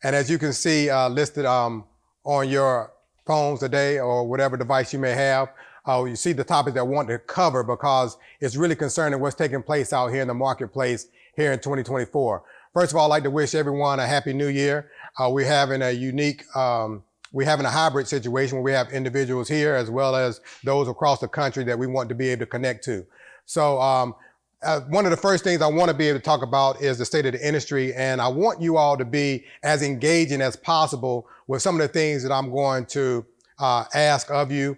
And as you can see listed on your phones today or whatever device you may have, you see the topic that I want to cover because it's really concerning what's taking place out here in the marketplace here in 2024. First of all, I'd like to wish everyone a happy new year. We're having a unique, we're having a hybrid situation where we have individuals here as well as those across the country that we want to be able to connect to. So one of the first things I want to be able to talk about is the state of the industry, and I want you all to be as engaging as possible with some of the things that I'm going to ask of you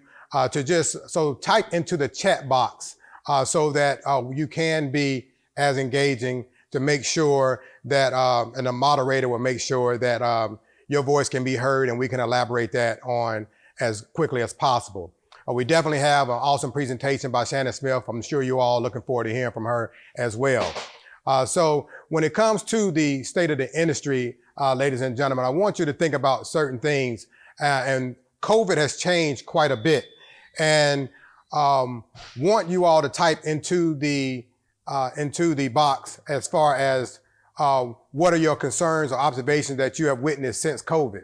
to just, so type into the chat box so that you can be as engaging to make sure that, and the moderator will make sure that your voice can be heard and we can elaborate that on as quickly as possible. We definitely have an awesome presentation by Shannon Smith. I'm sure you all looking forward to hearing from her as well. So when it comes to the state of the industry, ladies and gentlemen, I want you to think about certain things. And COVID has changed quite a bit. And want you all to type into the box as far as what are your concerns or observations that you have witnessed since COVID.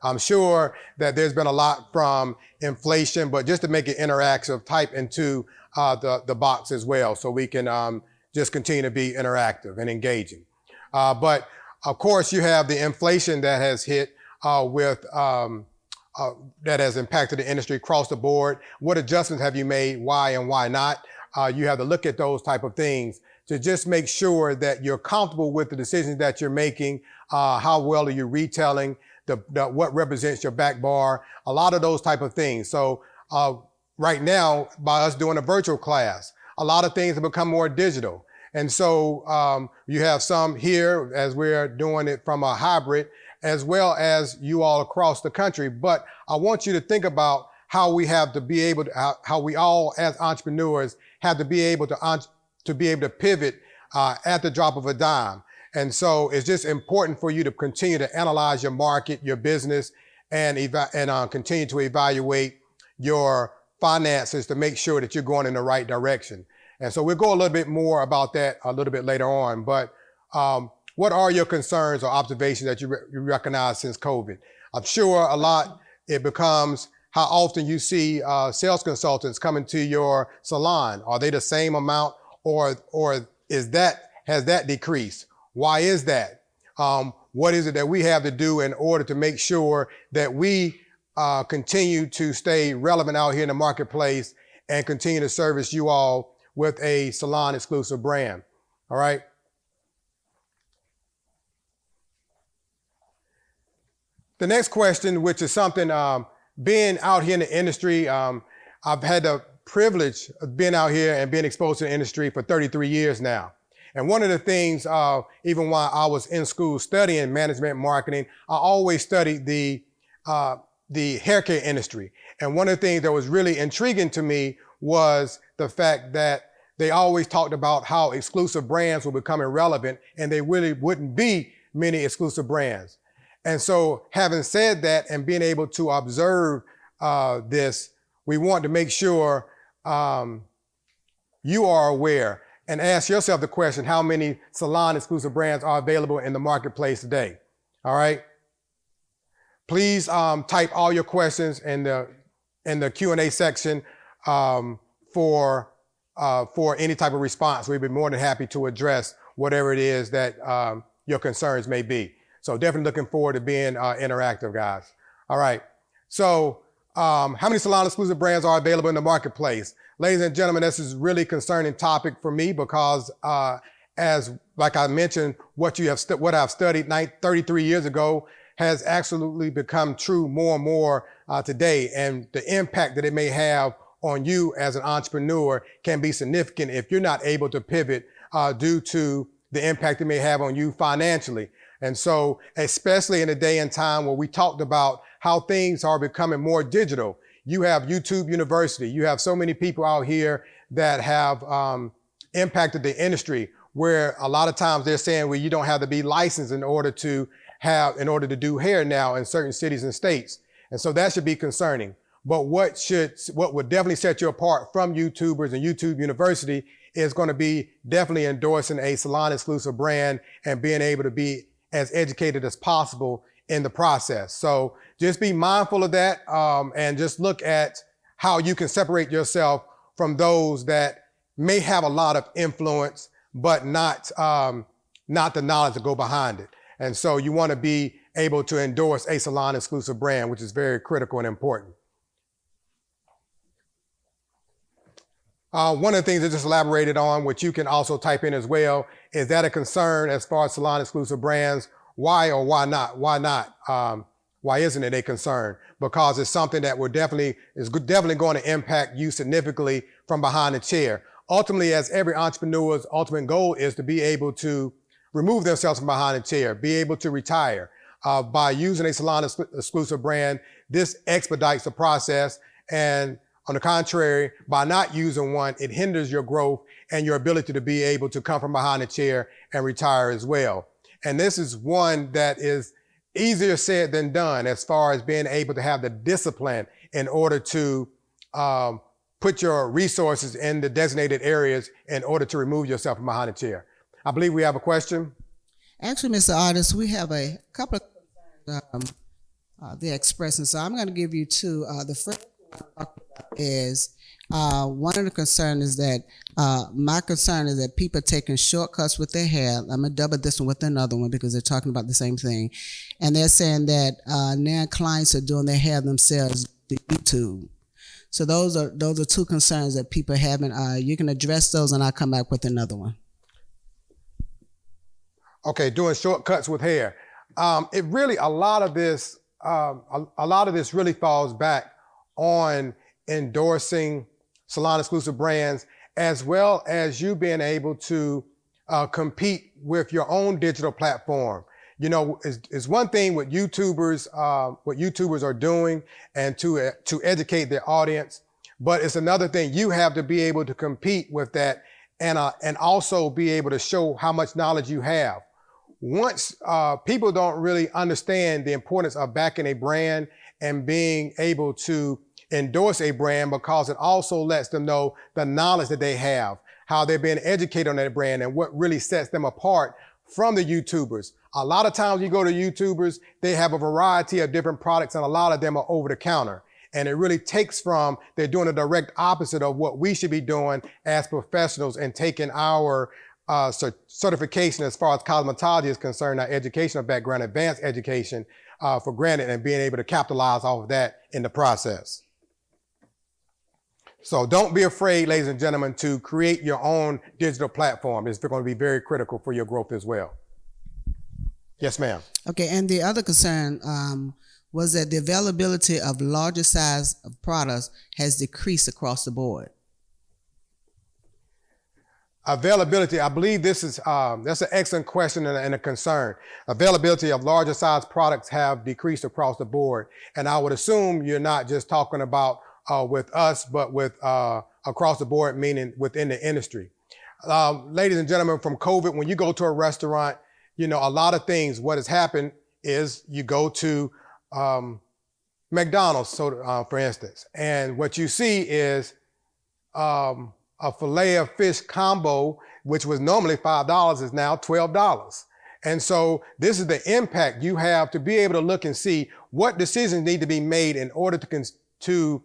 I'm sure that there's been a lot from inflation, but just to make it interactive, type into the box as well so we can just continue to be interactive and engaging. But of course, you have the inflation that has hit that has impacted the industry across the board. What adjustments have you made? Why and why not? You have to look at those type of things to just make sure that you're comfortable with the decisions that you're making. How well are you retailing? What represents your back bar, a lot of those type of things. So right now, by us doing a virtual class, a lot of things have become more digital. And so you have some here as we're doing it from a hybrid, as well as you all across the country. But I want you to think about how we have to be able to, how we all as entrepreneurs have to be able to pivot at the drop of a dime. And so it's just important for you to continue to analyze your market, your business, and continue to evaluate your finances to make sure that you're going in the right direction. And so we'll go a little bit more about that a little bit later on. But what are your concerns or observations that you recognize since COVID? I'm sure a lot, it becomes how often you see sales consultants coming to your salon. Are they the same amount or has that decreased? Why is that? What is it that we have to do in order to make sure that we continue to stay relevant out here in the marketplace and continue to service you all with a salon exclusive brand? All right. The next question, which is something, being out here in the industry, I've had the privilege of being out here and being exposed to the industry for 33 years now. And one of the things, even while I was in school studying management marketing, I always studied the hair care industry. And one of the things that was really intriguing to me was the fact that they always talked about how exclusive brands were becoming relevant and they really wouldn't be many exclusive brands. And so having said that and being able to observe this, we want to make sure you are aware and ask yourself the question, how many salon exclusive brands are available in the marketplace today? All right. Please type all your questions in the Q&A section for any type of response. We'd be more than happy to address whatever it is that your concerns may be. So definitely looking forward to being interactive, guys. All right. So how many salon exclusive brands are available in the marketplace? Ladies and gentlemen, this is a really concerning topic for me because as like I mentioned, what I've studied 33 years ago has absolutely become true more and more today. And the impact that it may have on you as an entrepreneur can be significant if you're not able to pivot due to the impact it may have on you financially. And so, especially in a day and time where we talked about how things are becoming more digital, you have YouTube University, you have so many people out here that have impacted the industry where a lot of times they're saying, well, you don't have to be licensed in order to do hair now in certain cities and states. And so that should be concerning. But what would definitely set you apart from YouTubers and YouTube University is going to be definitely endorsing a salon exclusive brand and being able to be as educated as possible in the process. So just be mindful of that, and just look at how you can separate yourself from those that may have a lot of influence, but not the knowledge to go behind it. And so you want to be able to endorse a salon exclusive brand, which is very critical and important. One of the things I just elaborated on, which you can also type in as well, is that a concern as far as salon exclusive brands? Why or why not? Why not? Why isn't it a concern? Because it's something that is definitely going to impact you significantly from behind the chair. Ultimately, as every entrepreneur's ultimate goal is to be able to remove themselves from behind the chair, be able to retire. By using a salon exclusive brand, this expedites the process, and on the contrary, by not using one, it hinders your growth and your ability to be able to come from behind the chair and retire as well. And this is one that is easier said than done as far as being able to have the discipline in order to put your resources in the designated areas in order to remove yourself from behind the chair. I believe we have a question. Actually, Mr. Artist, we have a couple of they're expressing. So I'm going to give you two. The first one is one of the concerns is that my concern is that people are taking shortcuts with their hair. I'm going to double this one with another one because they're talking about the same thing. And they're saying that now clients are doing their hair themselves through YouTube. So those are two concerns that people are having. You can address those and I'll come back with another one. Okay, doing shortcuts with hair. It really, a lot of this really falls back on endorsing salon exclusive brands, as well as you being able to compete with your own digital platform. You know, it's one thing what YouTubers are doing and to educate their audience, but it's another thing you have to be able to compete with that and also be able to show how much knowledge you have. Once people don't really understand the importance of backing a brand and being able to endorse a brand, because it also lets them know the knowledge that they have, how they're being educated on that brand, and what really sets them apart from the YouTubers. A lot of times you go to YouTubers, they have a variety of different products, and a lot of them are over the counter. And it really takes from, they're doing the direct opposite of what we should be doing as professionals and taking our certification as far as cosmetology is concerned, our educational background, advanced education for granted, and being able to capitalize off of that in the process. So don't be afraid, ladies and gentlemen, to create your own digital platform. It's going to be very critical for your growth as well. Yes, ma'am. Okay, and the other concern was that the availability of larger size of products has decreased across the board. Availability, I believe this is, that's an excellent question and a concern. Availability of larger size products have decreased across the board. And I would assume you're not just talking about with us, but with across the board, meaning within the industry. Ladies and gentlemen, from COVID, when you go to a restaurant, you know, a lot of things, what has happened is you go to McDonald's, for instance, and what you see is a filet of fish combo, which was normally $5, is now $12. And so this is the impact you have to be able to look and see what decisions need to be made in order to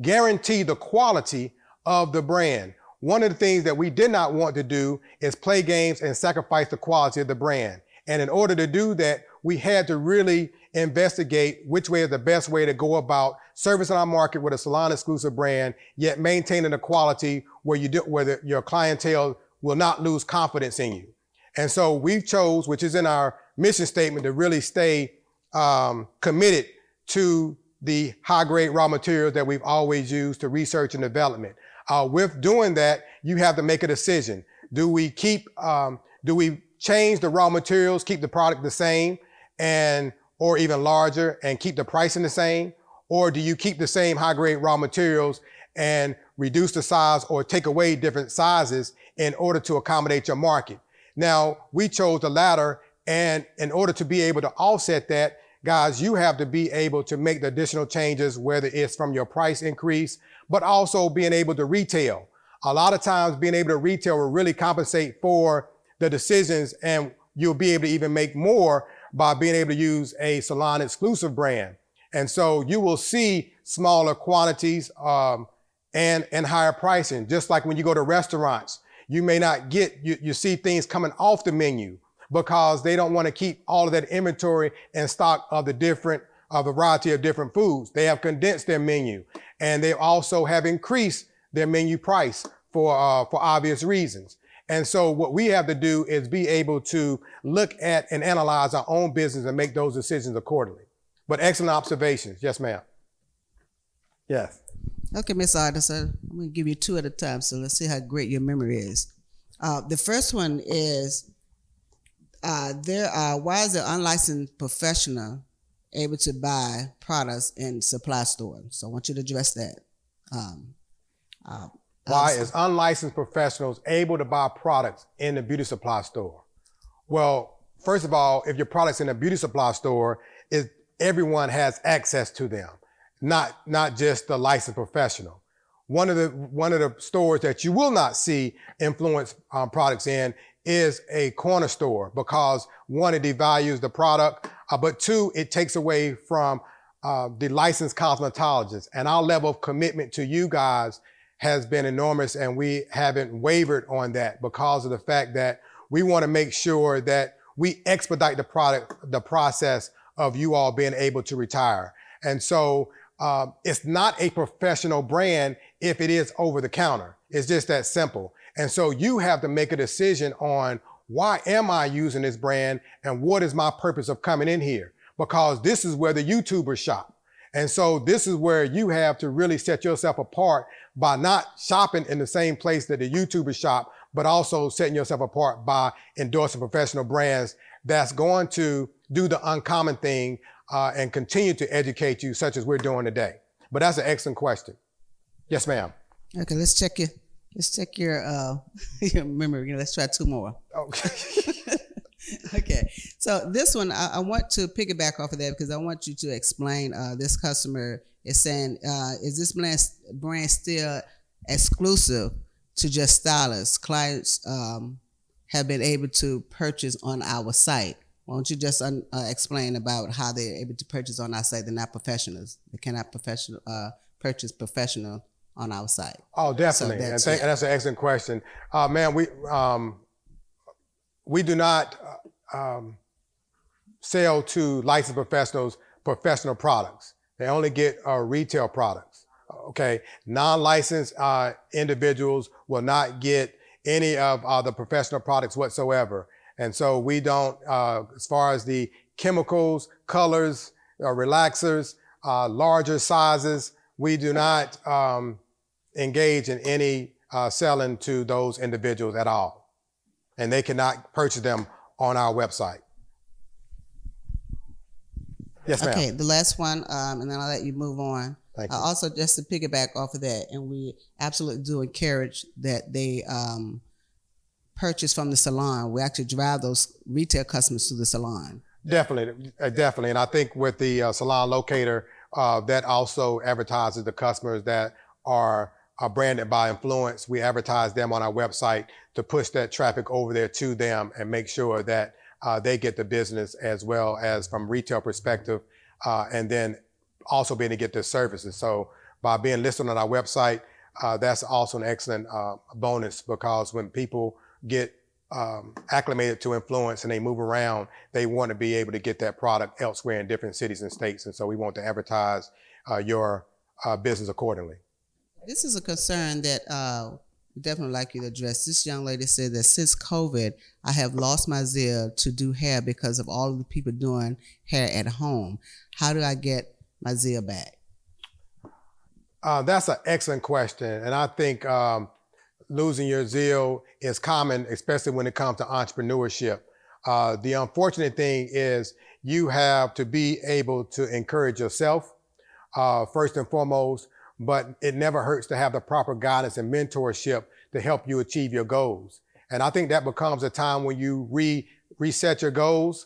guarantee the quality of the brand. One of the things that we did not want to do is play games and sacrifice the quality of the brand. And in order to do that, we had to really investigate which way is the best way to go about servicing our market with a salon exclusive brand, yet maintaining the quality where your clientele will not lose confidence in you. And so we chose, which is in our mission statement, to really stay committed to the high grade raw materials that we've always used to research and development. With doing that, you have to make a decision. Do we change the raw materials, keep the product the same, or even larger, and keep the pricing the same? Or do you keep the same high grade raw materials and reduce the size or take away different sizes in order to accommodate your market? Now, we chose the latter, and in order to be able to offset that, guys, you have to be able to make the additional changes, whether it's from your price increase, but also being able to retail. A lot of times being able to retail will really compensate for the decisions, and you'll be able to even make more by being able to use a salon exclusive brand. And so you will see smaller quantities and higher pricing. Just like when you go to restaurants, you may not get, you see things coming off the menu because they don't want to keep all of that inventory and stock of the different, a variety of different foods. They have condensed their menu, and they also have increased their menu price for obvious reasons. And so what we have to do is be able to look at and analyze our own business and make those decisions accordingly. But excellent observations. Yes, ma'am. Yes. Okay, Miss Anderson, I'm going to give you two at a time, so let's see how great your memory is. The first one is, why is the unlicensed professional able to buy products in supply stores? So I want you to address that. Why is unlicensed professionals able to buy products in the beauty supply store? Well, first of all, if your product's in a beauty supply store, everyone has access to them, not just the licensed professional. One of the stores that you will not see Influence products in is a corner store, because one, it devalues the product, but two, it takes away from the licensed cosmetologists. And our level of commitment to you guys has been enormous, and we haven't wavered on that because of the fact that we want to make sure that we expedite the process of you all being able to retire. And so it's not a professional brand if it is over the counter. It's just that simple. And so you have to make a decision on, why am I using this brand and what is my purpose of coming in here? Because this is where the YouTubers shop. And so this is where you have to really set yourself apart by not shopping in the same place that the YouTubers shop, but also setting yourself apart by endorsing professional brands that's going to do the uncommon thing and continue to educate you, such as we're doing today. But that's an excellent question. Yes, ma'am. Okay, let's check your your memory. Let's try two more. Okay. Okay, so this one, I want to piggyback off of that because I want you to explain. This customer is saying, is this brand still exclusive to just stylists? Clients have been able to purchase on our site. Why don't you just explain about how they're able to purchase on our site? They're not professionals. They cannot purchase professional on our site. Oh, definitely. So that's an excellent question. Man, we do not sell to licensed professionals professional products. They only get retail products. Okay, non-licensed individuals will not get any of the professional products whatsoever. And so we don't, as far as the chemicals, colors, relaxers, larger sizes, we do not engage in any selling to those individuals at all. And they cannot purchase them on our website. Yes, ma'am. Okay, the last one, and then I'll let you move on. Thank you. Also, just to piggyback off of that, and we absolutely do encourage that they purchase from the salon. We actually drive those retail customers to the salon. Definitely, definitely. And I think with the salon locator, that also advertises the customers that are branded by Influence. We advertise them on our website to push that traffic over there to them and make sure that they get the business as well as from retail perspective, and then also being able to get their services. So by being listed on our website, that's also an excellent bonus, because when people get acclimated to Influence and they move around, they want to be able to get that product elsewhere in different cities and states. And so we want to advertise your business accordingly. This is a concern that we definitely like you to address. This young lady said that since COVID, I have lost my zeal to do hair because of all of the people doing hair at home. How do I get my zeal back? That's an excellent question. And I think losing your zeal is common, especially when it comes to entrepreneurship. The unfortunate thing is you have to be able to encourage yourself first and foremost, but it never hurts to have the proper guidance and mentorship to help you achieve your goals. And I think that becomes a time when you reset your goals,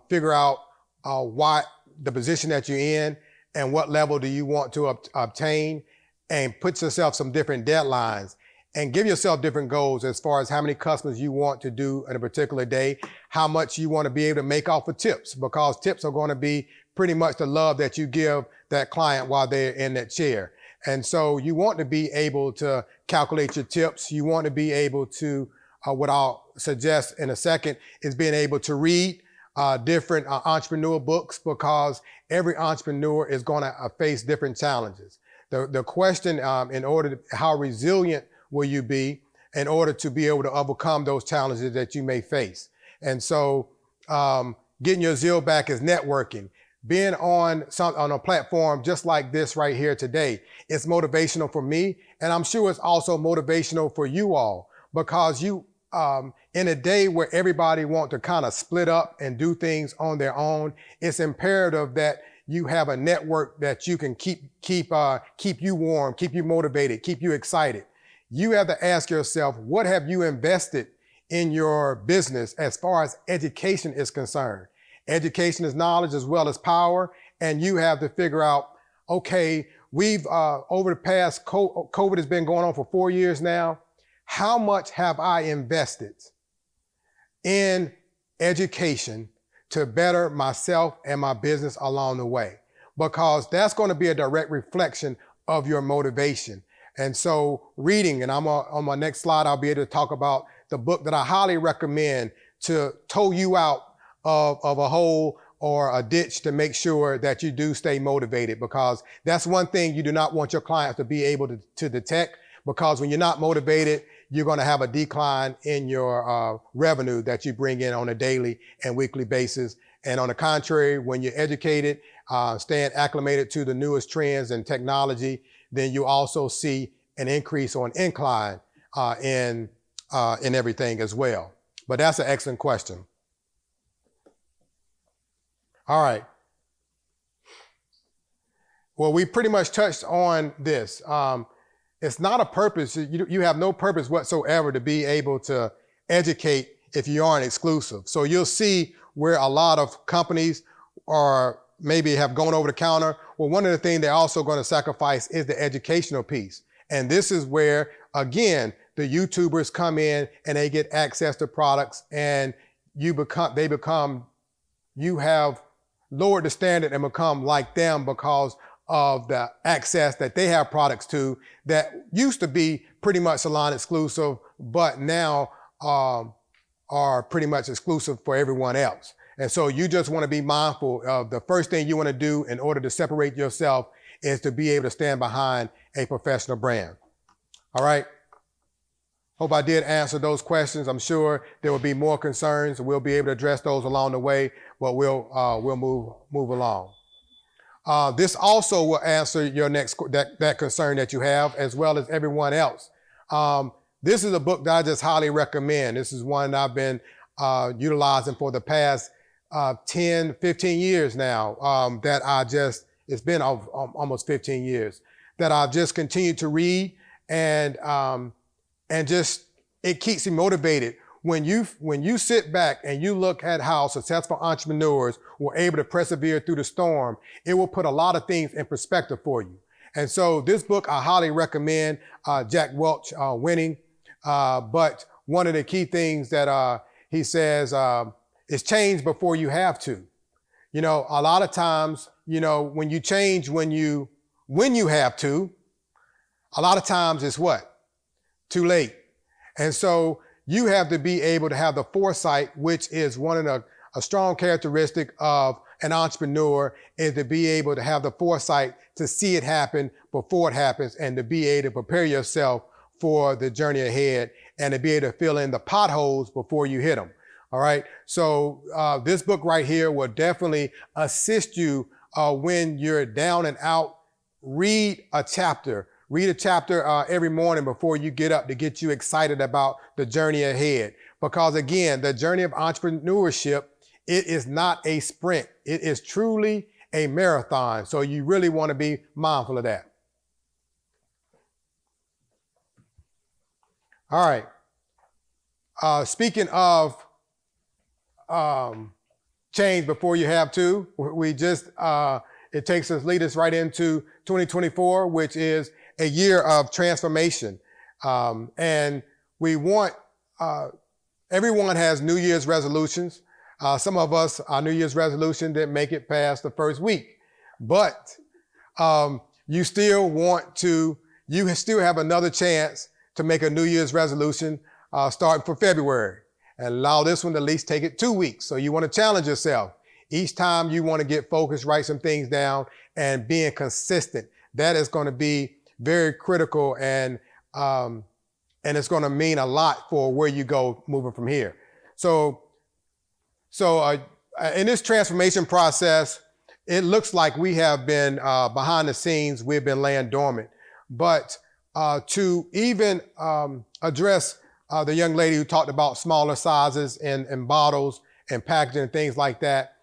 figure out why the position that you're in and what level do you want to obtain, and put yourself some different deadlines. and give yourself different goals as far as how many customers you want to do in a particular day, how much you want to be able to make off of tips, because tips are going to be pretty much the love that you give that client while they're in that chair. And so you want to be able to calculate your tips. You want to be able to, what I'll suggest in a second is being able to read different entrepreneur books, because every entrepreneur is going to face different challenges. The question how resilient will you be in order to be able to overcome those challenges that you may face? And so getting your zeal back is networking. Being on a platform just like this right here today, it's motivational for me, and I'm sure it's also motivational for you all, because you, in a day where everybody wants to kind of split up and do things on their own, it's imperative that you have a network that you can keep you warm, keep you motivated, keep you excited. You have to ask yourself, what have you invested in your business as far as education is concerned? Education is knowledge as well as power, and you have to figure out, okay, we've over the past, COVID has been going on for 4 years now. How much have I invested in education to better myself and my business along the way? Because that's going to be a direct reflection of your motivation. And so reading, and on my next slide, I'll be able to talk about the book that I highly recommend to tow you out of a hole or a ditch to make sure that you do stay motivated, because that's one thing you do not want your clients to be able to detect, because when you're not motivated, you're going to have a decline in your revenue that you bring in on a daily and weekly basis. And on the contrary, when you're educated, staying acclimated to the newest trends and technology, then you also see an increase or an incline in everything as well. But that's an excellent question. All right. Well, we pretty much touched on this. It's not a purpose. You have no purpose whatsoever to be able to educate if you aren't exclusive. So you'll see where a lot of companies are maybe have gone over the counter. Well, one of the things they're also going to sacrifice is the educational piece. And this is where, again, the YouTubers come in and they get access to products, and you have lowered the standard and become like them because of the access that they have products to that used to be pretty much salon exclusive, but now are pretty much exclusive for everyone else. And so you just want to be mindful of the first thing you want to do in order to separate yourself is to be able to stand behind a professional brand. All right. Hope I did answer those questions. I'm sure there will be more concerns. We'll be able to address those along the way, but we'll move along. This also will answer your that concern that you have, as well as everyone else. This is a book that I just highly recommend. This is one I've been utilizing for the past 10, 15 years now. It's been almost 15 years that I've just continued to read, and just it keeps me motivated. When you sit back and you look at how successful entrepreneurs were able to persevere through the storm, it will put a lot of things in perspective for you. And so this book I highly recommend. Jack Welch winning, but one of the key things that he says is change before you have to. You know, a lot of times, you know, when you change when you have to, a lot of times it's what? Too late. And so you have to be able to have the foresight, which is one of a strong characteristic of an entrepreneur, is to be able to have the foresight to see it happen before it happens, and to be able to prepare yourself for the journey ahead, and to be able to fill in the potholes before you hit them. All right. So this book right here will definitely assist you when you're down and out. Read a chapter every morning before you get up to get you excited about the journey ahead. Because again, the journey of entrepreneurship, it is not a sprint. It is truly a marathon. So you really want to be mindful of that. All right. Speaking of change before you have to, it leads us right into 2024, which is a year of transformation. And we want, everyone has New Year's resolutions. Some of us, our New Year's resolution didn't make it past the first week, but you still have another chance to make a New Year's resolution starting for February, and allow this one to at least take it 2 weeks. So you want to challenge yourself. Each time you want to get focused, write some things down, and being consistent. That is going to be very critical, and it's going to mean a lot for where you go moving from here. So in this transformation process, it looks like we have been behind the scenes, we've been laying dormant. But to even address the young lady who talked about smaller sizes and bottles and packaging and things like that,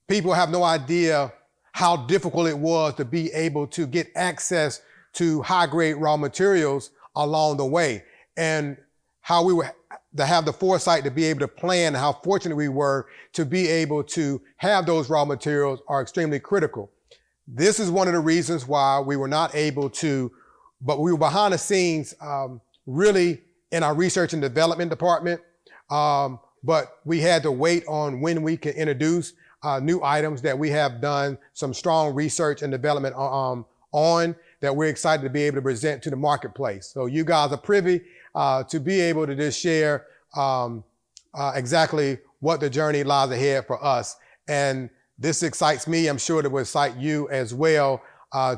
people have no idea how difficult it was to be able to get access to high-grade raw materials along the way, and how we were to have the foresight to be able to plan, how fortunate we were to be able to have those raw materials are extremely critical. This is one of the reasons why we were not able to, but we were behind the scenes really in our research and development department, but we had to wait on when we can introduce new items that we have done some strong research and development on that we're excited to be able to present to the marketplace. So you guys are privy to be able to just share exactly what the journey lies ahead for us. And this excites me. I'm sure it will excite you as well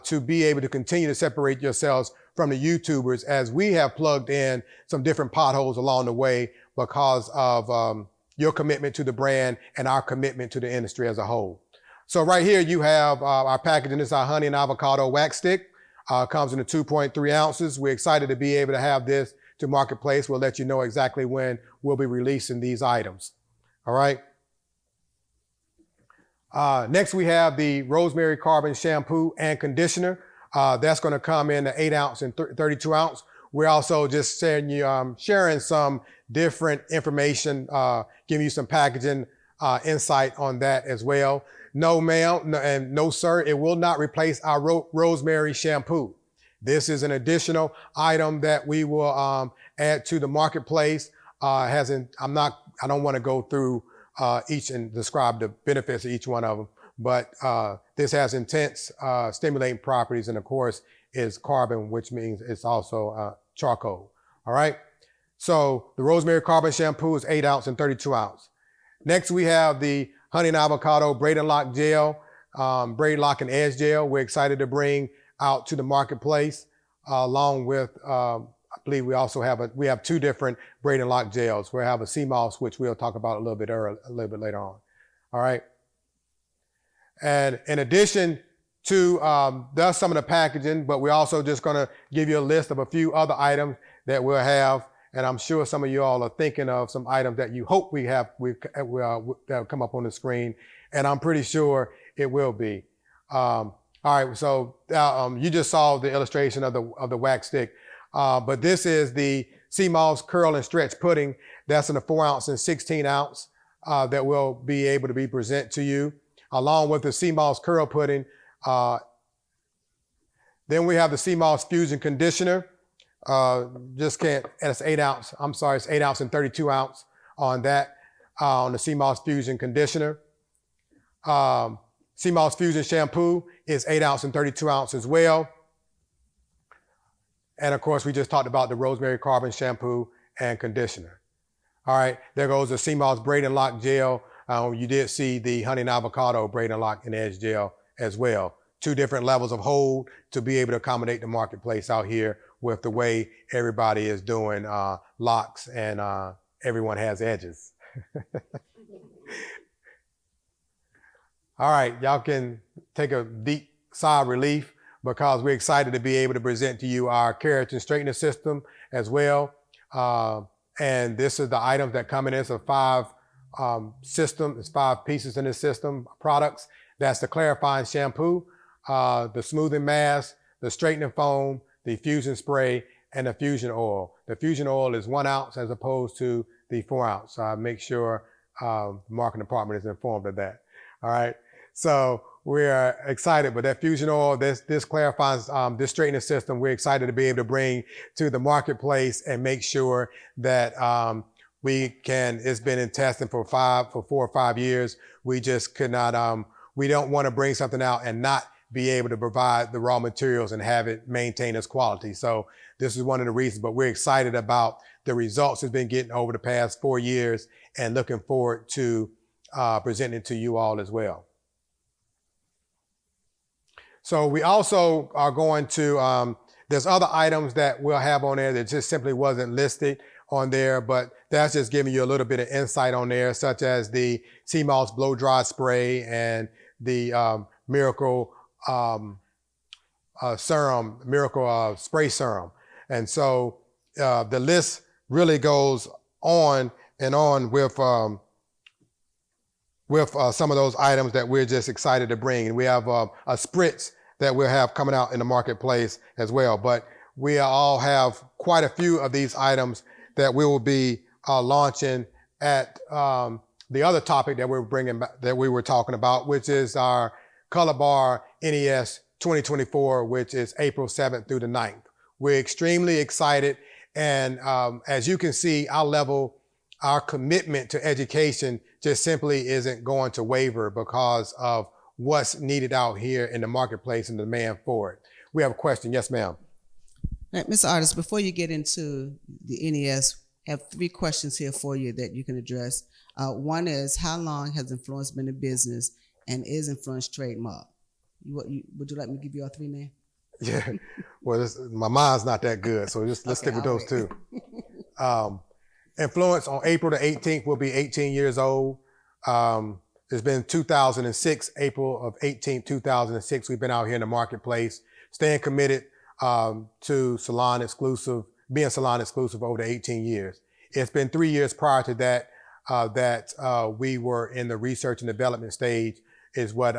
to be able to continue to separate yourselves from the YouTubers, as we have plugged in some different potholes along the way because of your commitment to the brand and our commitment to the industry as a whole. So right here you have our packaging. This is our honey and avocado wax stick. Comes in a 2.3 ounces. We're excited to be able to have this to marketplace. We'll let you know exactly when we'll be releasing these items. All right. Next we have the rosemary carbon shampoo and conditioner. That's going to come in the 8 ounce and 32 ounce. We're also just sharing some different information, giving you some packaging insight on that as well. No, ma'am, and no, sir, it will not replace our rosemary shampoo. This is an additional item that we will add to the marketplace. I don't want to go through each and describe the benefits of each one of them, but this has intense stimulating properties, and of course is carbon, which means it's also charcoal. All right. So the rosemary carbon shampoo is 8 ounce and 32 ounce. Next we have the honey and avocado braid and lock gel, braid lock and edge gel. We're excited to bring out to the marketplace, along with I believe we also have we have 2 different braid and lock gels. We have a sea moss, which we'll talk about a little bit later on. All right. And in addition to that's some of the packaging, but we're also just going to give you a list of a few other items that we'll have. And I'm sure some of you all are thinking of some items that you hope that will come up on the screen. And I'm pretty sure it will be. All right, so you just saw the illustration of the wax stick. But this is the sea moss curl and stretch pudding. That's in a 4 ounce and 16 ounce that we'll be able to be present to you, along with the sea moss curl pudding. Then we have the sea moss fusion conditioner. And it's 8 ounce. I'm sorry, it's 8 ounce and 32 ounce on that, on the sea moss fusion conditioner. Sea moss fusion shampoo is 8 ounce and 32 ounce as well. And of course, we just talked about the rosemary carbon shampoo and conditioner. All right, there goes the sea moss braid and lock gel. You did see the honey and avocado braid and lock and edge gel as well. 2 different levels of hold to be able to accommodate the marketplace out here with the way everybody is doing locks and everyone has edges. All right, y'all can take a deep sigh of relief because we're excited to be able to present to you our keratin straightening system as well. And this is the items that come in. It's a 5 system. It's 5 pieces in this system, products. That's the clarifying shampoo, the smoothing mask, the straightening foam, the fusion spray, and the fusion oil. The fusion oil is 1 ounce as opposed to the 4 ounce. So I make sure the marketing department is informed of that. All right. So we're excited. But that fusion oil, this clarifies this straightening system, we're excited to be able to bring to the marketplace and make sure that we can. It's been in testing for 4 or 5 years. We just could not. We don't want to bring something out and not be able to provide the raw materials and have it maintain its quality. So this is one of the reasons. But we're excited about the results it's been getting over the past 4 years, and looking forward to presenting it to you all as well. So we also are going to, there's other items that we'll have on there that just simply wasn't listed on there, but that's just giving you a little bit of insight on there, such as the sea moss blow dry spray and the Miracle serum, Miracle spray serum. And so the list really goes on and on with some of those items that we're just excited to bring. And we have a spritz that we'll have coming out in the marketplace as well. But we all have quite a few of these items that we will be launching at the other topic that we're bringing, that we were talking about, which is our Color Bar NES 2024, which is April 7th through the 9th. We're extremely excited. And as you can see, our commitment to education just simply isn't going to waver because of what's needed out here in the marketplace and the demand for it. We have a question. Yes, ma'am. All right, Mr. Artist, before you get into the NES, I have 3 questions here for you that you can address. One is, how long has Influence been in business, and is Influence trademark? Would you like me to give you all 3 names? Yeah, well, my mind's not that good, so let's stick with those 2. Influence on April the 18th will be 18 years old. It's been 2006, April of 18th, 2006. We've been out here in the marketplace, staying committed to salon exclusive, being salon exclusive over the 18 years. It's been 3 years prior to that that we were in the research and development stage, is what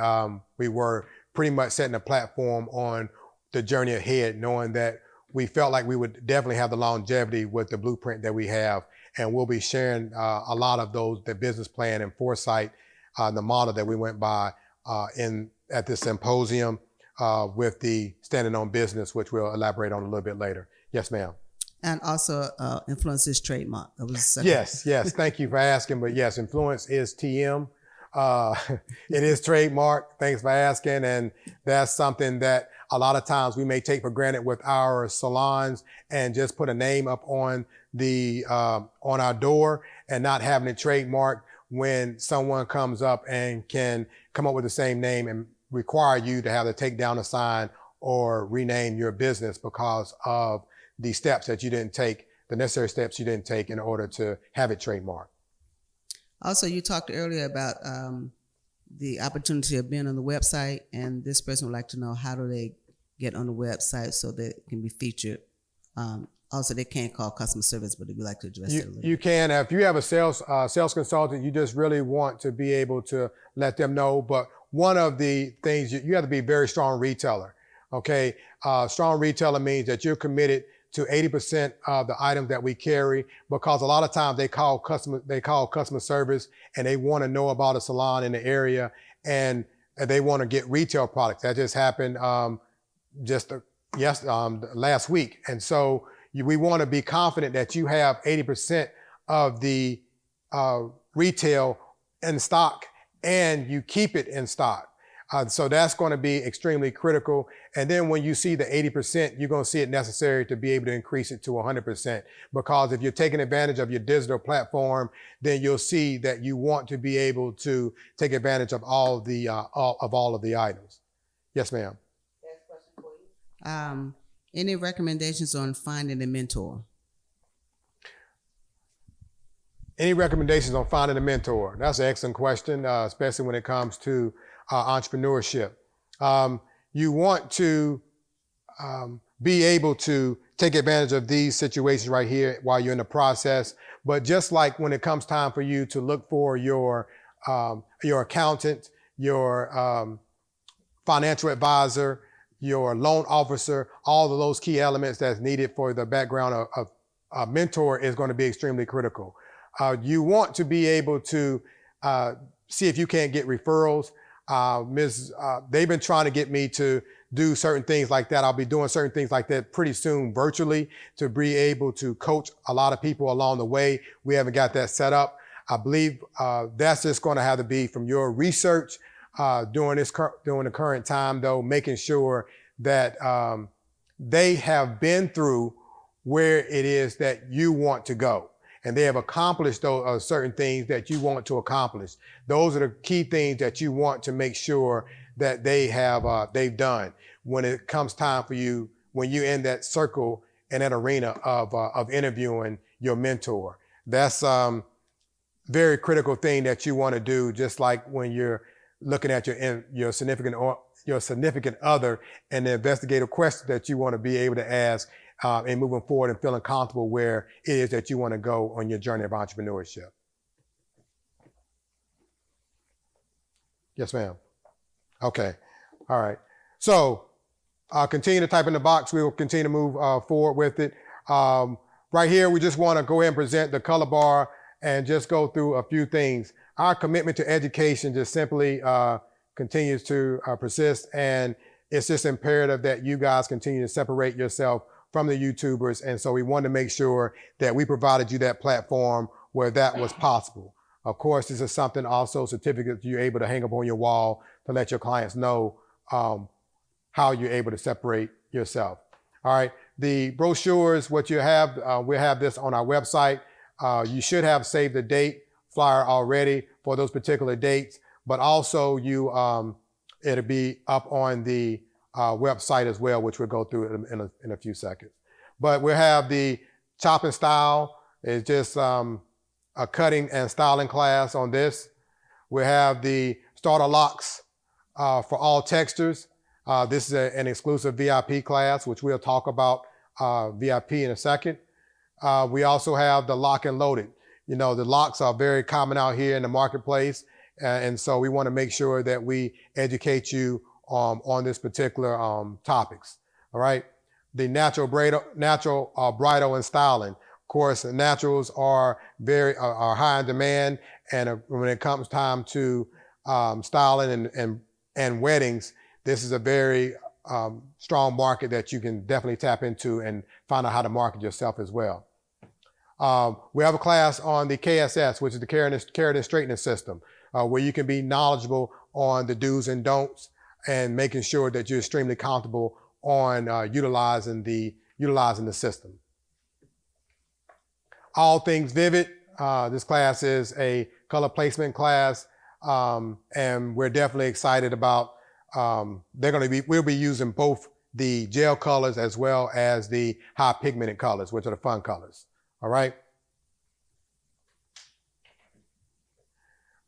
we were pretty much setting a platform on the journey ahead, knowing that we felt like we would definitely have the longevity with the blueprint that we have. And we'll be sharing a lot of the business plan and foresight, the model that we went by at this symposium with the Standing on Business, which we'll elaborate on a little bit later. Yes, ma'am. And also, Influence is trademark. That was the second. Yes. Thank you for asking. But yes, Influence is TM. It is trademark. Thanks for asking. And that's something that a lot of times we may take for granted with our salons, and just put a name up on on our door and not having it trademarked, when someone comes up and can come up with the same name and require you to have to take down a sign or rename your business because of the steps that you didn't take, the necessary steps you didn't take in order to have it trademarked. Also, you talked earlier about the opportunity of being on the website, and this person would like to know, how do they get on the website so that it can be featured? Also, they can't call customer service, but if you'd like to address it a little. You can. If you have a sales consultant, you just really want to be able to let them know. But one of the things, you have to be a very strong retailer. Okay, strong retailer means that you're committed to 80% of the items that we carry, because a lot of times they call customer service and they want to know about a salon in the area, and they want to get retail products. That just happened last week. And so we want to be confident that you have 80% of the retail in stock, and you keep it in stock. So that's going to be extremely critical. And then when you see the 80%, you're going to see it necessary to be able to increase it to 100%. Because if you're taking advantage of your digital platform, then you'll see that you want to be able to take advantage of all of the items. Yes, ma'am. Last question for you. Any recommendations on finding a mentor? Any recommendations on finding a mentor? That's an excellent question, especially when it comes to entrepreneurship. You want to be able to take advantage of these situations right here while you're in the process. But just like when it comes time for you to look for your accountant, your financial advisor, your loan officer, all of those key elements that's needed for the background of a mentor is going to be extremely critical. You want to be able to see if you can't get referrals. They've been trying to get me to do certain things like that. I'll be doing certain things like that pretty soon virtually to be able to coach a lot of people along the way. We haven't got that set up. I believe that's just going to have to be from your research during the current time, though, making sure that they have been through where it is that you want to go. And they have accomplished those certain things that you want to accomplish. Those are the key things that you want to make sure that they've done when it comes time for you, when you're in that circle and that arena of interviewing your mentor. That's very critical thing that you want to do, just like when you're looking at your significant other and the investigative questions that you want to be able to ask and moving forward and feeling comfortable where it is that you want to go on your journey of entrepreneurship. Yes, ma'am. Okay. All right. So continue to type in the box. We will continue to move forward with it. Right here, we just want to go ahead and present the color bar and just go through a few things. Our commitment to education just simply continues to persist, and it's just imperative that you guys continue to separate yourself from the YouTubers, and so we wanted to make sure that we provided you that platform where that was possible. Of course, this is something also, certificates you're able to hang up on your wall to let your clients know how you're able to separate yourself. All right, the brochures, what you have, we'll have this on our website. You should have saved the date flyer already for those particular dates, but also it'll be up on the website as well, which we'll go through in a few seconds. But we'll have the chop and style. It's just a cutting and styling class on this. We'll have the starter locks for all textures. This is an exclusive VIP class, which we'll talk about VIP in a second. We also have the lock and loaded. You know, the locks are very common out here in the marketplace. And so we want to make sure that we educate you on this particular topics. All right. The natural bridal and styling. Of course, the naturals are are high in demand. And when it comes time to styling and weddings, this is a very strong market that you can definitely tap into and find out how to market yourself as well. We have a class on the KSS, which is the keratin straightening system, where you can be knowledgeable on the do's and don'ts and making sure that you're extremely comfortable on utilizing the system. All things vivid. This class is a color placement class, and we're definitely excited about. We'll be using both the gel colors as well as the high pigmented colors, which are the fun colors. All right.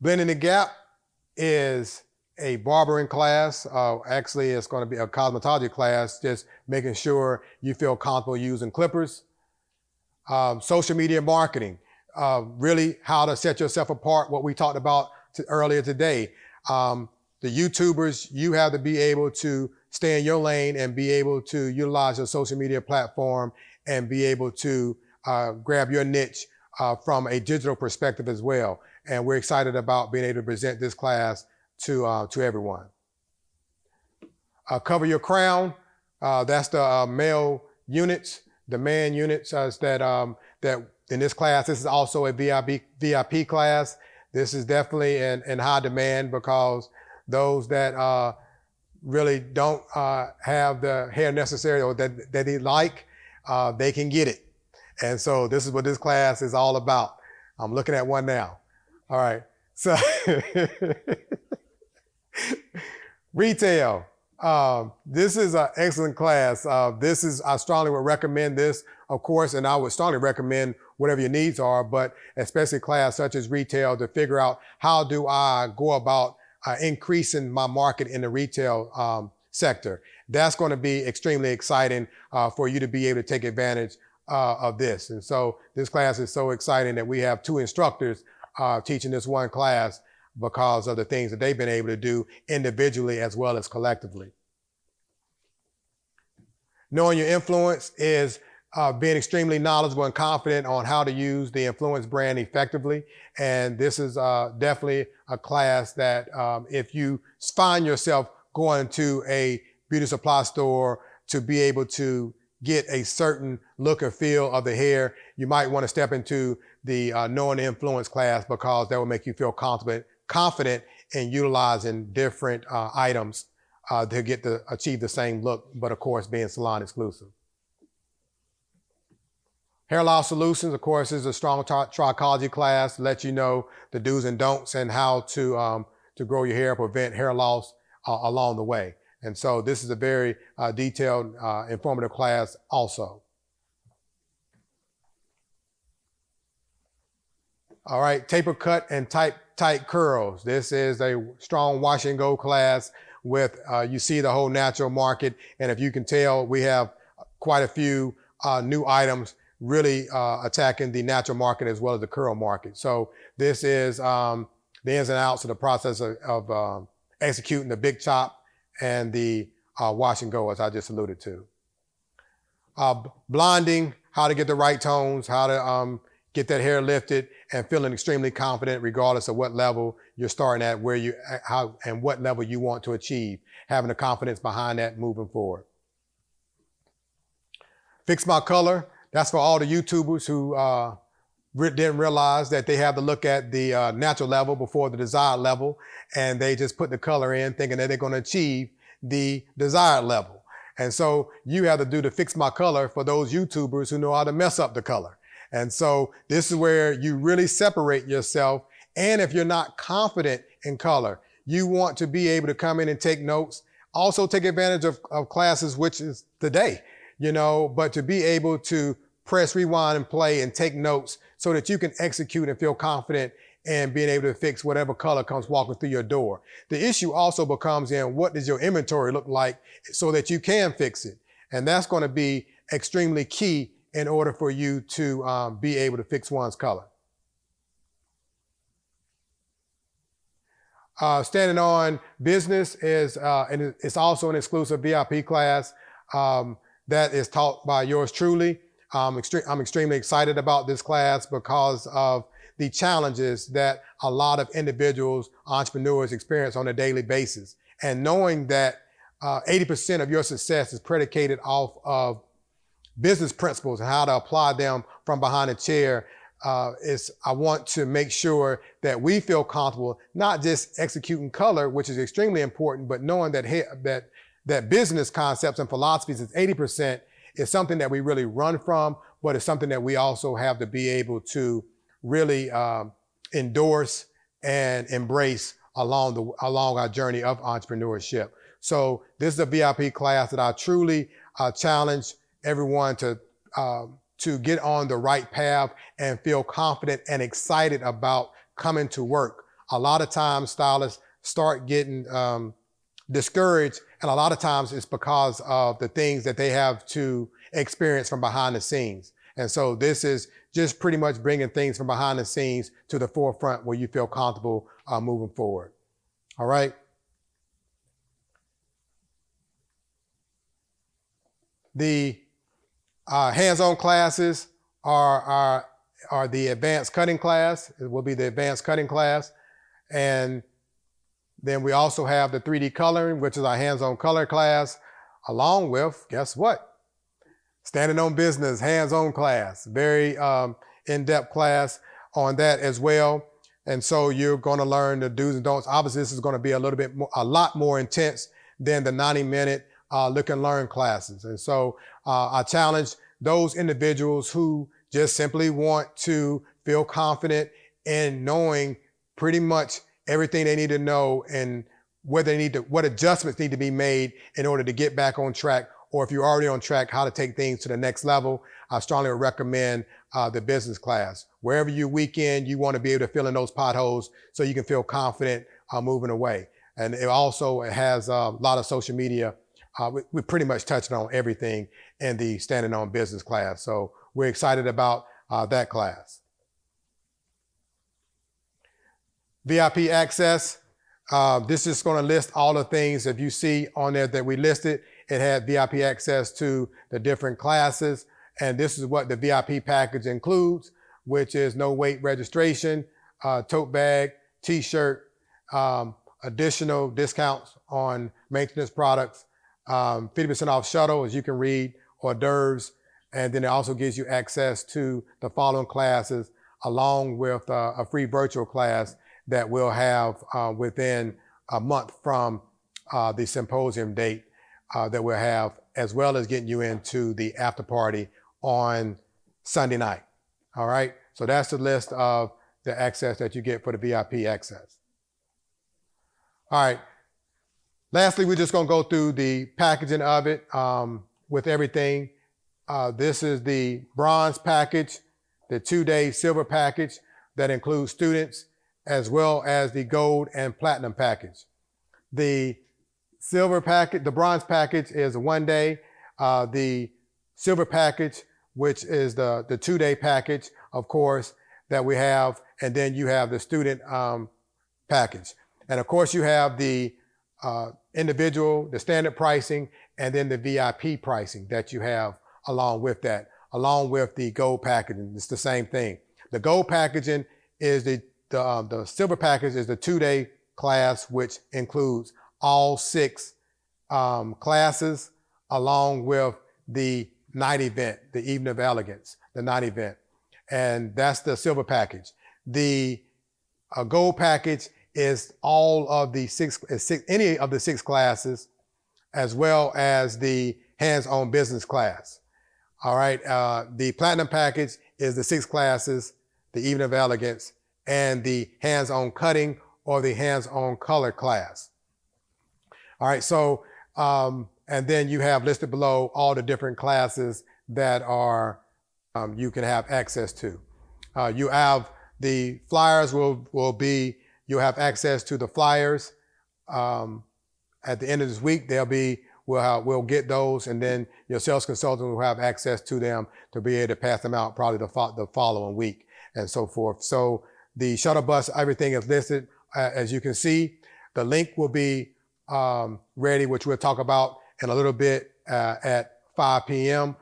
Blending the Gap is a barbering class. Actually, it's going to be a cosmetology class, just making sure you feel comfortable using clippers. Social media marketing, really how to set yourself apart, what we talked about earlier today. The YouTubers, you have to be able to stay in your lane and be able to utilize your social media platform and be able to grab your niche from a digital perspective as well. And we're excited about being able to present this class to everyone. Cover Your Crown, that's the male units. The man units that in this class, this is also a VIP class. This is definitely in high demand because those that really don't have the hair necessary or that they like, they can get it. And so this is what this class is all about. I'm looking at one now. All right. So retail. This is an excellent class. I strongly would recommend this, of course, and I would strongly recommend whatever your needs are, but especially a class such as retail to figure out how do I go about increasing my market in the retail sector. That's going to be extremely exciting for you to be able to take advantage of this. And so this class is so exciting that we have 2 instructors teaching this one class because of the things that they've been able to do individually as well as collectively. Knowing your influence is being extremely knowledgeable and confident on how to use the Influence brand effectively. And this is definitely a class that if you find yourself going to a beauty supply store to be able to get a certain look or feel of the hair, you might want to step into the Knowing the Influence class, because that will make you feel confident in utilizing different items to achieve the same look, but of course being salon exclusive. Hair loss solutions, of course, is a strong trichology class to let you know the do's and don'ts and how to grow your hair, prevent hair loss along the way. And so this is a very detailed, informative class also. All right, taper cut and tight curls. This is a strong wash and go class with, you see the whole natural market. And if you can tell, we have quite a few new items really attacking the natural market as well as the curl market. So this is the ins and outs of the process of executing the big chop and the wash and go, as I just alluded to. Blonding, how to get the right tones, how to get that hair lifted and feeling extremely confident regardless of what level you're starting at, and what level you want to achieve, having the confidence behind that moving forward. Fix My Color. That's for all the YouTubers who didn't realize that they have to look at the natural level before the desired level, and they just put the color in thinking that they're going to achieve the desired level. And so you have to do the Fix My Color for those YouTubers who know how to mess up the color. And so this is where you really separate yourself. And if you're not confident in color, you want to be able to come in and take notes. Also take advantage of classes, which is today, but to be able to press rewind and play and take notes so that you can execute and feel confident in being able to fix whatever color comes walking through your door. The issue also becomes in what does your inventory look like so that you can fix it. And that's going to be extremely key in order for you to be able to fix one's color. Standing on Business is, and it's also an exclusive VIP class that is taught by yours truly. I'm extremely excited about this class because of the challenges that a lot of individuals, entrepreneurs experience on a daily basis. And knowing that 80% of your success is predicated off of business principles and how to apply them from behind a chair, I want to make sure that we feel comfortable, not just executing color, which is extremely important, but knowing that business concepts and philosophies is 80%, is something that we really run from, but it's something that we also have to be able to really endorse and embrace along our journey of entrepreneurship. So this is a VIP class that I truly challenge everyone to get on the right path and feel confident and excited about coming to work. A lot of times stylists start getting discouraged, and a lot of times it's because of the things that they have to experience from behind the scenes. And so this is just pretty much bringing things from behind the scenes to the forefront where you feel comfortable moving forward. All right. The hands-on classes are the advanced cutting class. It will be the advanced cutting class. And then we also have the 3D coloring, which is our hands-on color class, along with, guess what? Standing on Business, hands-on class. Very in-depth class on that as well. And so you're going to learn the do's and don'ts. Obviously, this is going to be a lot more intense than the 90-minute look and learn classes. And so I challenge those individuals who just simply want to feel confident in knowing pretty much everything they need to know and what adjustments need to be made in order to get back on track, or if you're already on track, how to take things to the next level. I strongly recommend the business class. Wherever you weekend, you want to be able to fill in those potholes so you can feel confident moving away. And it also has a lot of social media. We pretty much touched on everything in the Standing on Business class. So we're excited about that class. VIP access. This is going to list all the things if you see on there that we listed. It had VIP access to the different classes And this is what the VIP package includes, which is no wait registration, tote bag, t-shirt, additional discounts on maintenance products, 50% off shuttle, as you can read, hors d'oeuvres, and then it also gives you access to the following classes along with a free virtual class that we'll have within a month from the symposium date that we'll have, as well as getting you into the after party on Sunday night. All right, so that's the list of the access that you get for the VIP access. All right, lastly, we're just gonna go through the packaging of it with everything. This is the bronze package, the 2-day silver package that includes students, as well as the gold and platinum package. The silver package, the bronze package is a 1-day. The silver package, which is the 2-day package, of course, that we have. And then you have the student package. And of course, you have the individual, the standard pricing, and then the VIP pricing that you have along with that, along with the gold packaging. It's the same thing. The gold packaging is the silver package is the 2-day class, which includes all 6 classes, along with the night event, the Evening of Elegance, the night event. And that's the silver package. The gold package is all of the any of the 6 classes, as well as the hands-on business class. All right, the platinum package is the 6 classes, the Evening of Elegance, and the hands-on cutting or the hands-on color class. All right, so, and then you have listed below all the different classes that are, you can have access to. You have the flyers will be, you'll have access to the flyers. At the end of this week, we'll get those, and then your sales consultant will have access to them to be able to pass them out probably the following week and so forth. So the shuttle bus, everything is listed. As you can see, the link will be ready, which we'll talk about in a little bit at 5 p.m.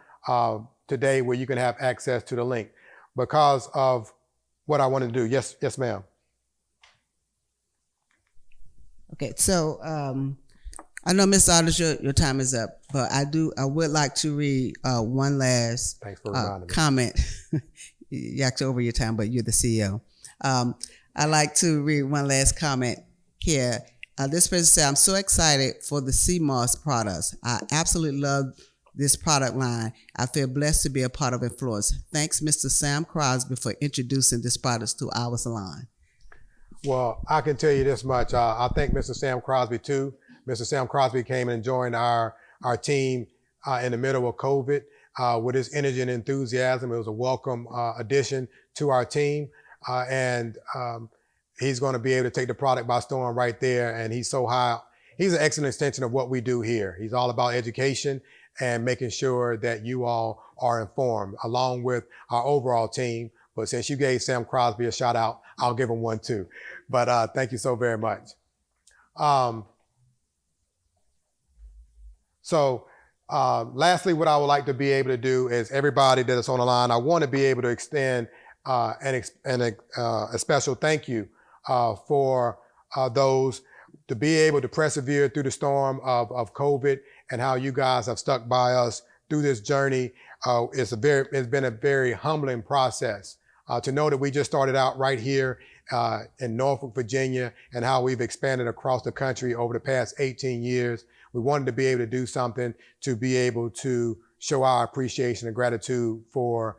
Today, where you can have access to the link because of what I want to do. Yes, ma'am. Okay, so I know, Mr. Aldridge, your time is up, but I would like to read one last comment. You're actually over your time, but you're the CEO. I'd like to read one last comment here. This person said, I'm so excited for the CMOS products. I absolutely love this product line. I feel blessed to be a part of Influence. Thanks, Mr. Sam Crosby, for introducing this product to our salon. Well, I can tell you this much. I thank Mr. Sam Crosby too. Mr. Sam Crosby came and joined our team in the middle of COVID with his energy and enthusiasm. It was a welcome addition to our team. And he's going to be able to take the product by storm right there. And he's so high. He's an excellent extension of what we do here. He's all about education and making sure that you all are informed, along with our overall team. But since you gave Sam Crosby a shout out, I'll give him one too. But thank you so very much. Lastly, what I would like to be able to do is everybody that is on the line, I want to be able to extend a special thank you for those to be able to persevere through the storm of COVID and how you guys have stuck by us through this journey. It's been a very humbling process to know that we just started out right here in Norfolk, Virginia, and how we've expanded across the country over the past 18 years. We wanted to be able to do something to be able to show our appreciation and gratitude for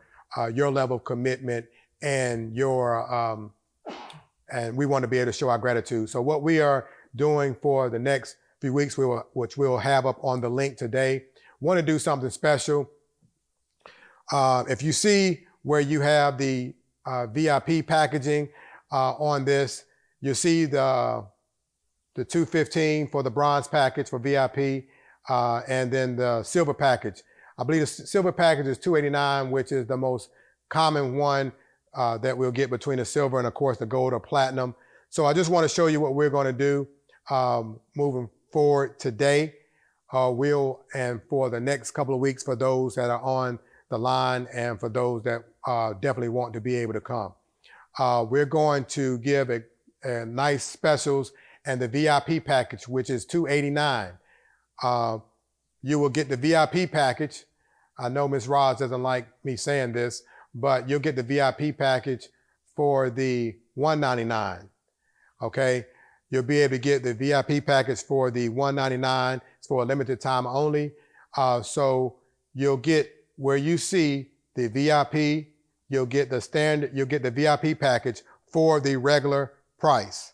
your level of commitment and your, and we want to be able to show our gratitude. So what we are doing for the next few weeks, which we'll have up on the link today, want to do something special. If you see where you have the VIP packaging on this, you see the $215 for the bronze package for VIP, and then the silver package. I believe the silver package is $289, which is the most common one that we'll get between the silver and, of course, the gold or platinum. So I just want to show you what we're going to do moving forward today. And for the next couple of weeks, for those that are on the line and for those that definitely want to be able to come. We're going to give a nice specials and the VIP package, which is $289. You will get the VIP package. I know Ms. Ross doesn't like me saying this, but you'll get the VIP package for the $199. Okay, you'll be able to get the VIP package for the $199. It's for a limited time only. So you'll get where you see the VIP, you'll get the standard, you'll get the VIP package for the regular price.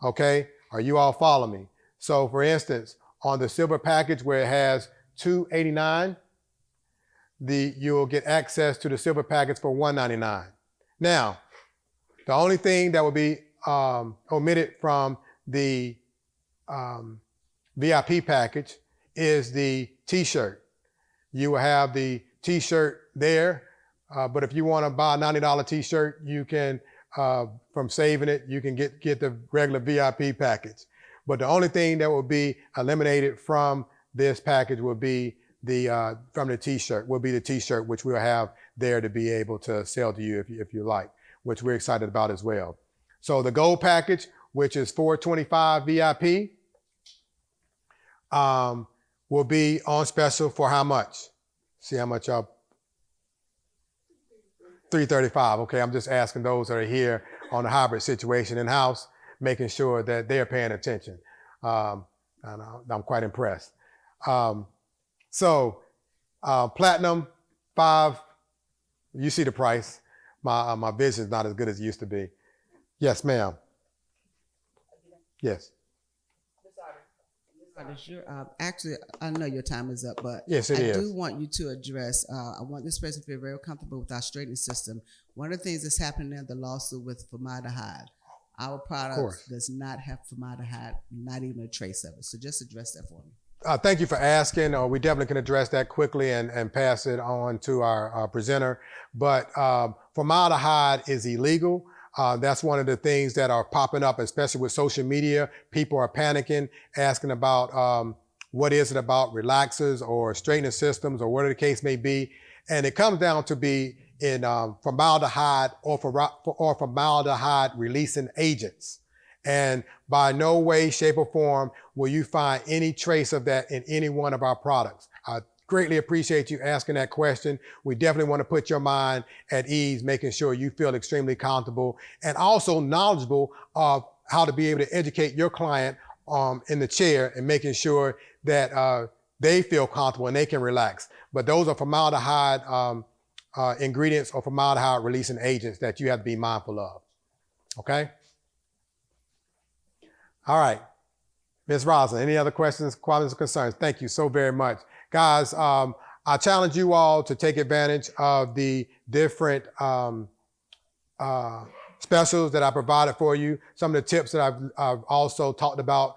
Okay, are you all following me? So for instance, on the silver package where it has $289, you'll get access to the silver package for $199. Now, the only thing that will be omitted from the VIP package is the t-shirt. You will have the t-shirt there, but if you want to buy a $90 t-shirt, you can, from saving it, you can get the regular VIP package. But the only thing that will be eliminated from this package will be from the t-shirt, which we'll have there to be able to sell to you if you like, which we're excited about as well. So the gold package, which is $425 VIP, will be on special for how much? See how much y'all? $335. Okay, I'm just asking those that are here on the hybrid situation in-house, making sure that they're paying attention. And I'm quite impressed. Platinum 5, you see the price. My vision is not as good as it used to be. Yes, ma'am. Yes. Actually, I know your time is up, but yes, it is. I do want you to address, I want this person to feel very comfortable with our straightening system. One of the things that's happening in the lawsuit with formaldehyde, our product does not have formaldehyde, not even a trace of it. So just address that for me. Thank you for asking. We definitely can address that quickly and pass it on to our presenter. But formaldehyde is illegal. That's one of the things that are popping up, especially with social media. People are panicking, asking about what is it about relaxers or straightening systems or whatever the case may be. And it comes down to be in formaldehyde or formaldehyde releasing agents. And by no way, shape, or form will you find any trace of that in any one of our products. I greatly appreciate you asking that question. We definitely want to put your mind at ease, making sure you feel extremely comfortable and also knowledgeable of how to be able to educate your client in the chair and making sure that they feel comfortable and they can relax. But those are formaldehyde ingredients or formaldehyde releasing agents that you have to be mindful of. Okay? All right. Ms. Roslyn, any other questions, comments, or concerns? Thank you so very much. Guys, I challenge you all to take advantage of the different specials that I provided for you, some of the tips that I've also talked about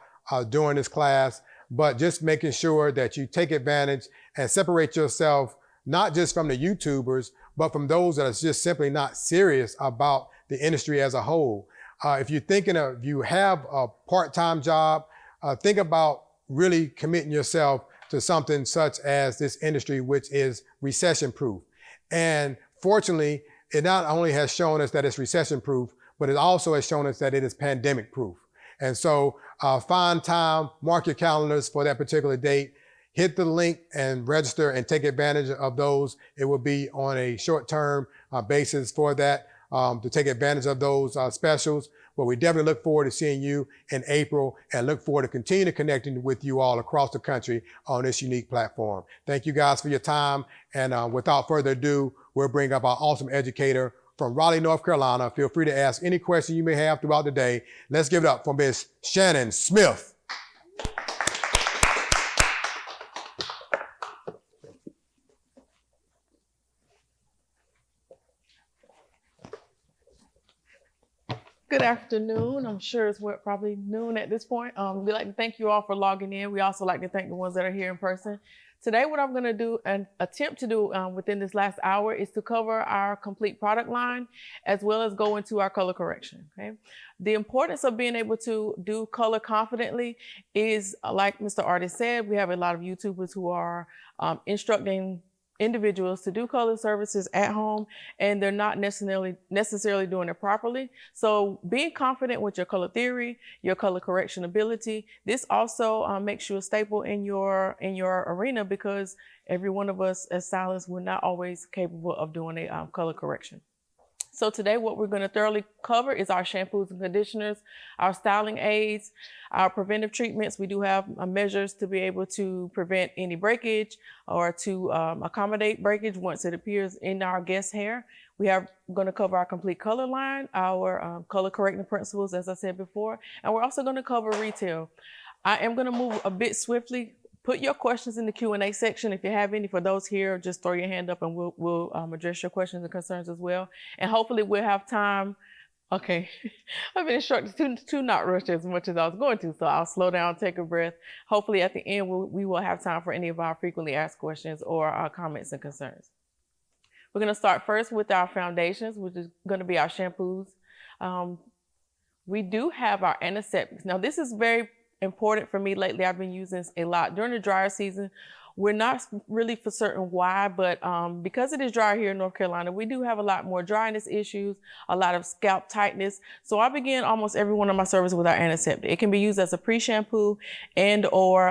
during this class, but just making sure that you take advantage and separate yourself, not just from the YouTubers, but from those that are just simply not serious about the industry as a whole. If you're thinking of, you have a part-time job, think about really committing yourself to something such as this industry, which is recession-proof. And fortunately, it not only has shown us that it's recession-proof, but it also has shown us that it is pandemic-proof. And so find time, mark your calendars for that particular date, hit the link and register and take advantage of those. It will be on a short-term basis for that. To take advantage of those specials. But we definitely look forward to seeing you in April and look forward to continuing connecting with you all across the country on this unique platform. Thank you guys for your time. And without further ado, we'll bring up our awesome educator from Raleigh, North Carolina. Feel free to ask any question you may have throughout the day. Let's give it up for Ms. Shannon Smith. Good afternoon. I'm sure it's probably noon at this point. We'd like to thank you all for logging in. We also like to thank the ones that are here in person. Today, what I'm going to do and attempt to do within this last hour is to cover our complete product line, as well as go into our color correction. Okay. The importance of being able to do color confidently is, like Mr. Artist said, we have a lot of YouTubers who are instructing individuals to do color services at home, and they're not necessarily doing it properly. So being confident with your color theory, your color correction ability, this also makes you a staple in your arena, because every one of us as stylists, we're not always capable of doing a color correction. So today what we're going to thoroughly cover is our shampoos and conditioners, our styling aids, our preventive treatments. We do have measures to be able to prevent any breakage or to accommodate breakage once it appears in our guest hair. We are going to cover our complete color line, our color correcting principles, as I said before, and we're also going to cover retail. I am going to move a bit swiftly. Put your questions in the Q&A section if you have any. For those here, just throw your hand up and we'll address your questions and concerns as well. And hopefully we'll have time. Okay, I've been instructed to not rush as much as I was going to, so I'll slow down, take a breath. Hopefully at the end we will have time for any of our frequently asked questions or our comments and concerns. We're going to start first with our foundations, which is going to be our shampoos. We do have our antiseptics. Now this is very important for me lately. I've been using this a lot during the dryer season. We're not really for certain why, but because it is dry here in North Carolina, we do have a lot more dryness issues, a lot of scalp tightness. So I begin almost every one of my services with our antiseptic. It can be used as a pre-shampoo and or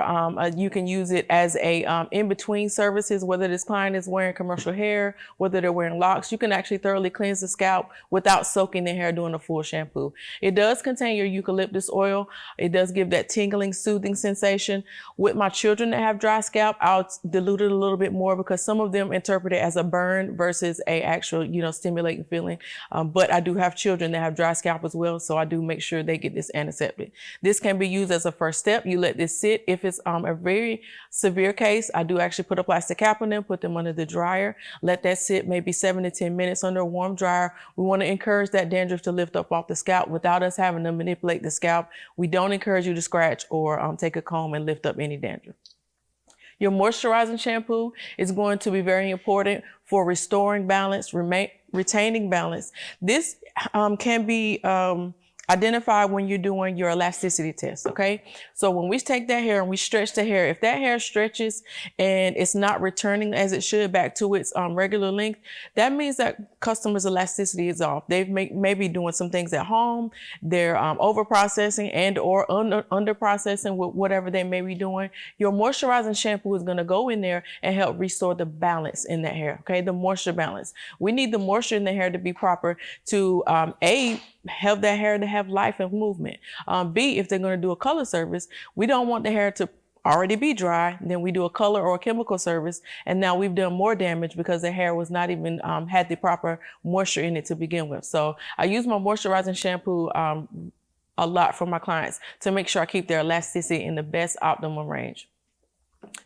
you can use it as a in-between services, whether this client is wearing commercial hair, whether they're wearing locks. You can actually thoroughly cleanse the scalp without soaking the hair during a full shampoo. It does contain your eucalyptus oil. It does give that tingling, soothing sensation. With my children that have dry scalp, I'll dilute it a little bit more because some of them interpret it as a burn versus a actual, stimulating feeling. But I do have children that have dry scalp as well, so I do make sure they get this antiseptic. This can be used as a first step. You let this sit. If it's a very severe case, I do actually put a plastic cap on them, put them under the dryer, let that sit maybe 7 to 10 minutes under a warm dryer. We want to encourage that dandruff to lift up off the scalp without us having to manipulate the scalp. We don't encourage you to scratch or take a comb and lift up any dandruff. Your moisturizing shampoo is going to be very important for restoring balance, retaining balance. This can be identified when you're doing your elasticity test, okay? So when we take that hair and we stretch the hair, if that hair stretches and it's not returning as it should back to its regular length, that means that customer's elasticity is off. They've maybe doing some things at home, they're over processing and or under processing with whatever they may be doing. Your moisturizing shampoo is gonna go in there and help restore the balance in that hair, okay? The moisture balance. We need the moisture in the hair to be proper to A, help that hair to have life and movement. B, if they're going to do a color service, we don't want the hair to already be dry. Then we do a color or a chemical service, and now we've done more damage because the hair was not even had the proper moisture in it to begin with. So I use my moisturizing shampoo a lot for my clients to make sure I keep their elasticity in the best optimum range.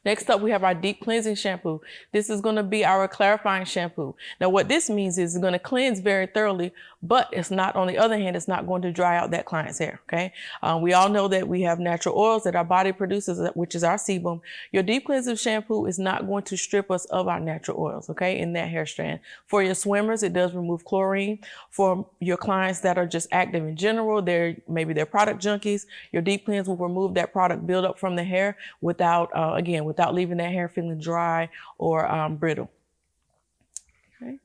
Next up, we have our deep cleansing shampoo. This is going to be our clarifying shampoo. Now, what this means is it's going to cleanse very thoroughly, but it's not, on the other hand, it's not going to dry out that client's hair, okay? We all know that we have natural oils that our body produces, which is our sebum. Your deep cleansing shampoo is not going to strip us of our natural oils, okay, in that hair strand. For your swimmers, it does remove chlorine. For your clients that are just active in general, maybe they're product junkies, your deep cleanse will remove that product buildup from the hair without, again, without leaving that hair feeling dry or brittle. Okay.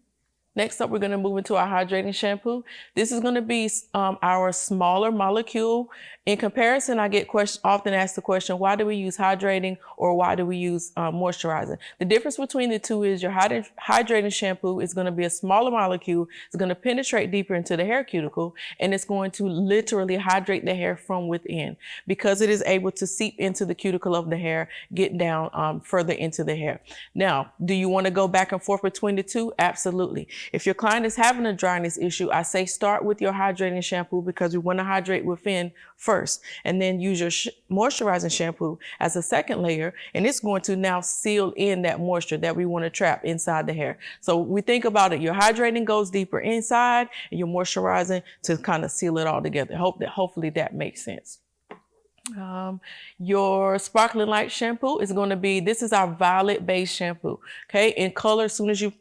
Next up, we're going to move into our hydrating shampoo. This is going to be our smaller molecule. In comparison, I get often asked the question, why do we use hydrating or why do we use moisturizing? The difference between the two is your hydrating shampoo is going to be a smaller molecule. It's going to penetrate deeper into the hair cuticle, and it's going to literally hydrate the hair from within because it is able to seep into the cuticle of the hair, get down further into the hair. Now, do you want to go back and forth between the two? Absolutely. If your client is having a dryness issue, I say start with your hydrating shampoo because we want to hydrate within first, and then use your moisturizing shampoo as a second layer, and it's going to now seal in that moisture that we want to trap inside the hair. So we think about it, your hydrating goes deeper inside and your moisturizing to kind of seal it all together. Hopefully that makes sense. Your sparkling light shampoo is going to be, this is our violet based shampoo, okay? In color, as soon as you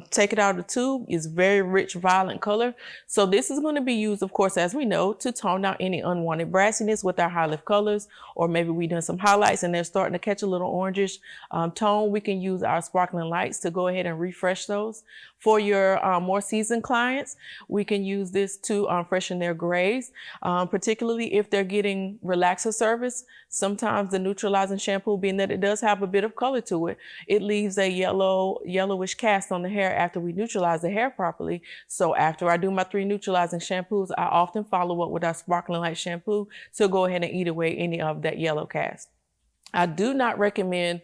take it out of the tube. It's very rich violet color. So this is going to be used, of course, as we know, to tone down any unwanted brassiness with our high lift colors, or maybe we done some highlights and they're starting to catch a little orangish tone. We can use our sparkling lights to go ahead and refresh those. For your more seasoned clients, we can use this to freshen their grays, particularly if they're getting relaxer service. Sometimes the neutralizing shampoo, being that it does have a bit of color to it, it leaves a yellowish cast on the hair after we neutralize the hair properly. So after I do my 3 neutralizing shampoos, I often follow up with our sparkling light shampoo to go ahead and eat away any of that yellow cast. I do not recommend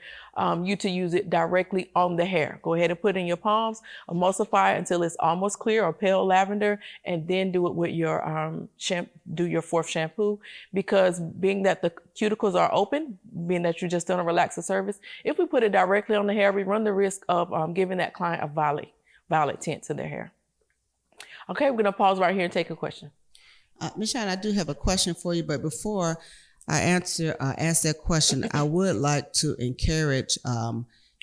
you to use it directly on the hair. Go ahead and put it in your palms, emulsify it until it's almost clear or pale lavender, and then do it with your do your 4th shampoo. Because being that the cuticles are open, being that you just done a relaxer service, if we put it directly on the hair, we run the risk of giving that client a violet tint to their hair. Okay, we're gonna pause right here and take a question. Ms. Shine, I do have a question for you, but before I ask that question, I would like to encourage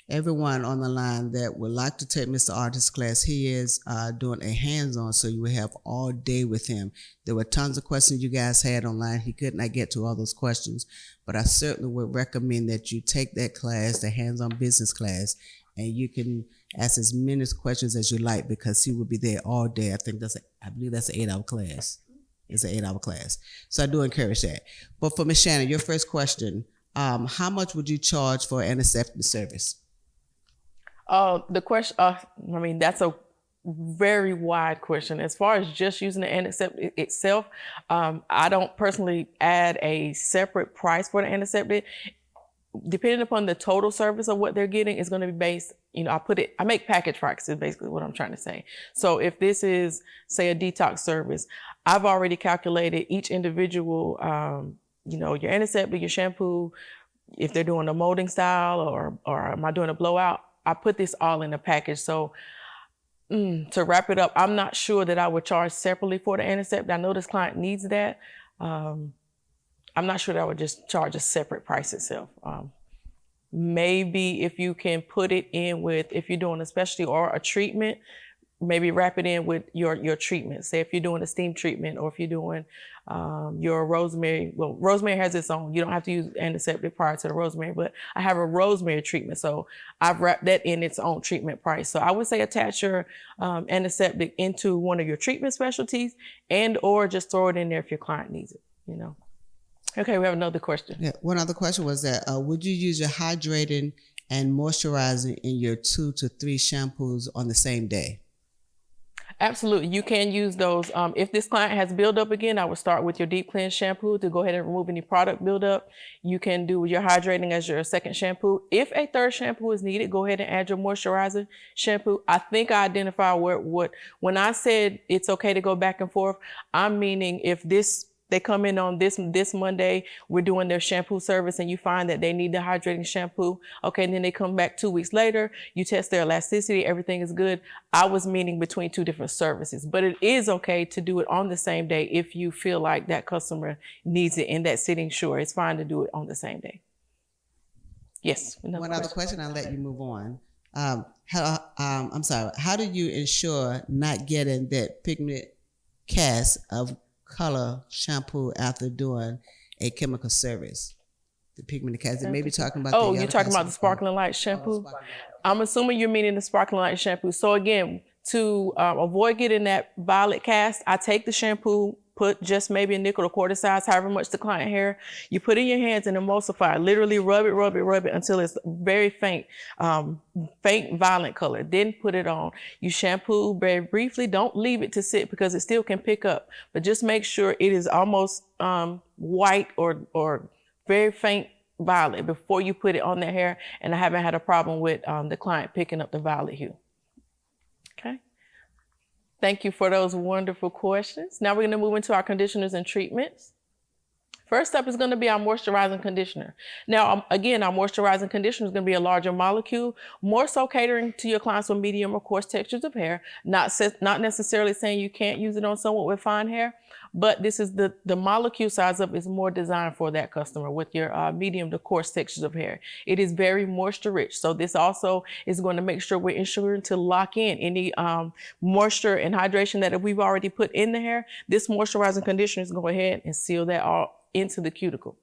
everyone on the line that would like to take Mr. Artist's class. He is doing a hands-on, so you will have all day with him. There were tons of questions you guys had online. He could not get to all those questions, but I certainly would recommend that you take that class, the hands-on business class, and you can ask as many questions as you like because he will be there all day. I believe that's an 8-hour class. It's an 8-hour class. So I do encourage that. But for Ms. Shannon, your first question, how much would you charge for antiseptic service? The question, that's a very wide question. As far as just using the antiseptic itself, I don't personally add a separate price for the antiseptic. Depending upon the total service of what they're getting, is going to be based, I make package prices, basically what I'm trying to say. So if this is, say, a detox service, I've already calculated each individual, your antiseptic, your shampoo, if they're doing a molding style or am I doing a blowout, I put this all in a package. So to wrap it up, I'm not sure that I would charge separately for the antiseptic. I know this client needs that. I'm not sure that I would just charge a separate price itself. Maybe if you can put it in with, if you're doing a specialty or a treatment, maybe wrap it in with your treatment. Say if you're doing a steam treatment or if you're doing your rosemary, well, rosemary has its own. You don't have to use antiseptic prior to the rosemary, but I have a rosemary treatment. So I've wrapped that in its own treatment price. So I would say attach your antiseptic into one of your treatment specialties and or just throw it in there if your client needs it, Okay, we have another question. Yeah, one other question was that, would you use your hydrating and moisturizing in your 2 to 3 shampoos on the same day? Absolutely. You can use those. If this client has buildup again, I would start with your deep cleanse shampoo to go ahead and remove any product buildup. You can do your hydrating as your second shampoo. If a third shampoo is needed, go ahead and add your moisturizer shampoo. I think I identify when I said it's okay to go back and forth, I'm meaning if they come in on this Monday, we're doing their shampoo service and you find that they need the hydrating shampoo. Okay, and then they come back 2 weeks later, you test their elasticity, everything is good. I was meaning between 2 different services, but it is okay to do it on the same day if you feel like that customer needs it in that sitting. Sure, it's fine to do it on the same day. Yes. One other question, I'll let you move on. How do you ensure not getting that pigment cast of color shampoo after doing a chemical service? The pigment cast. Maybe talking about. Oh, you're talking about the sparkling light shampoo. I'm assuming you're meaning the sparkling light shampoo. So again, to avoid getting that violet cast, I take the shampoo, put just maybe a nickel or quarter size, however much the client hair. You put in your hands and emulsify. Literally rub it until it's very faint violet color. Then put it on. You shampoo very briefly. Don't leave it to sit because it still can pick up. But just make sure it is almost white or very faint violet before you put it on their hair. And I haven't had a problem with the client picking up the violet hue. Okay. Thank you for those wonderful questions. Now we're going to move into our conditioners and treatments. First up is going to be our moisturizing conditioner. Now, again, our moisturizing conditioner is going to be a larger molecule, more so catering to your clients with medium or coarse textures of hair. Not necessarily saying you can't use it on someone with fine hair, but this is the molecule size up is more designed for that customer with your medium to coarse textures of hair. It is very moisture rich. So this also is going to make sure we're ensuring to lock in any moisture and hydration that we've already put in the hair. This moisturizing conditioner is going to go ahead and seal that all into the cuticle.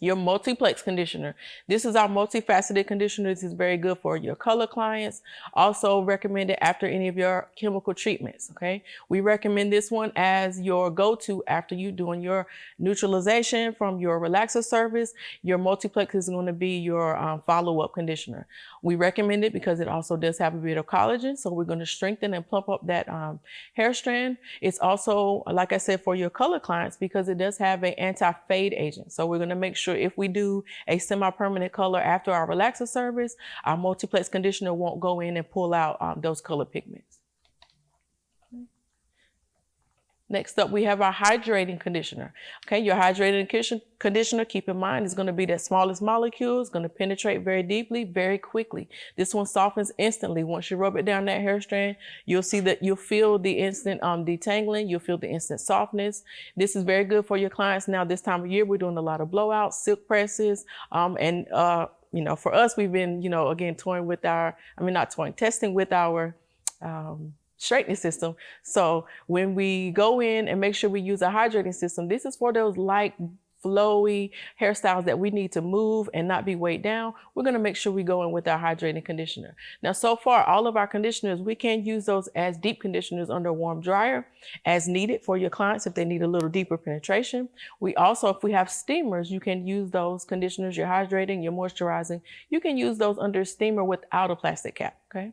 Your multiplex conditioner. This is our multifaceted conditioner. This is very good for your color clients. Also recommended after any of your chemical treatments. Okay. We recommend this one as your go-to after you doing your neutralization from your relaxer service. Your multiplex is going to be your follow-up conditioner. We recommend it because it also does have a bit of collagen. So we're going to strengthen and plump up that hair strand. It's also, like I said, for your color clients because it does have an anti-fade agent. So we're going to make sure if we do a semi-permanent color after our relaxer service, our multiplex conditioner won't go in and pull out those color pigments. Next up, we have our hydrating conditioner. Okay, your hydrating conditioner, keep in mind, is going to be that smallest molecule. It's going to penetrate very deeply, very quickly. This one softens instantly. Once you rub it down that hair strand, you'll see that you'll feel the instant detangling. You'll feel the instant softness. This is very good for your clients. Now, this time of year, we're doing a lot of blowouts, silk presses, and you know, for us, we've been, you know, again, testing with our straightening system. So when we go in and make sure we use a hydrating system, this is for those light, flowy hairstyles that we need to move and not be weighed down. We're going to make sure we go in with our hydrating conditioner. Now, so far, all of our conditioners, we can use those as deep conditioners under a warm dryer as needed for your clients if they need a little deeper penetration. We also, if we have steamers, you can use those conditioners, your hydrating, your moisturizing. You can use those under a steamer without a plastic cap, okay?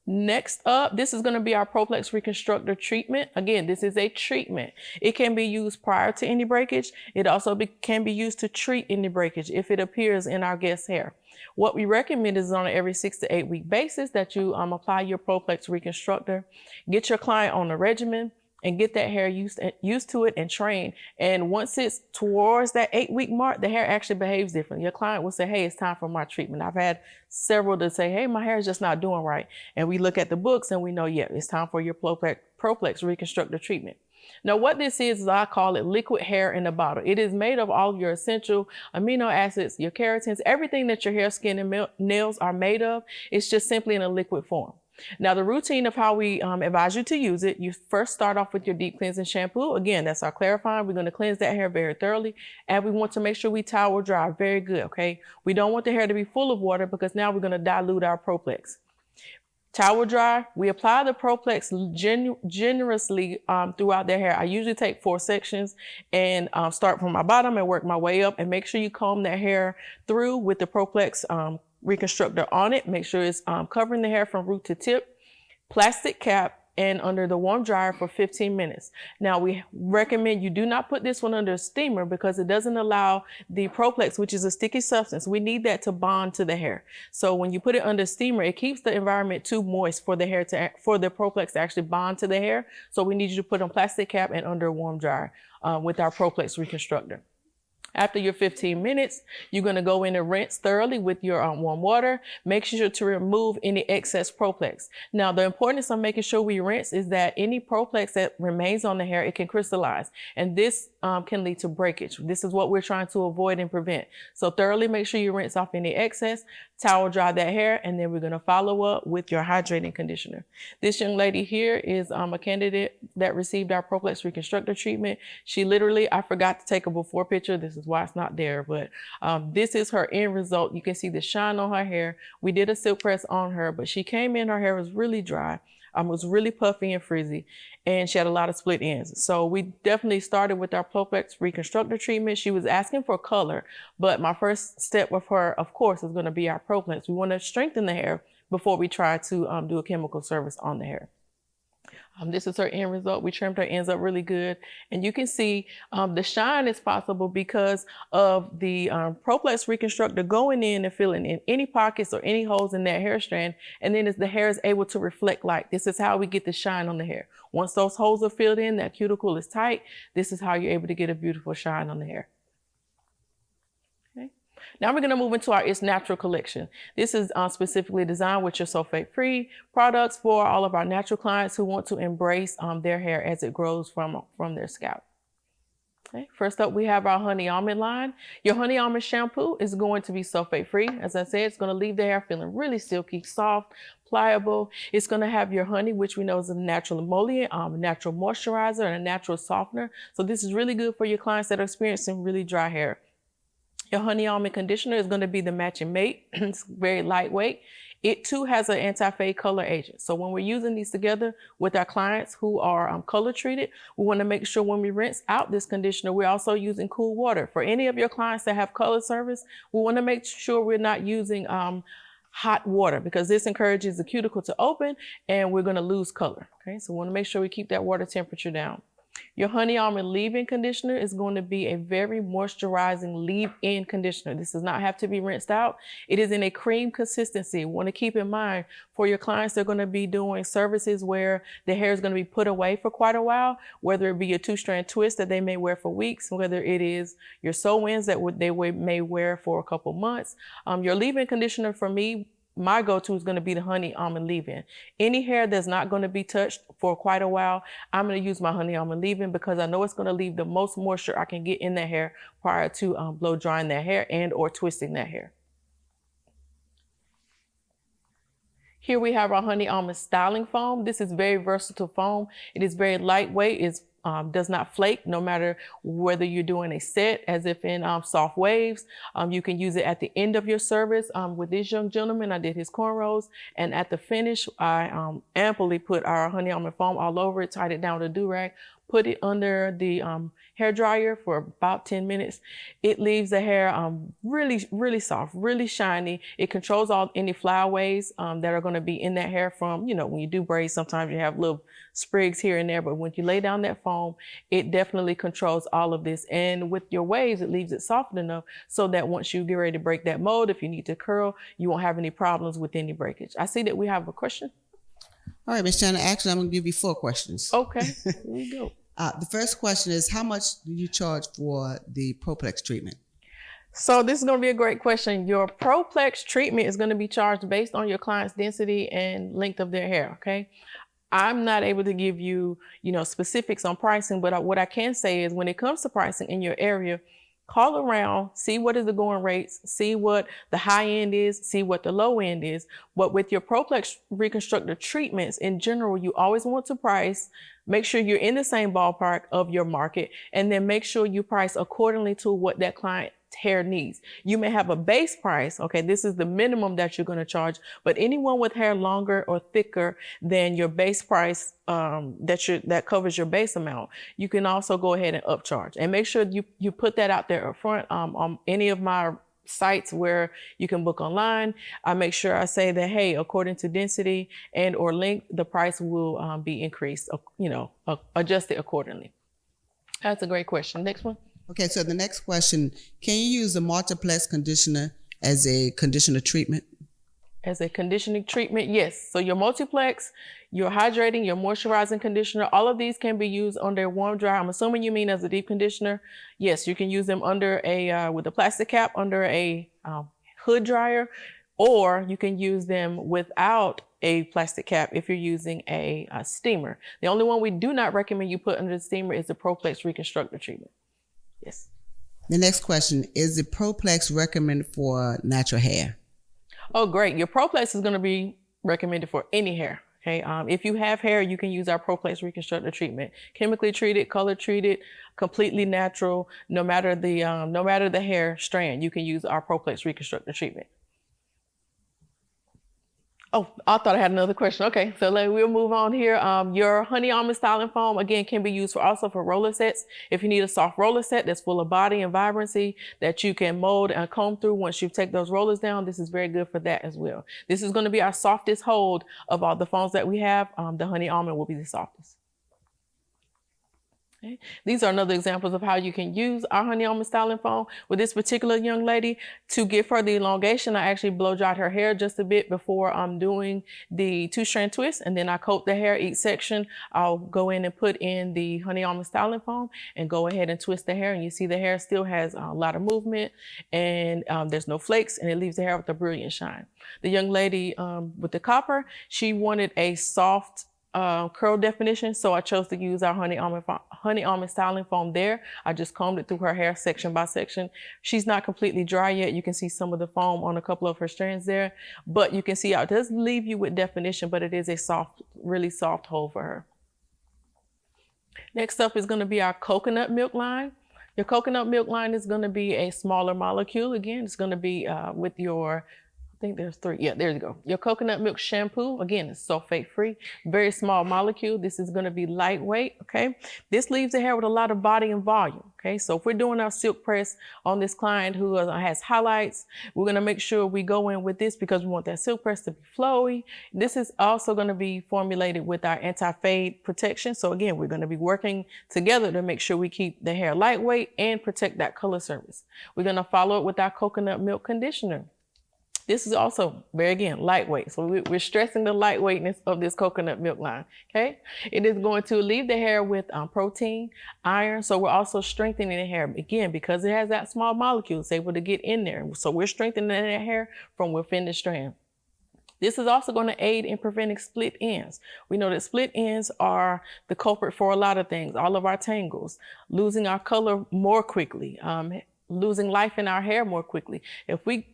Next up, this is going to be our Proplex Reconstructor treatment. Again, this is a treatment. It can be used prior to any breakage. It also can be used to treat any breakage if it appears in our guest's hair. What we recommend is on an every 6 to 8 week basis that you apply your Proplex Reconstructor. Get your client on a regimen and get that hair used to it and train. And once it's towards that 8-week mark, the hair actually behaves differently. Your client will say, hey, it's time for my treatment. I've had several to say, hey, my hair is just not doing right. And we look at the books and we know, yeah, it's time for your Proplex Reconstructor treatment. Now, what this is I call it liquid hair in a bottle. It is made of all of your essential amino acids, your keratins, everything that your hair, skin, and nails are made of. It's just simply in a liquid form. Now, the routine of how we advise you to use it, you first start off with your deep cleansing shampoo. Again, that's our clarifying. We're going to cleanse that hair very thoroughly, and we want to make sure we towel dry very good, okay? We don't want the hair to be full of water because now we're going to dilute our Proplex. Towel dry, we apply the Proplex generously throughout their hair. I usually take 4 sections and start from my bottom and work my way up, and make sure you comb that hair through with the Proplex Reconstructor on it. Make sure it's covering the hair from root to tip, plastic cap, and under the warm dryer for 15 minutes. Now, we recommend you do not put this one under a steamer because it doesn't allow the Proplex, which is a sticky substance. We need that to bond to the hair. So when you put it under a steamer, it keeps the environment too moist for the hair for the Proplex to actually bond to the hair. So we need you to put on plastic cap and under a warm dryer with our Proplex Reconstructor. After your 15 minutes, you're going to go in and rinse thoroughly with your warm water. Make sure to remove any excess Proplex. Now, the importance of making sure we rinse is that any Proplex that remains on the hair, it can crystallize. And this can lead to breakage. This is what we're trying to avoid and prevent. So thoroughly make sure you rinse off any excess, towel dry that hair, and then we're going to follow up with your hydrating conditioner. This young lady here is a candidate that received our Proplex Reconstructor treatment. She literally, I forgot to take a before picture. This is why it's not there, but this is her end result. You can see the shine on her hair. We did a silk press on her, but she came in, her hair was really dry. Was really puffy and frizzy, and she had a lot of split ends. So we definitely started with our Proplex Reconstructor treatment. She was asking for color, but my first step with her, of course, is going to be our Proplex. We want to strengthen the hair before we try to do a chemical service on the hair. This is her end result. We trimmed her ends up really good. And you can see the shine is possible because of the Proplex Reconstructor going in and filling in any pockets or any holes in that hair strand. And then as the hair is able to reflect light, this is how we get the shine on the hair. Once those holes are filled in, that cuticle is tight. This is how you're able to get a beautiful shine on the hair. Okay. Now we're going to move into our It's Natural collection. This is specifically designed with your sulfate-free products for all of our natural clients who want to embrace their hair as it grows from their scalp. Okay. First up, we have our honey almond line. Your honey almond shampoo is going to be sulfate free. As I said, it's going to leave the hair feeling really silky, soft, pliable. It's going to have your honey, which we know is a natural emollient, natural moisturizer, and a natural softener. So this is really good for your clients that are experiencing really dry hair. Your honey almond conditioner is going to be the matching mate. It's very lightweight. It too has an anti-fade color agent. So when we're using these together with our clients who are color treated, we want to make sure when we rinse out this conditioner, we're also using cool water. For any of your clients that have color service, we want to make sure we're not using hot water, because this encourages the cuticle to open and we're going to lose color. Okay, so we want to make sure we keep that water temperature down. Your honey almond leave-in conditioner is going to be a very moisturizing leave-in conditioner. This does not have to be rinsed out. It is in a cream consistency. You want to keep in mind for your clients, they're going to be doing services where the hair is going to be put away for quite a while, whether it be a 2-strand twist that they may wear for weeks, whether it is your sew-ins that they may wear for a couple months. Your leave-in conditioner for me, my go-to is going to be the honey almond leave-in. Any hair that's not going to be touched for quite a while, I'm going to use my honey almond leave-in because I know it's going to leave the most moisture I can get in the hair prior to blow drying that hair and or twisting that hair. Here we have our honey almond styling foam. This is very versatile foam. It is very lightweight. It does not flake no matter whether you're doing a set as if in soft waves. You can use it at the end of your service. With this young gentleman, I did his cornrows, and at the finish, I amply put our honey almond foam all over it, tied it down with a do-rag, put it under the hair dryer for about 10 minutes. It leaves the hair really, really soft, really shiny. It controls any flyaways that are going to be in that hair from, when you do braids, sometimes you have little sprigs here and there, but when you lay down that foam, it definitely controls all of this. And with your waves, it leaves it soft enough so that once you get ready to break that mold, if you need to curl, you won't have any problems with any breakage. I see that we have a question. All right, Ms. Shannon, actually, I'm going to give you 4 questions. Okay, here we go. The first question is, how much do you charge for the Proplex treatment? So this is going to be a great question. Your Proplex treatment is going to be charged based on your client's density and length of their hair, okay? I'm not able to give you, specifics on pricing, but what I can say is when it comes to pricing in your area, call around, see what is the going rates, see what the high end is, see what the low end is. But with your Proplex reconstructive treatments in general, you always want to price, make sure you're in the same ballpark of your market, and then make sure you price accordingly to what that client hair needs. You may have a base price. Okay, this is the minimum that you're going to charge, but anyone with hair longer or thicker than your base price that covers your base amount, you can also go ahead and upcharge, and make sure you put that out there up front on any of my sites where you can book online. I make sure I say that, hey, according to density and or length, the price will be increased, adjusted accordingly. That's a great question. Next one. Okay, so the next question, can you use the multiplex conditioner as a conditioner treatment? As a conditioning treatment, yes. So your multiplex, your hydrating, your moisturizing conditioner, all of these can be used under a warm dry. I'm assuming you mean as a deep conditioner. Yes, you can use them under with a plastic cap under a hood dryer, or you can use them without a plastic cap if you're using a steamer. The only one we do not recommend you put under the steamer is the Proplex reconstructive treatment. Yes. The next question, is the Proplex recommended for natural hair? Oh, great. Your Proplex is going to be recommended for any hair. Okay. If you have hair, you can use our Proplex reconstructive treatment. Chemically treated, color treated, completely natural. No matter the hair strand, you can use our Proplex reconstructive treatment. Oh, I thought I had another question. Okay, so we'll move on here. Your honey almond styling foam, again, can be used also for roller sets. If you need a soft roller set that's full of body and vibrancy that you can mold and comb through once you take those rollers down, this is very good for that as well. This is going to be our softest hold of all the foams that we have. The honey almond will be the softest. Okay. These are another examples of how you can use our honey almond styling foam. With this particular young lady, to give her the elongation, I actually blow dried her hair just a bit before I'm doing the 2-strand twist, and then I coat the hair each section. I'll go in and put in the honey almond styling foam and go ahead and twist the hair, and you see the hair still has a lot of movement, and there's no flakes, and it leaves the hair with a brilliant shine. The young lady with the copper, she wanted a soft curl definition, so I chose to use our honey almond styling foam there. I just combed it through her hair section by section. She's not completely dry yet. You can see some of the foam on a couple of her strands there, but you can see how it does leave you with definition, but it is a soft, really soft hold for her. Next up is going to be our coconut milk line. Your coconut milk line is going to be a smaller molecule. Again, it's going to be with your, I think there's 3. Yeah, there you go. Your coconut milk shampoo, again, is sulfate free, very small molecule. This is going to be lightweight. Okay. This leaves the hair with a lot of body and volume. Okay. So if we're doing our silk press on this client who has highlights, we're going to make sure we go in with this because we want that silk press to be flowy. This is also going to be formulated with our anti-fade protection. So again, we're going to be working together to make sure we keep the hair lightweight and protect that color surface. We're going to follow it with our coconut milk conditioner. This is also, very again, lightweight. So we're stressing the lightweightness of this coconut milk line, okay? It is going to leave the hair with protein, iron. So we're also strengthening the hair. Again, because it has that small molecule, it's able to get in there. So we're strengthening that hair from within the strand. This is also going to aid in preventing split ends. We know that split ends are the culprit for a lot of things, all of our tangles, losing our color more quickly, losing life in our hair more quickly. If we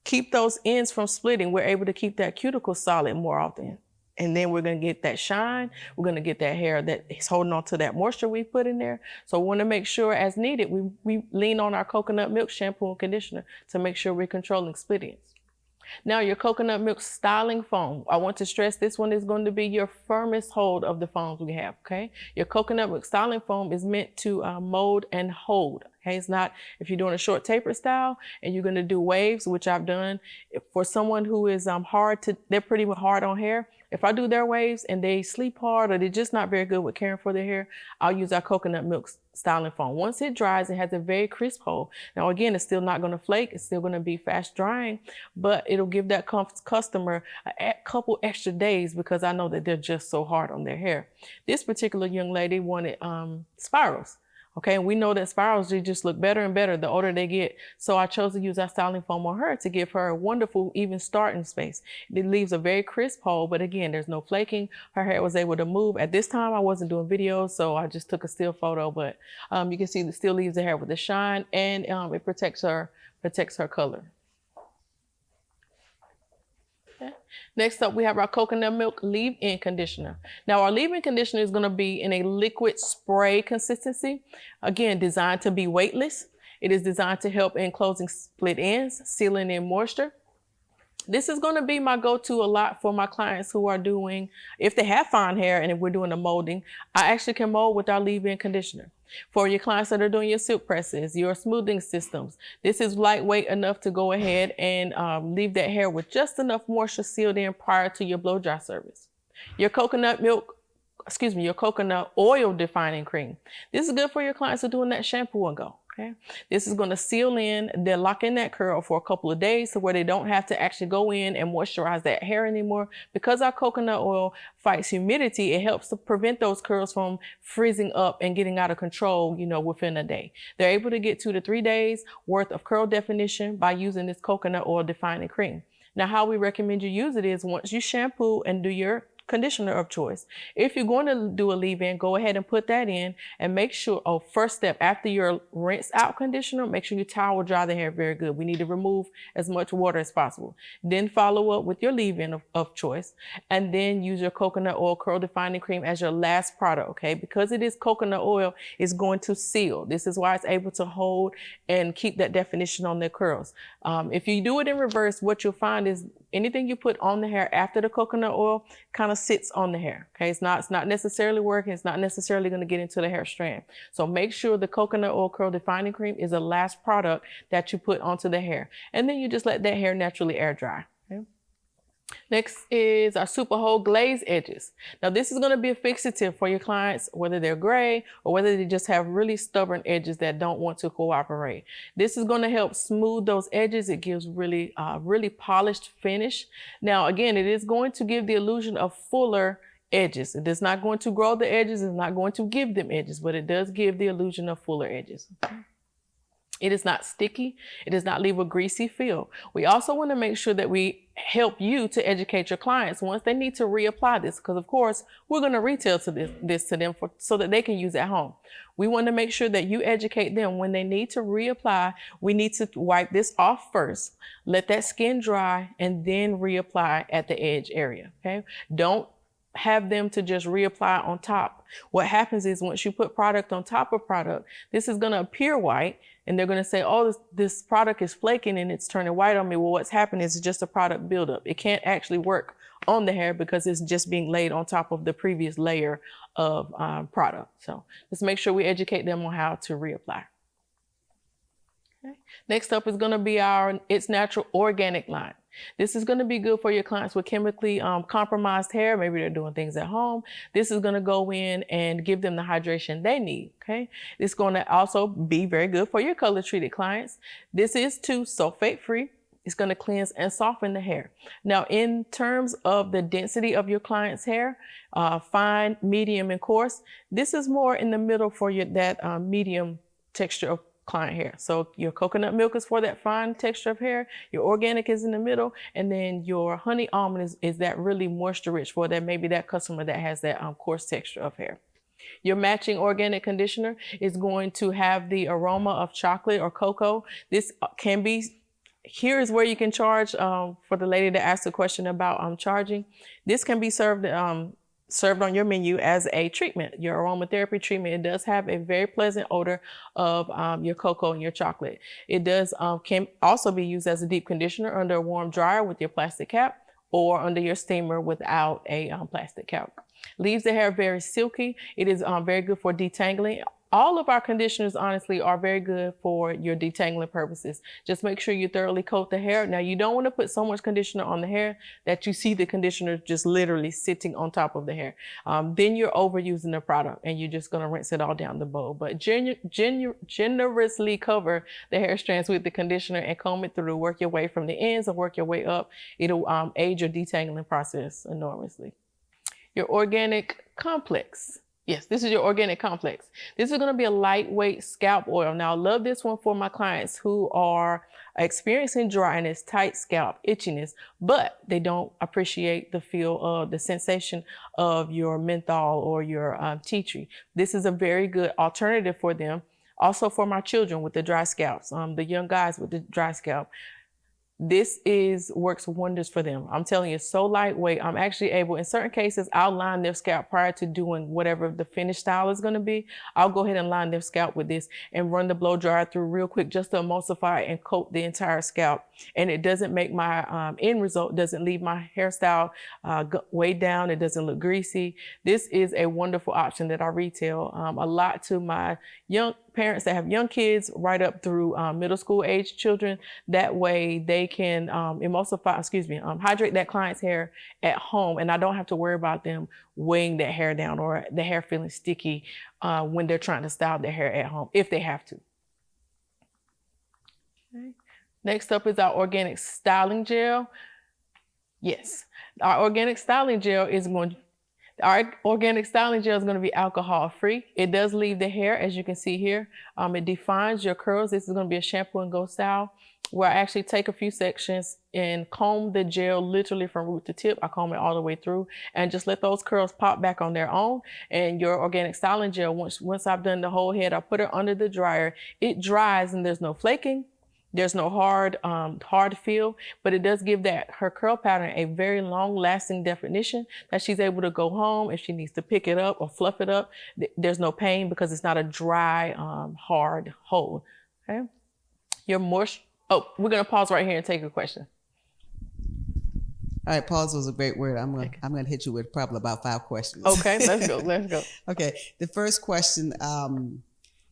keep those ends from splitting, we're able to keep that cuticle solid more often. And then we're going to get that shine. We're going to get that hair that is holding on to that moisture we put in there. So we want to make sure as needed, we lean on our coconut milk shampoo and conditioner to make sure we're controlling split ends. Now your coconut milk styling foam. I want to stress this one is going to be your firmest hold of the foams we have, okay? Your coconut milk styling foam is meant to mold and hold, okay? It's not, if you're doing a short tapered style and you're going to do waves, which I've done, for someone who is they're pretty hard on hair, if I do their waves and they sleep hard or they're just not very good with caring for their hair, I'll use our coconut milk styling foam. Once it dries, it has a very crisp hold. Now, again, it's still not going to flake. It's still going to be fast drying, but it'll give that customer a couple extra days because I know that they're just so hard on their hair. This particular young lady wanted spirals. Okay, and we know that spirals, they just look better and better the older they get. So I chose to use our styling foam on her to give her a wonderful even starting space. It leaves a very crisp hold, but again, there's no flaking. Her hair was able to move. At this time, I wasn't doing videos, so I just took a still photo, but you can see it still leaves the hair with a shine, and it protects her color. Okay. Next up, we have our coconut milk leave-in conditioner. Now, our leave-in conditioner is going to be in a liquid spray consistency. Again, designed to be weightless. It is designed to help in closing split ends, sealing in moisture. This is going to be my go-to a lot for my clients who are doing, if they have fine hair and if we're doing the molding, I actually can mold with our leave-in conditioner. For your clients that are doing your silk presses, your smoothing systems, this is lightweight enough to go ahead and leave that hair with just enough moisture sealed in prior to your blow dry service. Your coconut oil defining cream. This is good for your clients who are doing that shampoo and go. Okay. This is going to seal in, they're locking that curl for a couple of days so where they don't have to actually go in and moisturize that hair anymore. Because our coconut oil fights humidity, it helps to prevent those curls from freezing up and getting out of control, within a day. They're able to get 2 to 3 days worth of curl definition by using this coconut oil defining cream. Now, how we recommend you use it is once you shampoo and do your conditioner of choice. If you're going to do a leave-in, go ahead and put that in and make sure, first step, after your rinse out conditioner, make sure you towel dry the hair very good. We need to remove as much water as possible. Then follow up with your leave-in of choice, and then use your coconut oil curl defining cream as your last product, okay? Because it is coconut oil, it's going to seal. This is why it's able to hold and keep that definition on their curls. If you do it in reverse, what you'll find is anything you put on the hair after the coconut oil kind of sits on the hair. Okay, it's not necessarily working. It's not necessarily going to get into the hair strand. So make sure the coconut oil curl defining cream is the last product that you put onto the hair, and then you just let that hair naturally air dry. Okay? Next is our super hold glaze edges. Now this is going to be a fixative for your clients, whether they're gray or whether they just have really stubborn edges that don't want to cooperate. This is going to help smooth those edges. It gives really, really polished finish. Now again, it is going to give the illusion of fuller edges. It is not going to grow the edges. It's not going to give them edges, but it does give the illusion of fuller edges. It is not sticky. It does not leave a greasy feel. We also want to make sure that we help you to educate your clients once they need to reapply this, because of course we're going to retail to this to them so that they can use at home. We want to make sure that you educate them when they need to reapply. We need to wipe this off first, let that skin dry, and then reapply at the edge area. Okay, don't have them to just reapply on top. What happens is once you put product on top of product, this is going to appear white, and they're going to say, oh, this product is flaking and it's turning white on me. Well, what's happening is just a product buildup. It can't actually work on the hair because it's just being laid on top of the previous layer of product. So let's make sure we educate them on how to reapply. Okay. Next up is going to be our It's Natural Organic line. This is going to be good for your clients with chemically compromised hair. Maybe they're doing things at home. This is going to go in and give them the hydration they need. Okay. It's going to also be very good for your color treated clients. This is too sulfate free. It's going to cleanse and soften the hair. Now, in terms of the density of your client's hair, fine, medium, and coarse, this is more in the middle for that medium texture of client hair. So your coconut milk is for that fine texture of hair, your organic is in the middle, and then your honey almond is that really moisture rich for that, maybe that customer that has that coarse texture of hair. Your matching organic conditioner is going to have the aroma of chocolate or cocoa. This can be, here is where you can charge, for the lady that asked the question about charging. This can be served on your menu as a treatment, your aromatherapy treatment. It does have a very pleasant odor of your cocoa and your chocolate. It does can also be used as a deep conditioner under a warm dryer with your plastic cap or under your steamer without a plastic cap. Leaves the hair very silky. It is very good for detangling. All of our conditioners, honestly, are very good for your detangling purposes. Just make sure you thoroughly coat the hair. Now, you don't want to put so much conditioner on the hair that you see the conditioner just literally sitting on top of the hair. Then you're overusing the product and you're just going to rinse it all down the bowl. But generously cover the hair strands with the conditioner and comb it through. Work your way from the ends or work your way up. It'll aid your detangling process enormously. Your organic complex. Yes, this is your organic complex. This is going to be a lightweight scalp oil. Now, I love this one for my clients who are experiencing dryness, tight scalp, itchiness, but they don't appreciate the feel of the sensation of your menthol or your tea tree. This is a very good alternative for them. Also for my children with the dry scalps, the young guys with the dry scalp. This works wonders for them. I'm telling you, it's so lightweight. I'm actually able, in certain cases, I'll line their scalp prior to doing whatever the finished style is going to be. I'll go ahead and line their scalp with this and run the blow dryer through real quick just to emulsify and coat the entire scalp. And it doesn't make my end result, doesn't leave my hairstyle way down. It doesn't look greasy. This is a wonderful option that I retail a lot to my young parents that have young kids right up through middle school age children. That way they can hydrate that client's hair at home, and I don't have to worry about them weighing that hair down or the hair feeling sticky when they're trying to style their hair at home, if they have to. Okay. Next up is our organic styling gel. Yes, our organic styling gel is going to be alcohol free. It does leave the hair, as you can see here. It defines your curls. This is going to be a shampoo and go style where I actually take a few sections and comb the gel literally from root to tip. I comb it all the way through and just let those curls pop back on their own. And your organic styling gel, once I've done the whole head, I put it under the dryer. It dries and there's no flaking. There's no hard feel, but it does give her curl pattern a very long lasting definition that she's able to go home if she needs to pick it up or fluff it up. There's no pain because it's not a dry, hard hold. Okay. Oh, we're going to pause right here and take a question. All right, pause was a great word. I'm gonna hit you with probably about 5 questions. Okay, let's go. Okay, the first question,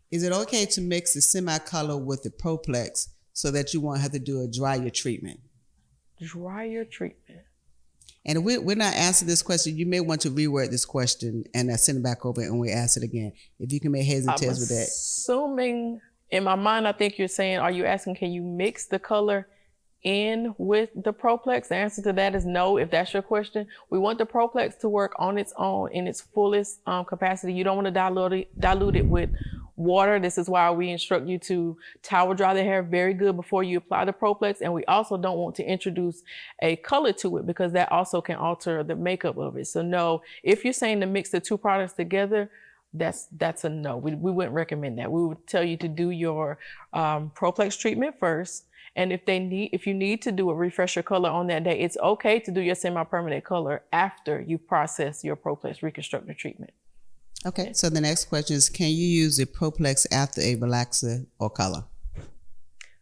is it okay to mix the semi-color with the Proplex so that you won't have to do a dryer treatment? Dryer treatment. And we're not answering this question. You may want to reword this question and send it back over and we ask it again. If you can make heads and I'm tails with that. assuming, in my mind, I think you're saying, are you asking, can you mix the color in with the Proplex? The answer to that is no, if that's your question. We want the Proplex to work on its own in its fullest capacity. You don't want to dilute it with water. This is why we instruct you to towel dry the hair very good before you apply the Proplex. And we also don't want to introduce a color to it because that also can alter the makeup of it. So no, if you're saying to mix the two products together, that's a no. We wouldn't recommend that. We would tell you to do your Proplex treatment first. And if you need to do a refresher color on that day, it's okay to do your semi-permanent color after you process your Proplex reconstructive treatment. Okay, so the next question is, can you use the Proplex after a relaxer or color?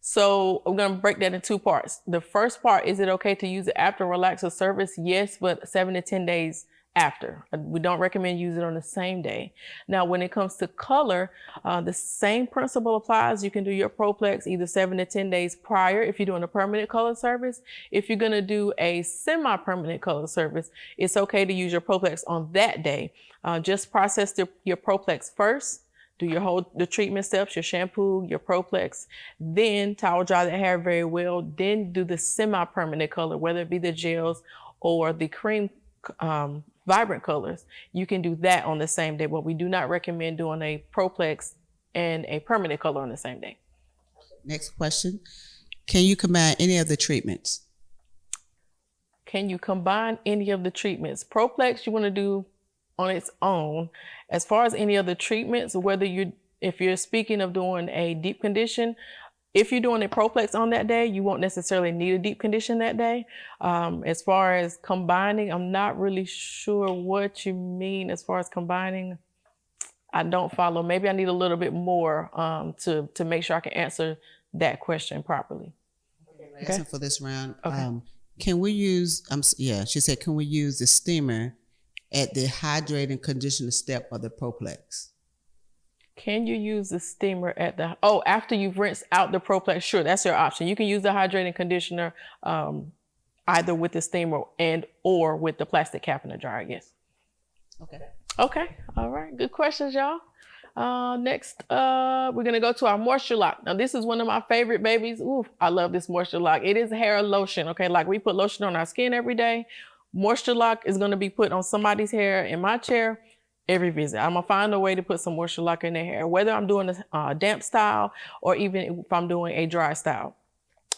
So I'm going to break that in two parts. The first part, is it okay to use it after relaxer service? Yes, but 7 to 10 days after. We don't recommend using it on the same day. Now, when it comes to color, the same principle applies. You can do your Proplex either 7 to 10 days prior if you're doing a permanent color service. If you're going to do a semi-permanent color service, it's okay to use your Proplex on that day. Just process your Proplex first. Do the treatment steps, your shampoo, your Proplex, then towel dry the hair very well, then do the semi-permanent color, whether it be the gels or the cream vibrant colors. You can do that on the same day, but we do not recommend doing a Proplex and a permanent color on the same day. Next question. Can you combine any of the treatments? Can you combine any of the treatments? Proplex you want to do on its own. As far as any other treatments, if you're speaking of doing a deep condition, if you're doing a Proplex on that day, you won't necessarily need a deep condition that day. As far as combining, I'm not really sure what you mean as far as combining. I don't follow. Maybe I need a little bit more to make sure I can answer that question properly. Okay. For this round, okay. Can we use, she said, can we use the steamer at the hydrating conditioner step of the Proplex? Can you use the steamer at after you've rinsed out the Proplex? Sure, that's your option. You can use the hydrating conditioner either with the steamer or with the plastic cap in the dryer, yes. Okay, all right, good questions, y'all. Next, we're gonna go to our moisture lock. Now this is one of my favorite babies. Ooh, I love this moisture lock. It is hair lotion, okay? Like we put lotion on our skin every day. Moisture lock is gonna be put on somebody's hair in my chair every visit. I'm gonna find a way to put some moisture lock in their hair, whether I'm doing a damp style or even if I'm doing a dry style.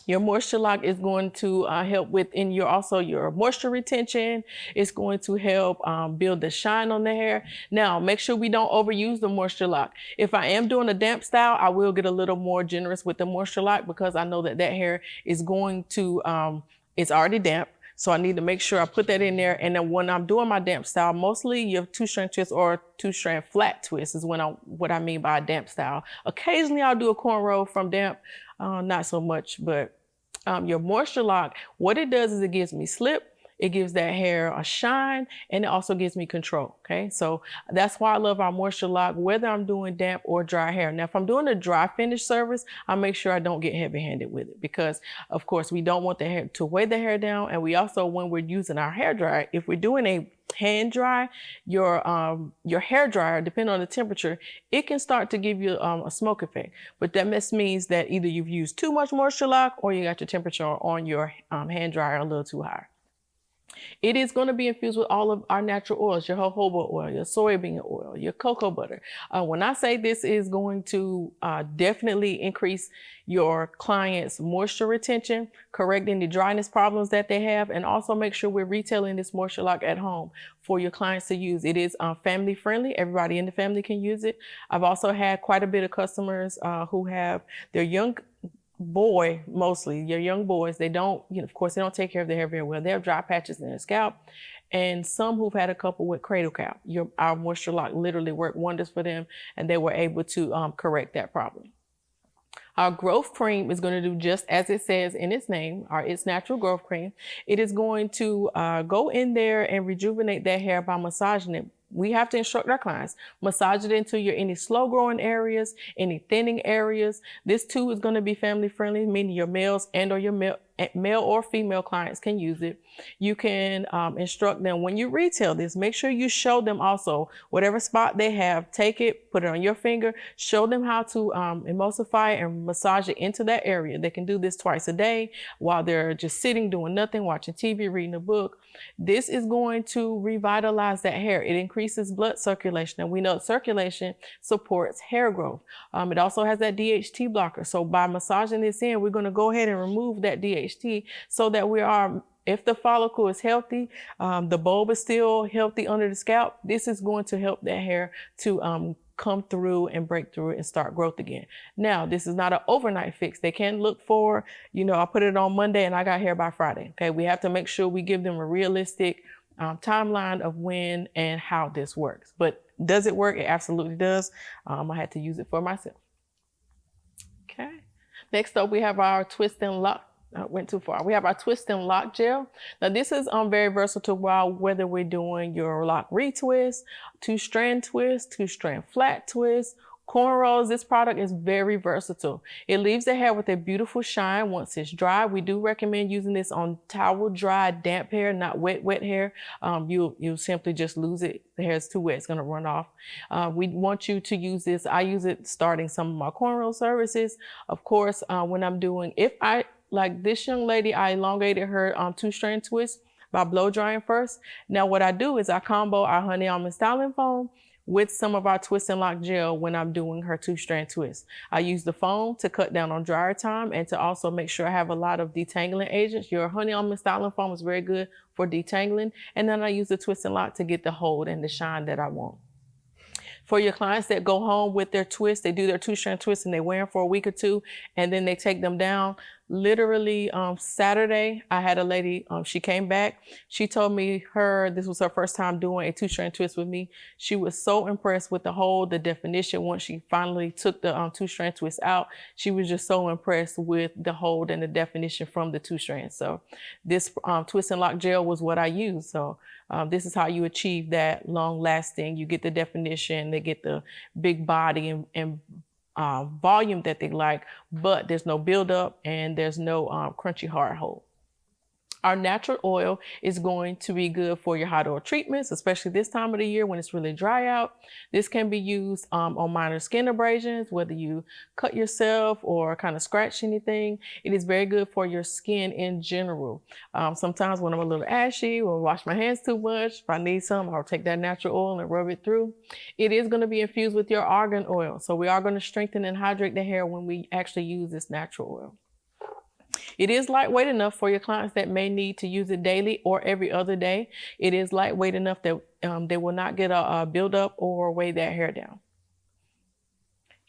Your moisture lock is going to help with your moisture retention. It's going to help build the shine on the hair. Now, make sure we don't overuse the moisture lock. If I am doing a damp style, I will get a little more generous with the moisture lock because I know that hair is going to, it's already damp. So I need to make sure I put that in there. And then when I'm doing my damp style, mostly your 2-strand twist or 2-strand flat twist is what I mean by a damp style. Occasionally I'll do a cornrow from damp, not so much, but your moisture lock, what it does is it gives me slip. It gives that hair a shine and it also gives me control. Okay. So that's why I love our moisture lock, whether I'm doing damp or dry hair. Now, if I'm doing a dry finish service, I make sure I don't get heavy handed with it because of course we don't want the hair to weigh the hair down. And we also, when we're using our hair dryer, if we're doing a hand dry, your hair dryer, depending on the temperature, it can start to give you a smoke effect. But that means that either you've used too much moisture lock or you got your temperature on your hand dryer a little too high. It is going to be infused with all of our natural oils, your jojoba oil, your soybean oil, your cocoa butter. When I say this is going to definitely increase your client's moisture retention, correct any dryness problems that they have, and also make sure we're retailing this moisture lock at home for your clients to use. It is family friendly. Everybody in the family can use it. I've also had quite a bit of customers who have their young mostly your young boys, they don't, of course, they don't take care of their hair very well. They have dry patches in their scalp. And some who've had a couple with cradle cap, our moisture lock literally worked wonders for them and they were able to correct that problem. Our growth cream is going to do just as it says in its name, It's Natural Growth Cream. It is going to go in there and rejuvenate that hair by massaging it. We have to instruct our clients, massage it into any slow growing areas, any thinning areas. This too is going to be family friendly, meaning your males and or your male or female clients can use it. You can instruct them when you retail this, make sure you show them also whatever spot they have, take it, put it on your finger, show them how to emulsify and massage it into that area. They can do this twice a day while they're just sitting, doing nothing, watching TV, reading a book. This is going to revitalize that hair. It increases blood circulation, and we know circulation supports hair growth. It also has that DHT blocker. So by massaging this in, we're going to go ahead and remove that DHT so that we are, if the follicle is healthy, the bulb is still healthy under the scalp, this is going to help that hair to come through and break through it and start growth again. Now, this is not an overnight fix. They can look for, I put it on Monday and I got hair by Friday. Okay, we have to make sure we give them a realistic timeline of when and how this works. But does it work? It absolutely does. I had to use it for myself. Okay. Next up, we have our twist and lock. Went too far. We have our twist and lock gel. Now this is very versatile, whether we're doing your lock retwist, 2-strand twist, 2-strand flat twist, cornrows. This product is very versatile. It leaves the hair with a beautiful shine once it's dry. We do recommend using this on towel dry, damp hair, not wet hair. You'll simply just lose it. The hair is too wet, it's gonna run off. We want you to use this. I use it starting some of my cornrow services. Of course, when I'm doing, like this young lady, I elongated her 2-strand twist by blow drying first. Now what I do is I combo our honey almond styling foam with some of our twist and lock gel when I'm doing her 2-strand twist. I use the foam to cut down on dryer time and to also make sure I have a lot of detangling agents. Your honey almond styling foam is very good for detangling. And then I use the twist and lock to get the hold and the shine that I want. For your clients that go home with their twists, they do their 2-strand twists and they wear them for a week or two and then they take them down. Literally Saturday, I had a lady, she came back. She told me this was her first time doing a 2-strand twist with me. She was so impressed with the hold, the definition. Once she finally took the 2-strand twist out, she was just so impressed with the hold and the definition from the 2 strands. So this twist and lock gel was what I used. So this is how you achieve that long lasting. You get the definition, they get the big body and volume that they like, but there's no buildup and there's no crunchy hard hold. Our natural oil is going to be good for your hot oil treatments, especially this time of the year when it's really dry out. This can be used on minor skin abrasions, whether you cut yourself or kind of scratch anything. It is very good for your skin in general. Sometimes when I'm a little ashy or wash my hands too much, if I need some, I'll take that natural oil and rub it through. It is going to be infused with your argan oil. So we are going to strengthen and hydrate the hair when we actually use this natural oil. It is lightweight enough for your clients that may need to use it daily or every other day. It is lightweight enough that they will not get a buildup or weigh that hair down.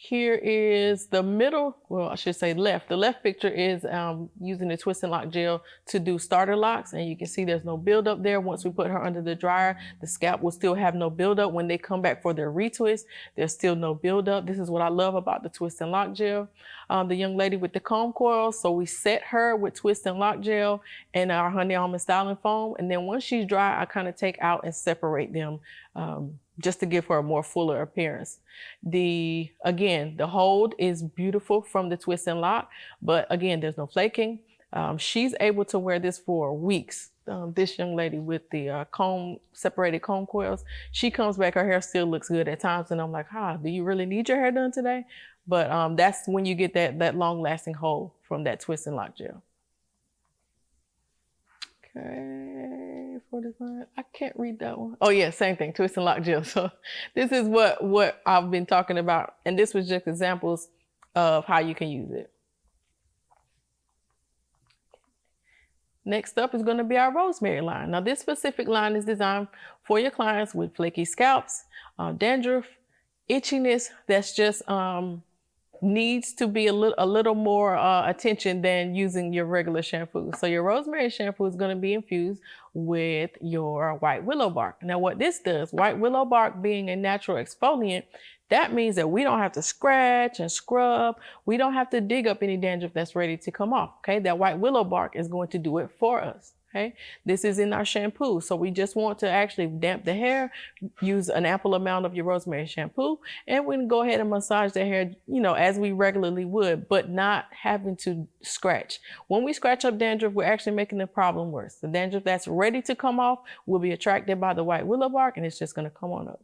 Here is the middle, well, I should say left. The left picture is using the twist and lock gel to do starter locks. And you can see there's no buildup there. Once we put her under the dryer, the scalp will still have no buildup. When they come back for their retwist, there's still no buildup. This is what I love about the twist and lock gel. The young lady with the comb coils, so we set her with twist and lock gel and our honey almond styling foam. And then once she's dry, I kind of take out and separate them just to give her a more fuller appearance. Again, the hold is beautiful from the twist and lock, but again, there's no flaking. She's able to wear this for weeks. This young lady with the separated comb coils, she comes back, her hair still looks good at times, and I'm like, do you really need your hair done today? But that's when you get that long lasting hold from that twist and lock gel. Okay, 45. I can't read that one. Oh yeah, same thing, twist and lock gel. So this is what I've been talking about. And this was just examples of how you can use it. Next up is going to be our rosemary line. Now this specific line is designed for your clients with flaky scalps, dandruff, itchiness that's just needs to be a little more attention than using your regular shampoo. So your rosemary shampoo is going to be infused with your white willow bark. Now what this does, white willow bark being a natural exfoliant, that means that we don't have to scratch and scrub. We don't have to dig up any dandruff that's ready to come off. Okay, that white willow bark is going to do it for us. Okay, this is in our shampoo. So we just want to actually damp the hair, use an ample amount of your rosemary shampoo, and we can go ahead and massage the hair, you know, as we regularly would, but not having to scratch. When we scratch up dandruff, we're actually making the problem worse. The dandruff that's ready to come off will be attracted by the white willow bark, and it's just going to come on up.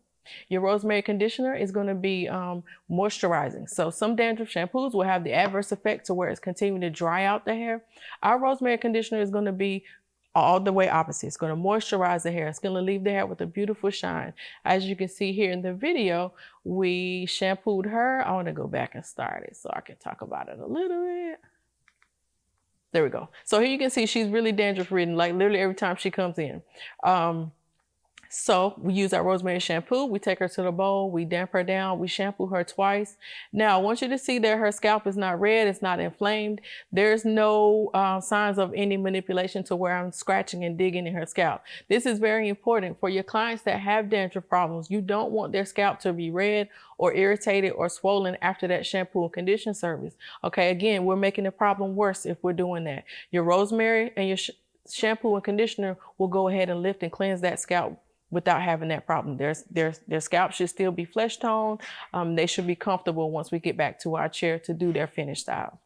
Your rosemary conditioner is going to be moisturizing. So some dandruff shampoos will have the adverse effect to where it's continuing to dry out the hair. Our rosemary conditioner is going to be all the way opposite. It's going to moisturize the hair. It's going to leave the hair with a beautiful shine. As you can see here in the video, we shampooed her. I want to go back and start it so I can talk about it a little bit. There we go. So here you can see she's really dandruff ridden, like literally every time she comes in. So we use our rosemary shampoo. We take her to the bowl. We damp her down. We shampoo her twice. Now, I want you to see that her scalp is not red. It's not inflamed. There's no signs of any manipulation to where I'm scratching and digging in her scalp. This is very important for your clients that have dandruff problems. You don't want their scalp to be red or irritated or swollen after that shampoo and condition service. Okay, again, we're making the problem worse if we're doing that. Your rosemary and your shampoo and conditioner will go ahead and lift and cleanse that scalp without having that problem. Their scalp should still be flesh toned. They should be comfortable once we get back to our chair to do their finished style.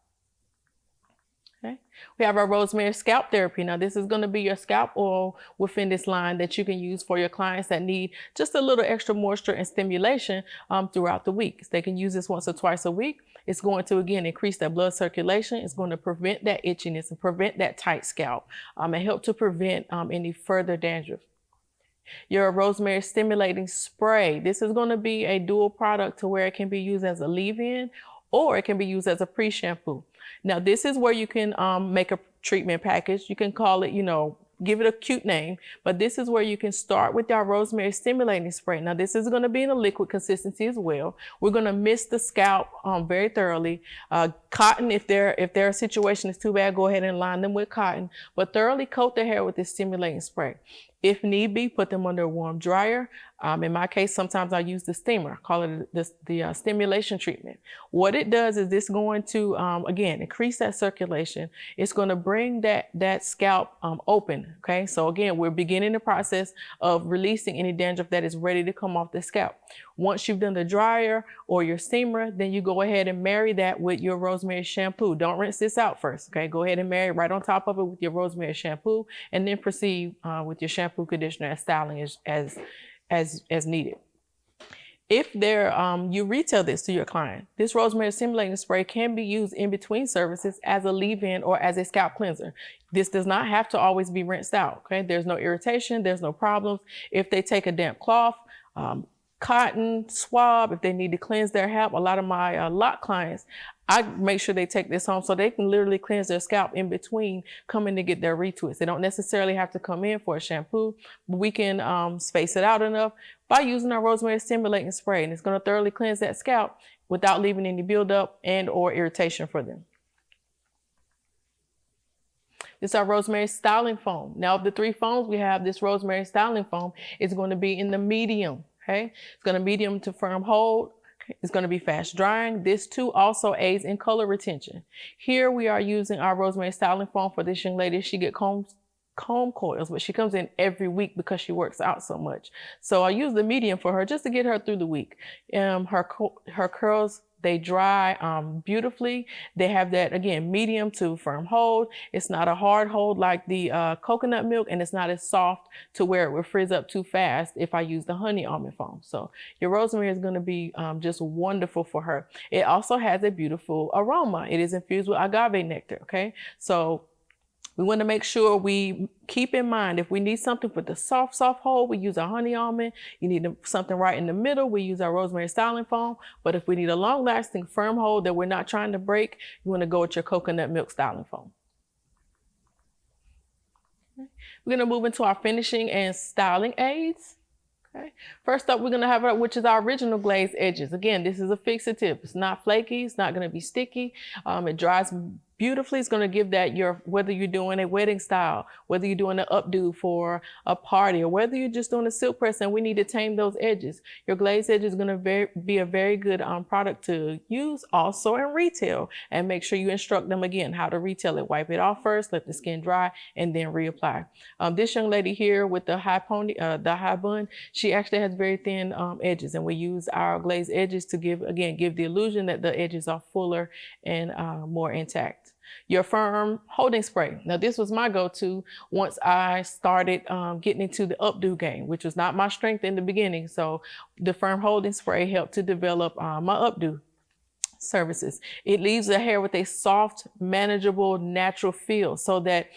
Okay. We have our rosemary scalp therapy. Now this is going to be your scalp oil within this line that you can use for your clients that need just a little extra moisture and stimulation throughout the week. They can use this once or twice a week. It's going to, again, increase that blood circulation. It's going to prevent that itchiness and prevent that tight scalp and help to prevent any further dandruff. Your rosemary stimulating spray. This is going to be a dual product to where it can be used as a leave-in or it can be used as a pre-shampoo. Now, this is where you can make a treatment package. You can call it, you know, give it a cute name, but this is where you can start with our rosemary stimulating spray. Now, this is going to be in a liquid consistency as well. We're going to mist the scalp very thoroughly. Cotton, if their situation is too bad, go ahead and line them with cotton, but thoroughly coat the hair with this stimulating spray. If need be, put them under a warm dryer. In my case, sometimes I use the steamer, call it the stimulation treatment. What it does is this going to, again, increase that circulation. It's going to bring that scalp open, okay? So again, we're beginning the process of releasing any dandruff that is ready to come off the scalp. Once you've done the dryer or your steamer, then you go ahead and marry that with your rosemary shampoo. Don't rinse this out first, okay? Go ahead and marry it right on top of it with your rosemary shampoo, and then proceed with your shampoo, conditioner, and styling as needed. If you retail this to your client, this rosemary stimulating spray can be used in between services as a leave-in or as a scalp cleanser. This does not have to always be rinsed out, okay? There's no irritation, there's no problems. If they take a damp cloth, cotton swab, if they need to cleanse their scalp, a lot of my lock clients, I make sure they take this home so they can literally cleanse their scalp in between coming to get their retwist. They don't necessarily have to come in for a shampoo, but we can space it out enough by using our rosemary stimulating spray, and it's going to thoroughly cleanse that scalp without leaving any buildup and or irritation for them. This is our rosemary styling foam. Now, of the 3 foams we have, this rosemary styling foam is going to be in the medium. Okay, it's going to medium to firm hold. It's going to be fast drying. This too also aids in color retention. Here we are using our rosemary styling foam for this young lady. She gets comb coils, but she comes in every week because she works out so much. So I use the medium for her just to get her through the week. Her curls, they dry beautifully. They have that, again, medium to firm hold. It's not a hard hold like the coconut milk, and it's not as soft to where it will frizz up too fast if I use the honey almond foam. So your rosemary is going to be just wonderful for her. It also has a beautiful aroma. It is infused with agave nectar, okay? So we want to make sure we keep in mind, if we need something with the soft hold, we use our honey almond. You need something right in the middle, we use our rosemary styling foam. But if we need a long-lasting, firm hold that we're not trying to break, you want to go with your coconut milk styling foam. Okay. We're going to move into our finishing and styling aids. Okay. First up, we're going to have which is our original glazed edges. Again, this is a fixative. It's not flaky. It's not going to be sticky. It dries beautifully. It's going to give that whether you're doing a wedding style, whether you're doing an updo for a party, or whether you're just doing a silk press and we need to tame those edges. Your glazed edge is going to be a very good product to use also in retail, and make sure you instruct them again how to retail it. Wipe it off first, let the skin dry, and then reapply. This young lady here with the high bun, she actually has very thin edges, and we use our glazed edges to give the illusion that the edges are fuller and more intact. Your firm holding spray. Now, this was my go-to once I started getting into the updo game, which was not my strength in the beginning. So the firm holding spray helped to develop my updo services. It leaves the hair with a soft, manageable, natural feel, so that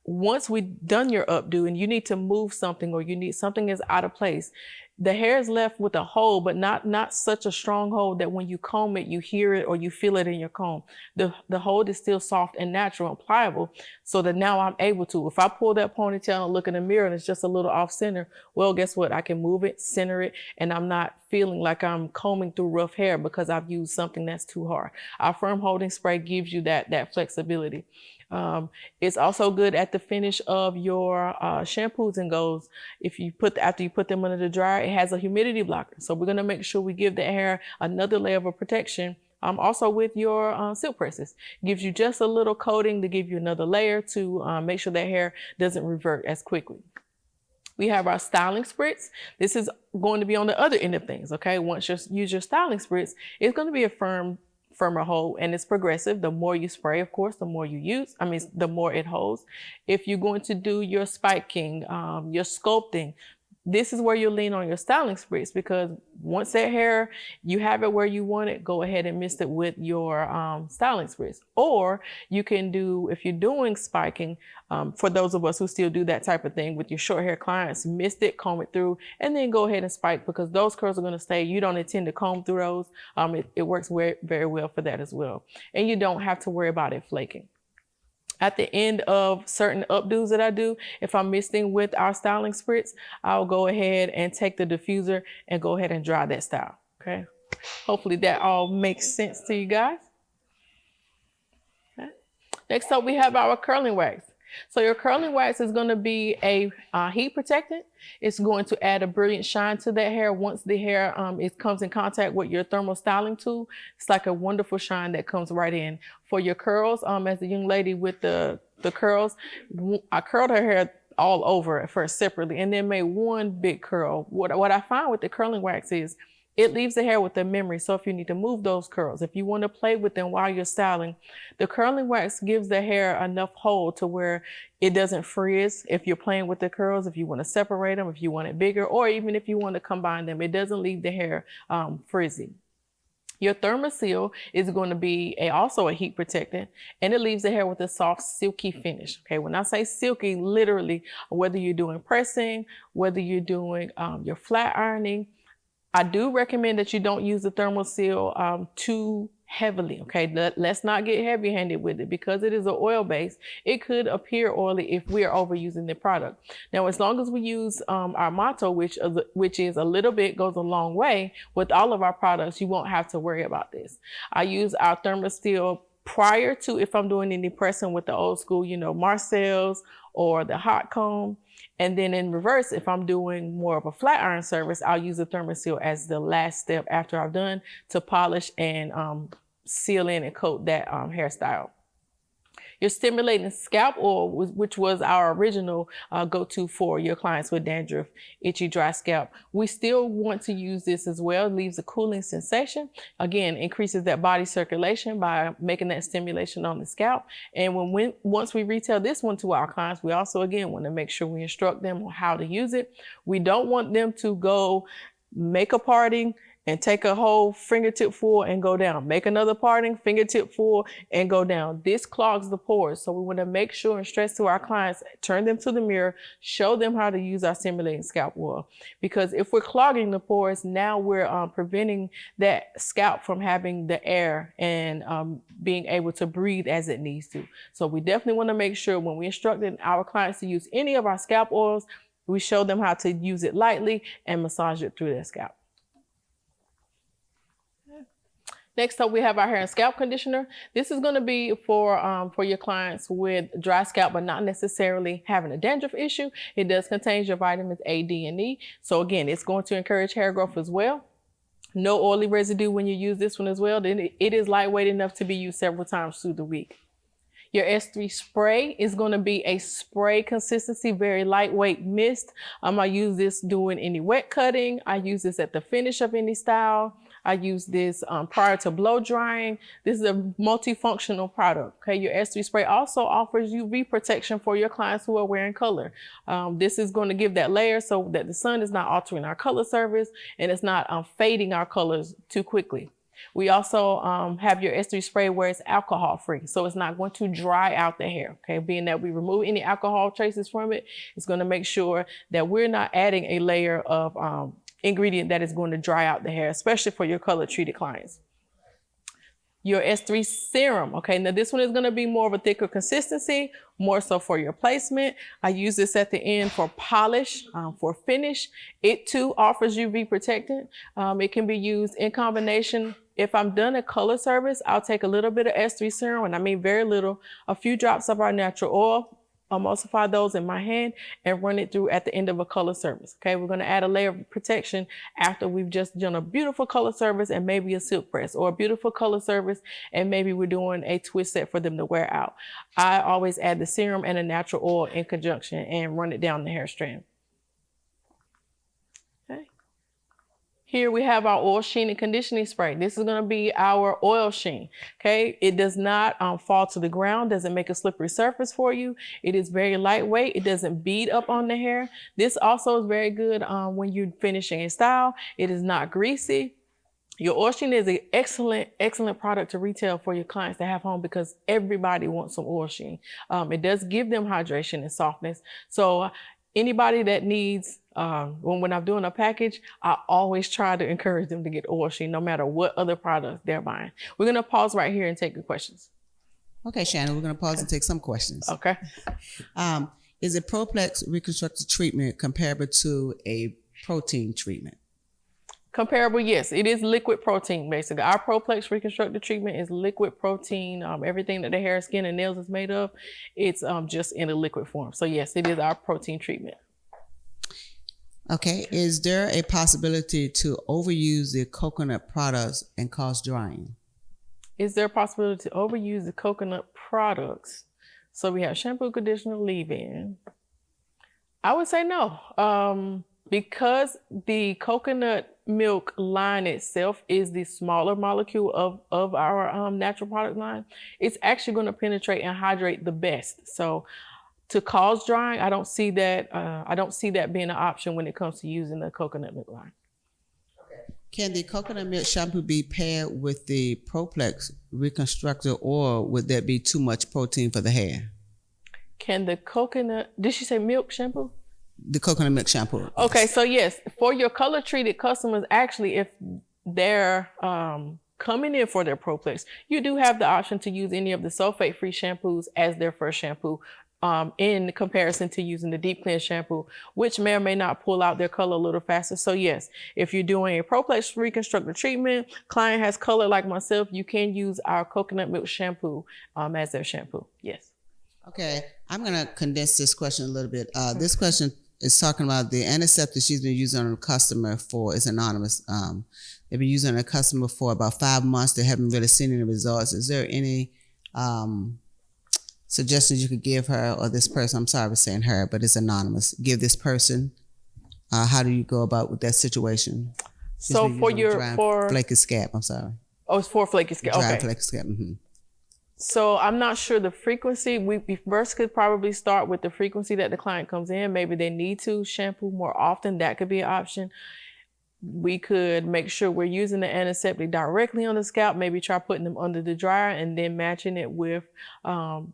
once we've done your updo and you need to move something, or you need something is out of place, the hair is left with a hold, but not such a strong hold that when you comb it, you hear it or you feel it in your comb. The hold is still soft and natural and pliable, so that now I'm able to, if I pull that ponytail and look in the mirror and it's just a little off center, well, guess what? I can move it, center it, and I'm not feeling like I'm combing through rough hair because I've used something that's too hard. Our firm holding spray gives you that flexibility. It's also good at the finish of your shampoos and goes. After you put them under the dryer, it has a humidity blocker. So we're going to make sure we give the hair another layer of protection. Also with your silk presses, gives you just a little coating to give you another layer to make sure that hair doesn't revert as quickly. We have our styling spritz. This is going to be on the other end of things. Okay, once you use your styling spritz, it's going to be a firmer hold, and it's progressive. The more you spray, of course, the more you use. The more it holds. If you're going to do your spiking, your sculpting, this is where you lean on your styling spritz, because once that hair, you have it where you want it, go ahead and mist it with your styling spritz. Or you can do, if you're doing spiking, for those of us who still do that type of thing with your short hair clients, mist it, comb it through, and then go ahead and spike, because those curls are going to stay. You don't intend to comb through those. It works very, very well for that as well. And you don't have to worry about it flaking. At the end of certain updos that I do, if I'm misting with our styling spritz, I'll go ahead and take the diffuser and go ahead and dry that style. Okay. Hopefully that all makes sense to you guys. Okay. Next up, we have our curling wax. So your curling wax is going to be a heat protectant. It's going to add a brilliant shine to that hair. Once the hair it comes in contact with your thermal styling tool, it's like a wonderful shine that comes right in. For your curls, as the young lady with the curls, I curled her hair all over at first separately and then made one big curl. What I find with the curling wax is it leaves the hair with a memory. So if you need to move those curls, if you want to play with them while you're styling, the curling wax gives the hair enough hold to where it doesn't frizz. If you're playing with the curls, if you want to separate them, if you want it bigger, or even if you want to combine them, it doesn't leave the hair frizzy. Your Thermoseal is going to be also a heat protectant, and it leaves the hair with a soft, silky finish. Okay, when I say silky, literally, whether you're doing pressing, whether you're doing your flat ironing, I do recommend that you don't use the Thermoseal too heavily. Okay, let's not get heavy-handed with it, because it is an oil base. It could appear oily if we are overusing the product. Now, as long as we use our motto, which is a little bit goes a long way, with all of our products, you won't have to worry about this. I use our Thermoseal prior to, if I'm doing any pressing with the old school, Marcel's or the hot comb. And then in reverse, if I'm doing more of a flat iron service, I'll use the Thermoseal as the last step after I've done to polish and seal in and coat that hairstyle. Your stimulating scalp oil, which was our original go-to for your clients with dandruff, itchy, dry scalp. We still want to use this as well. It leaves a cooling sensation. Again, increases that body circulation by making that stimulation on the scalp. And once we retail this one to our clients, we also, again, want to make sure we instruct them on how to use it. We don't want them to go make a parting and take a whole fingertip full and go down. Make another parting, fingertip full, and go down. This clogs the pores. So we want to make sure and stress to our clients, turn them to the mirror, show them how to use our stimulating scalp oil. Because if we're clogging the pores, now we're preventing that scalp from having the air and being able to breathe as it needs to. So we definitely want to make sure when we instructing our clients to use any of our scalp oils, we show them how to use it lightly and massage it through their scalp. Next up, we have our hair and scalp conditioner. This is going to be for your clients with dry scalp, but not necessarily having a dandruff issue. It does contain your vitamins A, D, and E. So again, it's going to encourage hair growth as well. No oily residue when you use this one as well. Then it is lightweight enough to be used several times through the week. Your S3 spray is going to be a spray consistency, very lightweight mist. I use this doing any wet cutting. I use this at the finish of any style. I use this prior to blow drying. This is a multifunctional product. Okay, your S3 spray also offers UV protection for your clients who are wearing color. This is going to give that layer so that the sun is not altering our color surface and it's not fading our colors too quickly. We also have your S3 spray where it's alcohol free, so it's not going to dry out the hair. Okay, being that we remove any alcohol traces from it, it's going to make sure that we're not adding a layer of ingredient that is going to dry out the hair, especially for your color treated clients. Your S3 serum. Okay, now this one is going to be more of a thicker consistency, more so for your placement. I use this at the end for polish, for finish. It too offers UV protectant. It can be used in combination. If I'm done a color service, I'll take a little bit of S3 serum, and I mean very little, a few drops of our natural oil, emulsify those in my hand and run it through at the end of a color service. Okay, we're going to add a layer of protection after we've just done a beautiful color service and maybe a silk press, or a beautiful color service and maybe we're doing a twist set for them to wear out. I always add the serum and a natural oil in conjunction and run it down the hair strand. Okay. Here we have our oil sheen and conditioning spray. This is going to be our oil sheen. Okay, it does not fall to the ground, doesn't make a slippery surface for you. It is very lightweight. It doesn't bead up on the hair. This also is very good when you're finishing a style. It is not greasy. Your oil sheen is an excellent product to retail for your clients to have home because everybody wants some oil sheen. It does give them hydration and softness. So anybody that needs, when I'm doing a package, I always try to encourage them to get oil sheen no matter what other products they're buying. We're going to pause right here and take your questions. Okay, Shannon, we're going to pause and take some questions. Okay. Is a Proplex reconstructive treatment comparable to a protein treatment? Comparable, yes. It is liquid protein, basically. Our Proplex reconstructive treatment is liquid protein. Everything that the hair, skin, and nails is made of, it's just in a liquid form. So yes, it is our protein treatment. Okay. Is there a possibility to overuse the coconut products and cause drying? Is there a possibility to overuse the coconut products? So we have shampoo, conditioner, leave-in. I would say no. Because the coconut milk line itself is the smaller molecule of our natural product line, it's actually going to penetrate and hydrate the best. So to cause drying, I don't see that being an option when it comes to using the coconut milk line. Can the coconut milk shampoo be paired with the Proplex reconstructor, or would that be too much protein for the hair? Can the coconut, did she say milk shampoo? The coconut milk shampoo. Okay, so yes, for your color treated customers, actually, if they're coming in for their Proplex, you do have the option to use any of the sulfate free shampoos as their first shampoo, in comparison to using the deep cleanse shampoo, which may or may not pull out their color a little faster. So yes, if you're doing a Proplex reconstructive treatment, client has color like myself, you can use our coconut milk shampoo as their shampoo. Yes. Okay, I'm going to condense this question a little bit. This question is talking about the antiseptic she's been using on a customer for, it's anonymous. They've been using on a customer for about 5 months. They haven't really seen any results. Is there any suggestions you could give her or this person? I'm sorry for saying her, but it's anonymous. Give this person, how do you go about with that situation? So for your, flaky scalp, I'm sorry. Oh, it's for flaky scalp. Dry okay. flaky scalp. Mm-hmm. So I'm not sure the frequency. We first could probably start with the frequency that the client comes in. Maybe they need to shampoo more often. That could be an option. We could make sure we're using the antiseptic directly on the scalp. Maybe try putting them under the dryer and then matching it with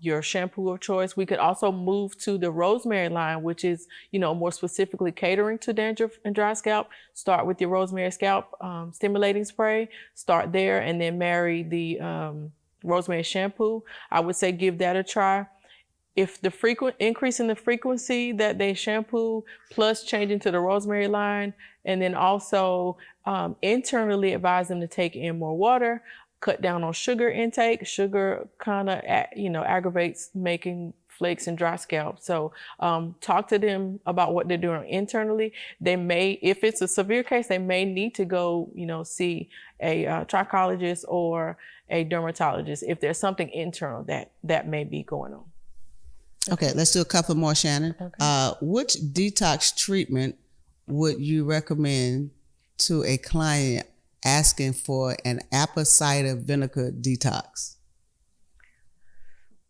your shampoo of choice. We could also move to the rosemary line, which is, more specifically catering to dandruff and dry scalp. Start with your rosemary scalp stimulating spray. Start there and then marry the rosemary shampoo. I would say give that a try. If the increase in the frequency that they shampoo plus changing to the rosemary line, and then also internally advise them to take in more water, cut down on sugar intake. Sugar kind of, aggravates making flakes and dry scalp. So talk to them about what they're doing internally. They may, if it's a severe case, they may need to go, see a trichologist or a dermatologist if there's something internal that may be going on. Okay, let's do a couple more, Shannon. Okay. Which detox treatment would you recommend to a client asking for an apple cider vinegar detox?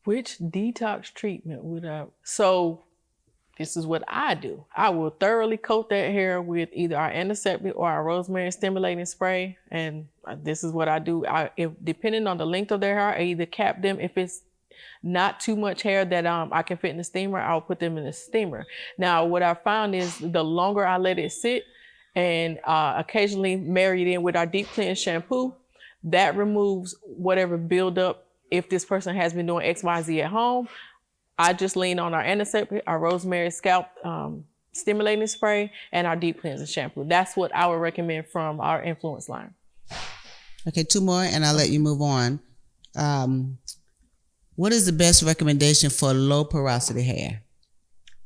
Which detox treatment would I? So this is what I do. I will thoroughly coat that hair with either our antiseptic or our rosemary stimulating spray. And this is what I do. If depending on the length of their hair, I either cap them. If it's not too much hair that I can fit in the steamer, I'll put them in the steamer. Now, what I found is the longer I let it sit and occasionally marry it in with our deep cleanse shampoo, that removes whatever buildup. If this person has been doing X, Y, Z at home, I just lean on our antiseptic, our rosemary scalp stimulating spray, and our deep cleansing shampoo. That's what I would recommend from our Influence line. Okay, 2 more, and I'll let you move on. What is the best recommendation for low porosity hair?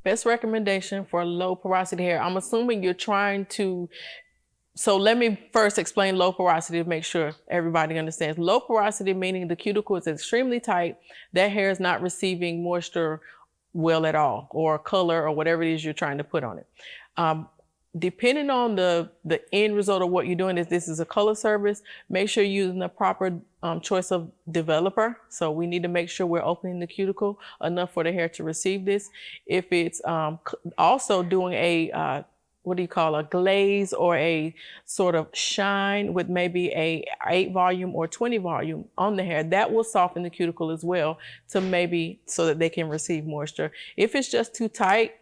Best recommendation for low porosity hair. I'm assuming you're trying to. So let me first explain low porosity to make sure everybody understands. Low porosity meaning the cuticle is extremely tight. That hair is not receiving moisture well at all, or color, or whatever it is you're trying to put on it. Depending on the end result of what you're doing, if this is a color service, make sure you're using the proper choice of developer. So we need to make sure we're opening the cuticle enough for the hair to receive this. If it's also doing a a glaze or a sort of shine with maybe a 8 volume or 20 volume on the hair, that will soften the cuticle as well, to maybe so that they can receive moisture. If it's just too tight,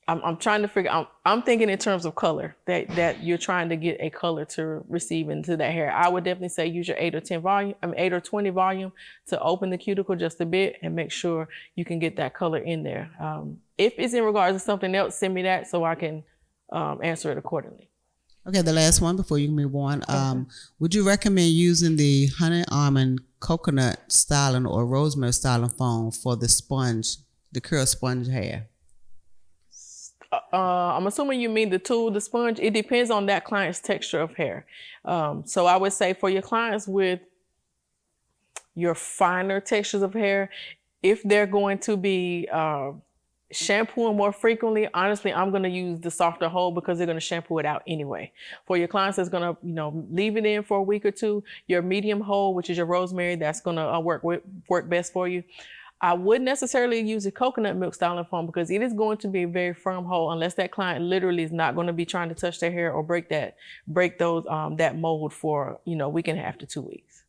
I'm trying to figure out, I'm thinking in terms of color, that you're trying to get a color to receive into that hair. I would definitely say use your 8 or 20 volume to open the cuticle just a bit and make sure you can get that color in there. If it's in regards to something else, send me that so I can answer it accordingly. Okay, the last one before you move on. Would you recommend using the honey almond coconut styling or rosemary styling foam for the curl sponge hair? I'm assuming you mean the tool, the sponge. It depends on that client's texture of hair. So I would say for your clients with your finer textures of hair, if they're going to be shampooing more frequently, honestly, I'm going to use the softer hold because they're going to shampoo it out anyway. For your clients that's going to, leave it in for a week or two, your medium hold, which is your rosemary, that's going to work best for you. I wouldn't necessarily use a coconut milk styling foam because it is going to be a very firm hold unless that client literally is not going to be trying to touch their hair or break that mold for, a week and a half to 2 weeks.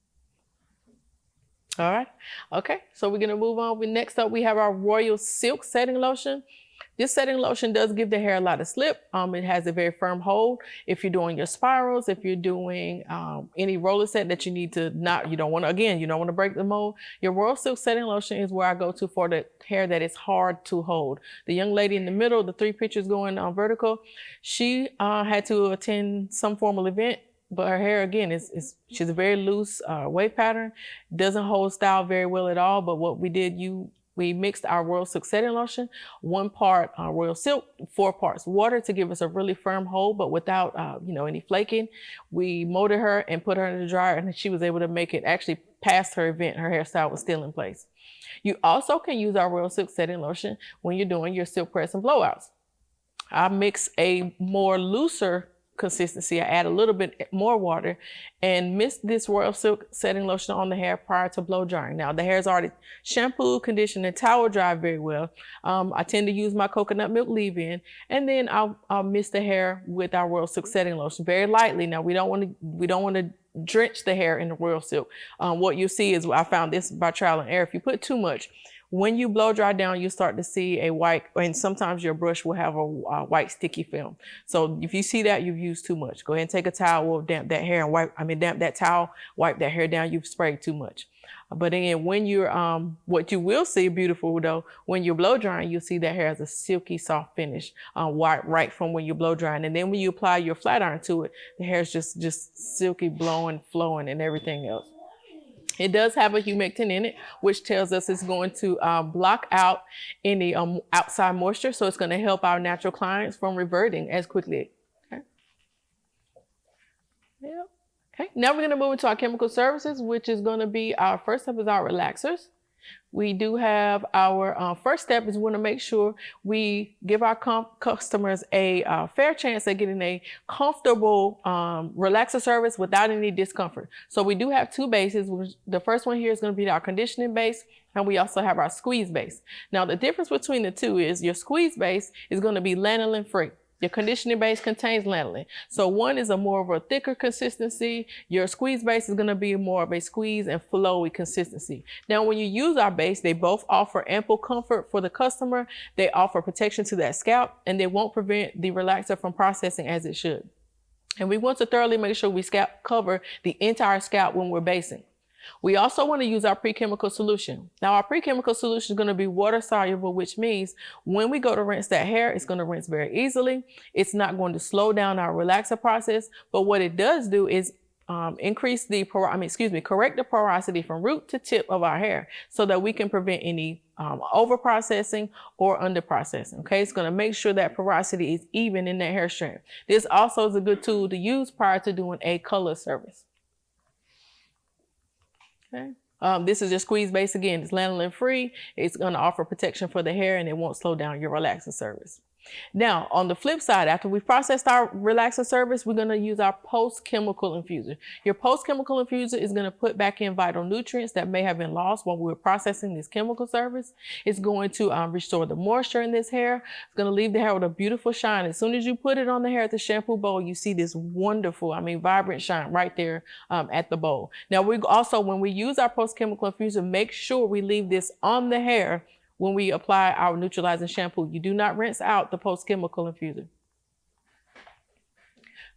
All right. Okay. So we're going to move on. Next up, we have our Royal Silk setting lotion. This setting lotion does give the hair a lot of slip. It has a very firm hold. If you're doing your spirals, if you're doing any roller set that you need to you don't want to break the mold. Your Royal Silk setting lotion is where I go to for the hair that is hard to hold. The young lady in the middle, the 3 pictures going vertical, she had to attend some formal event. But her hair, again, she's a very loose wave pattern. Doesn't hold style very well at all. But what we did, we mixed our Royal Silk setting lotion, 1 part Royal Silk, 4 parts water to give us a really firm hold, but without, any flaking. We molded her and put her in the dryer, and she was able to make it actually past her event. Her hairstyle was still in place. You also can use our Royal Silk setting lotion when you're doing your silk press and blowouts. I mix a more looser consistency. I add a little bit more water and mist this Royal Silk setting lotion on the hair prior to blow drying. Now the hair is already shampooed, conditioned, and towel dried very well. I tend to use my coconut milk leave-in, and then I'll mist the hair with our Royal Silk setting lotion very lightly. Now we don't want to drench the hair in the Royal Silk. What you see is, I found this by trial and error, if you put too much, when you blow dry down, you start to see a white, and sometimes your brush will have a white sticky film. So if you see that, you've used too much. Go ahead and take a towel, damp that hair and damp that towel, wipe that hair down. You've sprayed too much. But again, when you're what you will see beautiful though, when you're blow drying, you'll see that hair has a silky soft finish right from when you're blow drying. And then when you apply your flat iron to it, the hair is just silky, blowing, flowing, and everything else. It does have a humectant in it, which tells us it's going to block out any outside moisture. So it's going to help our natural clients from reverting as quickly. Okay. Yeah. Okay. Now we're going to move into our chemical services, which is going to be our first step is our relaxers. We do have our first step is we want to make sure we give our customers a fair chance at getting a comfortable relaxer service without any discomfort. So we do have two bases. The first one here is going to be our conditioning base, and we also have our squeeze base. Now the difference between the two is your squeeze base is going to be lanolin free. Your conditioning base contains lanolin. So one is a more of a thicker consistency. Your squeeze base is going to be more of a squeeze and flowy consistency. Now, when you use our base, they both offer ample comfort for the customer. They offer protection to that scalp, and they won't prevent the relaxer from processing as it should. And we want to thoroughly make sure we cover the entire scalp when we're basing. We also want to use our pre-chemical solution. Now, our pre-chemical solution is going to be water soluble, which means when we go to rinse that hair, it's going to rinse very easily. It's not going to slow down our relaxer process. But what it does do is correct the porosity from root to tip of our hair so that we can prevent any over processing or under processing. Okay, it's going to make sure that porosity is even in that hair strand. This also is a good tool to use prior to doing a color service. Okay. This is your squeeze base again. It's lanolin free. It's going to offer protection for the hair, and it won't slow down your relaxer service. Now, on the flip side, after we've processed our relaxer service, we're going to use our post-chemical infuser. Your post-chemical infuser is going to put back in vital nutrients that may have been lost while we were processing this chemical service. It's going to restore the moisture in this hair. It's going to leave the hair with a beautiful shine. As soon as you put it on the hair at the shampoo bowl, you see this wonderful, vibrant shine right there at the bowl. Now, we also, when we use our post-chemical infuser, make sure we leave this on the hair when we apply our neutralizing shampoo. You do not rinse out the post-chemical infuser.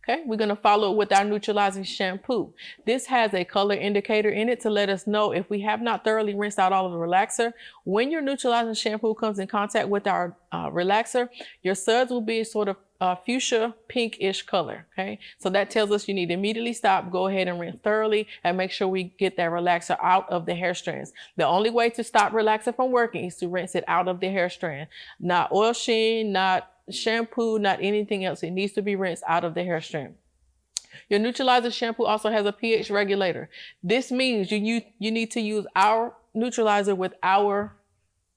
Okay, we're going to follow with our neutralizing shampoo. This has a color indicator in it to let us know if we have not thoroughly rinsed out all of the relaxer. When your neutralizing shampoo comes in contact with our relaxer, your suds will be sort of fuchsia pinkish color. Okay, so that tells us you need to immediately stop, go ahead and rinse thoroughly, and make sure we get that relaxer out of the hair strands. The only way to stop relaxer from working is to rinse it out of the hair strand. Not oil sheen, not shampoo, not anything else. It needs to be rinsed out of the hair strand. Your neutralizer shampoo also has a pH regulator. This means you need to use our neutralizer with our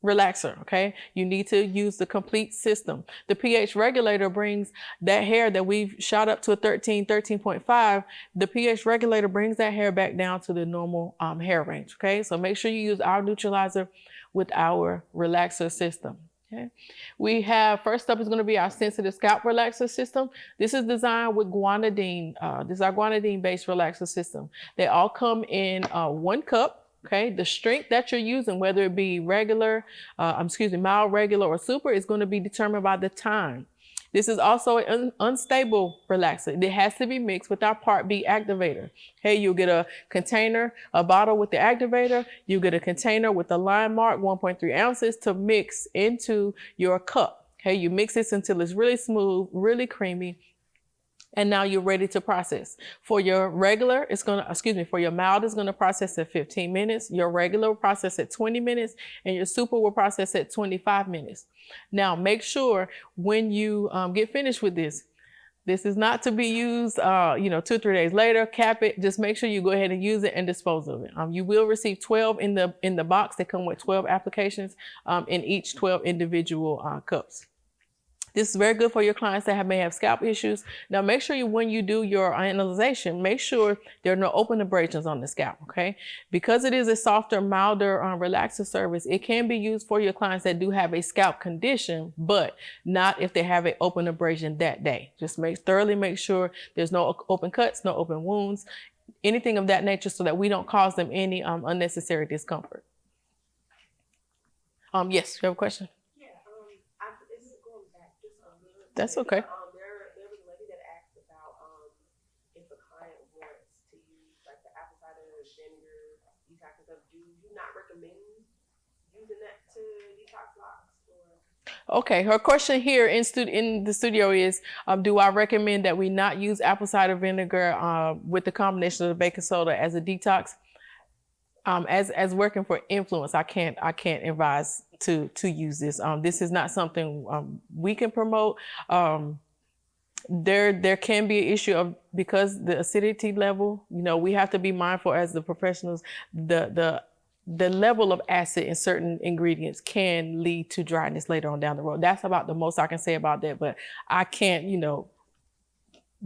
relaxer. Okay, you need to use the complete system. The pH regulator brings that hair that we've shot up to a 13.5. The pH regulator brings that hair back down to the normal hair range. Okay, so make sure you use our neutralizer with our relaxer system. Okay. We have, first up is going to be our sensitive scalp relaxer system. This is designed with guanidine. This is our guanidine based relaxer system. They all come in 1 cup. Okay. The strength that you're using, whether it be mild, regular, or super, is going to be determined by the time. This is also an unstable relaxer. It has to be mixed with our Part B activator. Okay, you'll get a container, a bottle with the activator. You get a container with the line mark, 1.3 ounces, to mix into your cup. Okay, you mix this until it's really smooth, really creamy. And now you're ready to process. For your regular, for your mild, it's gonna process at 15 minutes. Your regular will process at 20 minutes, and your super will process at 25 minutes. Now, make sure when you get finished with this is not to be used, 2 or 3 days later. Cap it. Just make sure you go ahead and use it and dispose of it. You will receive 12 in the box. They come with 12 applications in each 12 individual cups. This is very good for your clients that may have scalp issues. Now, make sure when you do your analyzation, make sure there are no open abrasions on the scalp, okay? Because it is a softer, milder relaxer service, it can be used for your clients that do have a scalp condition, but not if they have an open abrasion that day. Just thoroughly make sure there's no open cuts, no open wounds, anything of that nature, so that we don't cause them any unnecessary discomfort. Yes, you have a question? That's okay. There was a lady that asked about if a client wants to use like the apple cider vinegar, detox and stuff, to detox locks or? Okay, her question here in the studio is, do I recommend that we not use apple cider vinegar with the combination of the baking soda as a detox? As working for Influence, I can't advise to use this. This is not something we can promote. There can be an issue of, because the acidity level, we have to be mindful as the professionals. The level of acid in certain ingredients can lead to dryness later on down the road. That's about the most I can say about that. But I can't,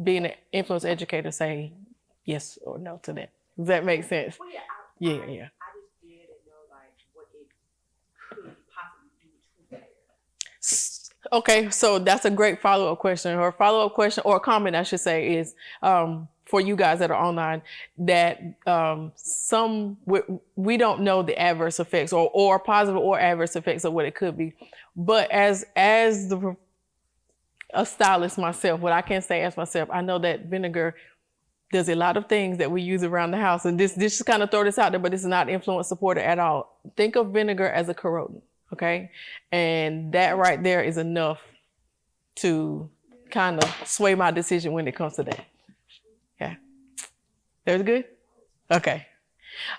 being an influence educator, say yes or no to that. Does that make sense? Well, Yeah. I just didn't know like what it could possibly do to the hair. Okay, so that's a great follow-up question. Or follow-up question, or comment, I should say, is for you guys that are online, that we don't know the adverse effects or positive or adverse effects of what it could be. But as a stylist myself, what I can say as myself, I know that vinegar does a lot of things that we use around the house. And this just kind of throw this out there, but this is not influence supporter at all. Think of vinegar as a corrodant, okay? And that right there is enough to kind of sway my decision when it comes to that. Yeah. That's good? Okay.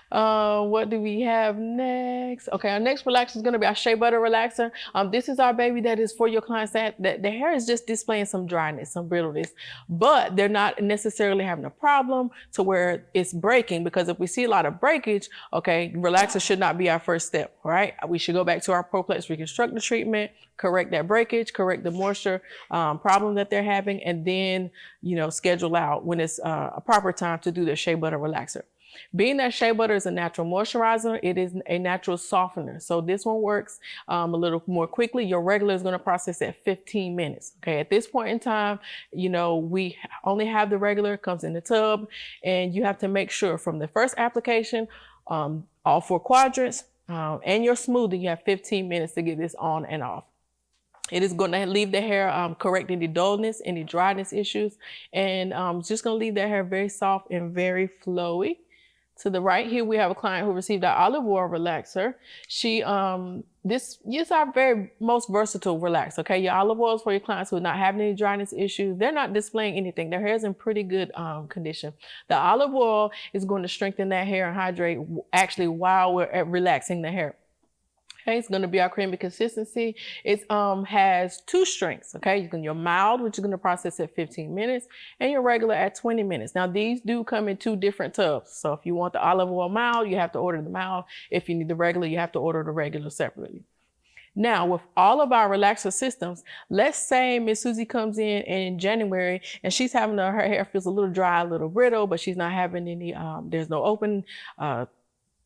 What do we have next? Okay, our next relaxer is going to be our shea butter relaxer. This is our baby that is for your clients that the hair is just displaying some dryness, some brittleness, but they're not necessarily having a problem to where it's breaking, because if we see a lot of breakage, okay, relaxer should not be our first step, right? We should go back to our Proplex reconstructive treatment, correct that breakage, correct the moisture problem that they're having, and then, schedule out when it's a proper time to do the shea butter relaxer. Being that shea butter is a natural moisturizer, it is a natural softener. So this one works a little more quickly. Your regular is going to process at 15 minutes. Okay, at this point in time, we only have the regular, comes in the tub, and you have to make sure from the first application, all 4 quadrants, and your smoothing, you have 15 minutes to get this on and off. It is going to leave the hair correct any dullness, any dryness issues, and it's just going to leave that hair very soft and very flowy. To the right here, we have a client who received our olive oil relaxer. This is our very most versatile relaxer. Okay, your olive oil is for your clients who are not having any dryness issues. They're not displaying anything. Their hair is in pretty good condition. The olive oil is going to strengthen that hair and hydrate actually while we're relaxing the hair. Okay, it's going to be our creamy consistency. It has 2 strengths. Okay, you can your mild, which is going to process at 15 minutes, and your regular at 20 minutes. Now these do come in 2 different tubs. So if you want the olive oil mild, you have to order the mild. If you need the regular, you have to order the regular separately. Now, with all of our relaxer systems, let's say Miss Susie comes in January and she's having her hair feels a little dry, a little brittle, but she's not having any. There's no open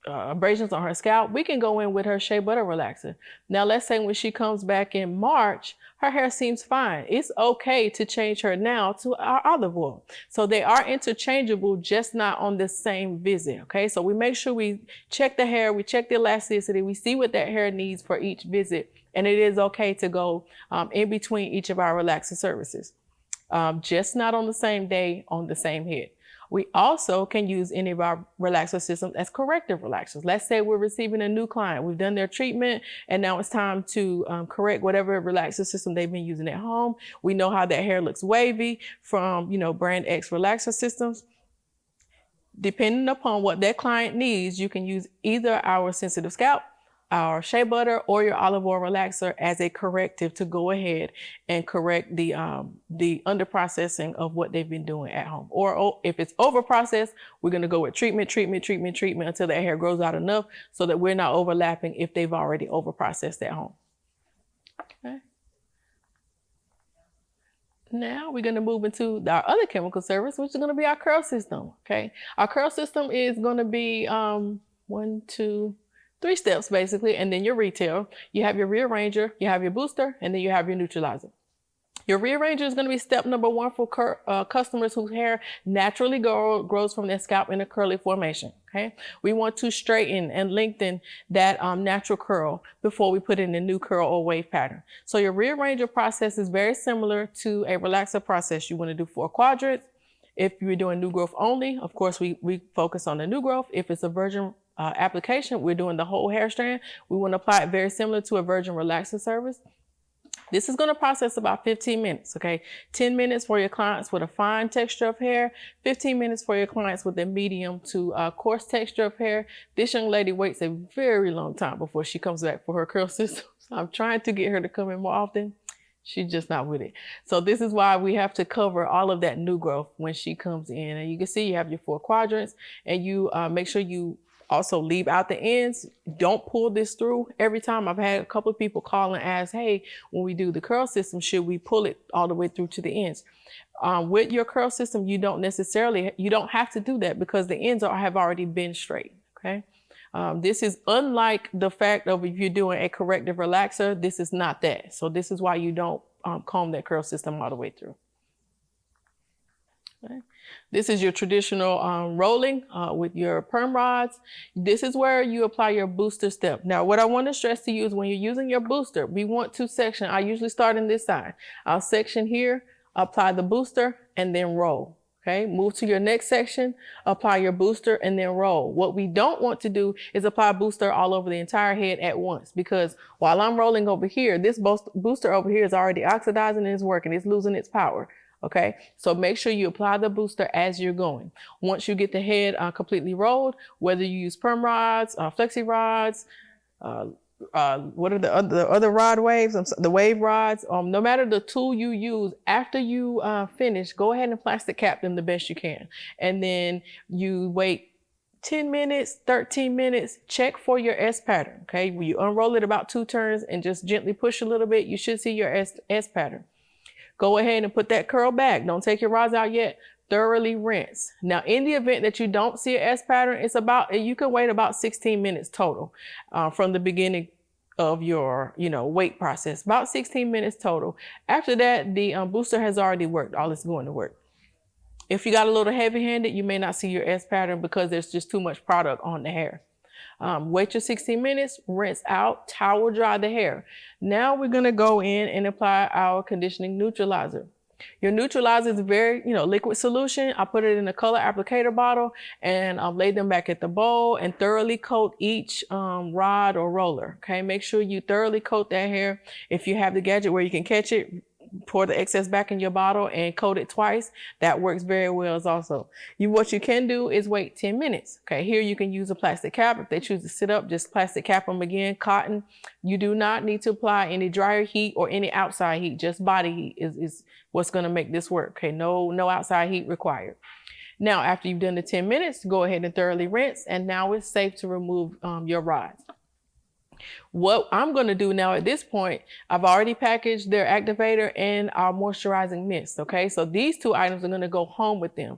abrasions on her scalp. We can go in with her shea butter relaxer. Now let's say when she comes back in March, her hair seems fine. It's okay to change her now to our olive oil. So they are interchangeable, just not on the same visit. Okay, so we make sure we check the hair, we check the elasticity, we see what that hair needs for each visit, and it is okay to go in between each of our relaxer services, just not on the same day on the same head. We also can use any of our relaxer systems as corrective relaxers. Let's say we're receiving a new client. We've done their treatment, and now it's time to correct whatever relaxer system they've been using at home. We know how that hair looks wavy from, brand X relaxer systems. Depending upon what that client needs, you can use either our sensitive scalp, our shea butter, or your olive oil relaxer as a corrective to go ahead and correct the under processing of what they've been doing at home. Or if it's over processed, we're going to go with treatment until that hair grows out enough so that we're not overlapping if they've already over processed at home. Okay. Now we're going to move into our other chemical service, which is going to be our curl system. Okay, our curl system is going to be 1, 2, 3 steps basically, and then your retail. You have your rearranger, you have your booster, and then you have your neutralizer. Your rearranger is going to be step number 1 for customers whose hair naturally grows from their scalp in a curly formation. Okay, we want to straighten and lengthen that natural curl before we put in a new curl or wave pattern. So your rearranger process is very similar to a relaxer process. You want to do 4 quadrants. If you're doing new growth only, of course, we focus on the new growth. If it's a virgin application, we're doing the whole hair strand. We want to apply it very similar to a virgin relaxer service. This is going to process about 15 minutes, okay? 10 minutes for your clients with a fine texture of hair, 15 minutes for your clients with a medium to coarse texture of hair. This young lady waits a very long time before she comes back for her curl system. So I'm trying to get her to come in more often. She's just not with it. So this is why we have to cover all of that new growth when she comes in. And you can see you have your 4 quadrants, and you make sure you also leave out the ends. Don't pull this through every time. I've had a couple of people call and ask, hey, when we do the curl system, should we pull it all the way through to the ends? With your curl system, you don't have to do that because the ends have already been straight, okay? This is unlike the fact of if you're doing a corrective relaxer, this is not that. So this is why you don't comb that curl system all the way through. Okay. This is your traditional rolling with your perm rods. This is where you apply your booster step. Now, what I want to stress to you is when you're using your booster, we want to section. I usually start in this side. I'll section here, apply the booster, and then roll. Okay, move to your next section, apply your booster, and then roll. What we don't want to do is apply booster all over the entire head at once, because while I'm rolling over here, this booster over here is already oxidizing and it's working. It's losing its power. Okay, so make sure you apply the booster as you're going. Once you get the head completely rolled, whether you use perm rods, flexi rods, what are the other rod waves? The wave rods. No matter the tool you use, after you finish, go ahead and plastic cap them the best you can. And then you wait 10 minutes, 13 minutes, check for your S pattern. Okay, when you unroll it about 2 turns and just gently push a little bit, you should see your S pattern. Go ahead and put that curl back. Don't take your rods out yet. Thoroughly rinse. Now, in the event that you don't see an S pattern, you can wait about 16 minutes total from the beginning of your, wait process. About 16 minutes total. After that, the booster has already worked. All it's going to work. If you got a little heavy-handed, you may not see your S pattern because there's just too much product on the hair. Wait your 16 minutes, rinse out, towel dry the hair. Now we're going to go in and apply our conditioning neutralizer. Your neutralizer is very, liquid solution. I put it in a color applicator bottle and I'll lay them back at the bowl and thoroughly coat each rod or roller. Okay, make sure you thoroughly coat that hair. If you have the gadget where you can catch it, pour the excess back in your bottle and coat it twice. That works very well as also. What you can do is wait 10 minutes. Okay, here you can use a plastic cap. If they choose to sit up, just plastic cap them again, cotton. You do not need to apply any dryer heat or any outside heat. Just body heat is what's going to make this work. Okay, no outside heat required. Now, after you've done the 10 minutes, go ahead and thoroughly rinse. And now it's safe to remove your rods. What I'm going to do now at this point, I've already packaged their activator and our moisturizing mist. Okay, so these 2 items are going to go home with them.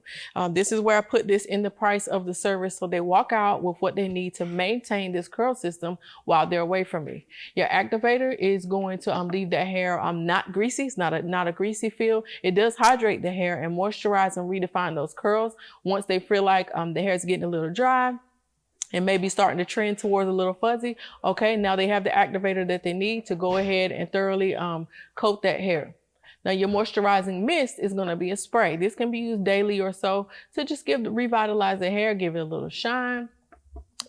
This is where I put this in the price of the service, so they walk out with what they need to maintain this curl system while they're away from me. Your activator is going to leave that hair not greasy. It's not a greasy feel. It does hydrate the hair and moisturize and redefine those curls. Once they feel like the hair is getting a little dry and maybe starting to trend towards a little fuzzy, okay, now they have the activator that they need to go ahead and thoroughly coat that hair. Now, your moisturizing mist is going to be a spray. This can be used daily or so to just revitalize the hair, give it a little shine.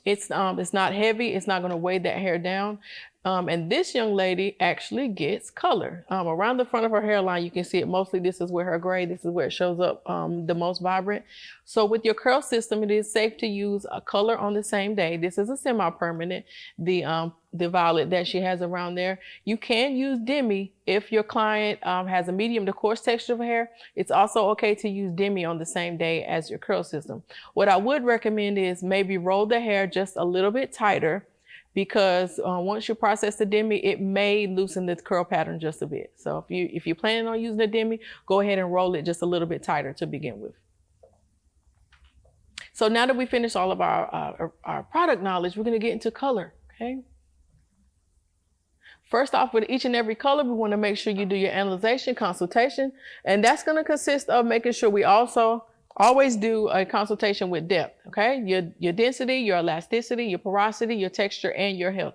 It's not heavy. It's not going to weigh that hair down. And this young lady actually gets color. Around the front of her hairline, you can see it mostly. This is where her gray, this is where it shows up the most vibrant. So with your curl system, it is safe to use a color on the same day. This is a semi-permanent, the violet that she has around there. You can use demi if your client has a medium to coarse texture of hair. It's also okay to use demi on the same day as your curl system. What I would recommend is maybe roll the hair just a little bit tighter, because once you process the demi, it may loosen the curl pattern just a bit. So if you're planning on using the demi, go ahead and roll it just a little bit tighter to begin with. So now that we finished all of our product knowledge, we're going to get into color. Okay. First off, with each and every color, we want to make sure you do your analyzation consultation, and that's going to consist of making sure we also always do a consultation with depth, okay? Your density, your elasticity, your porosity, your texture, and your health.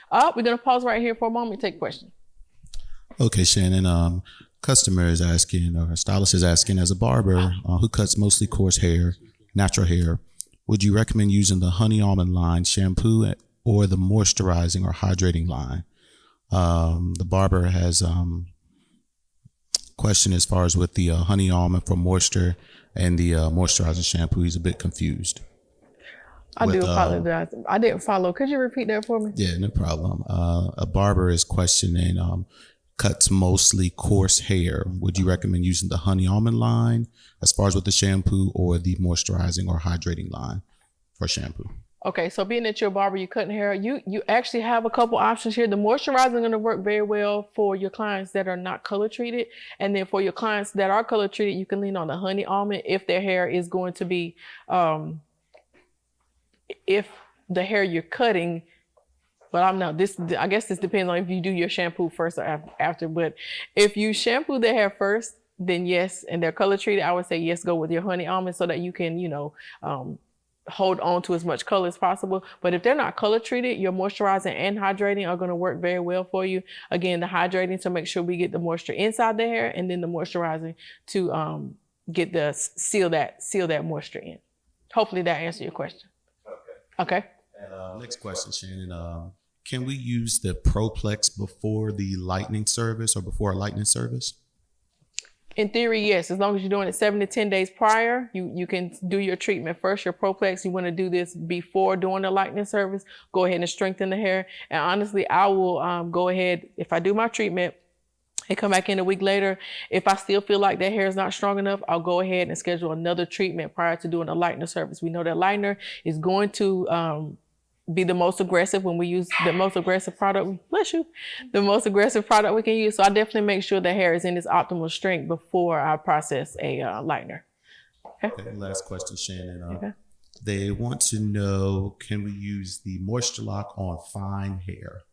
We're going to pause right here for a moment and take questions. Okay, Shannon, customer is asking, or stylist is asking, as a barber who cuts mostly coarse hair, natural hair, would you recommend using the honey almond line shampoo or the moisturizing or hydrating line? The barber has question as far as with the honey almond for moisture and the moisturizing shampoo. He's a bit confused. I do With, apologize. I didn't follow. Could you repeat that for me? Yeah, no problem. A barber is questioning cuts mostly coarse hair. Would you recommend using the honey almond line as far as with the shampoo or the moisturizing or hydrating line for shampoo? Okay, so being that you're a barber, you're cutting hair, you actually have a couple options here. The moisturizer is going to work very well for your clients that are not color treated. And then for your clients that are color treated, you can lean on the honey almond if their hair is going to be, if the hair you're cutting, but I guess this depends on if you do your shampoo first or after. But if you shampoo their hair first, then yes, and they're color treated, I would say yes, go with your honey almond so that you can, hold on to as much color as possible. But if they're not color treated, your moisturizing and hydrating are going to work very well for you. Again, the hydrating to make sure we get the moisture inside the hair, and then the moisturizing to get the seal that moisture in. Hopefully that answered your question. Okay. Next question, Shannon. Can we use the Proplex before the lightning service or before a lightning service? In theory, yes. As long as you're doing it 7 to 10 days prior, you can do your treatment first. Your Proplex, you want to do this before doing the lightning service. Go ahead and strengthen the hair. And honestly, I will go ahead, if I do my treatment and come back in a week later, if I still feel like that hair is not strong enough, I'll go ahead and schedule another treatment prior to doing a lightener service. We know that lightener is going to be the most aggressive when we use the most aggressive product. Bless you. The most aggressive product we can use. So I definitely make sure the hair is in its optimal strength before I process a lightener. Okay, last question, Shannon. Okay. They want to know, can we use the Moisture Lock on fine hair?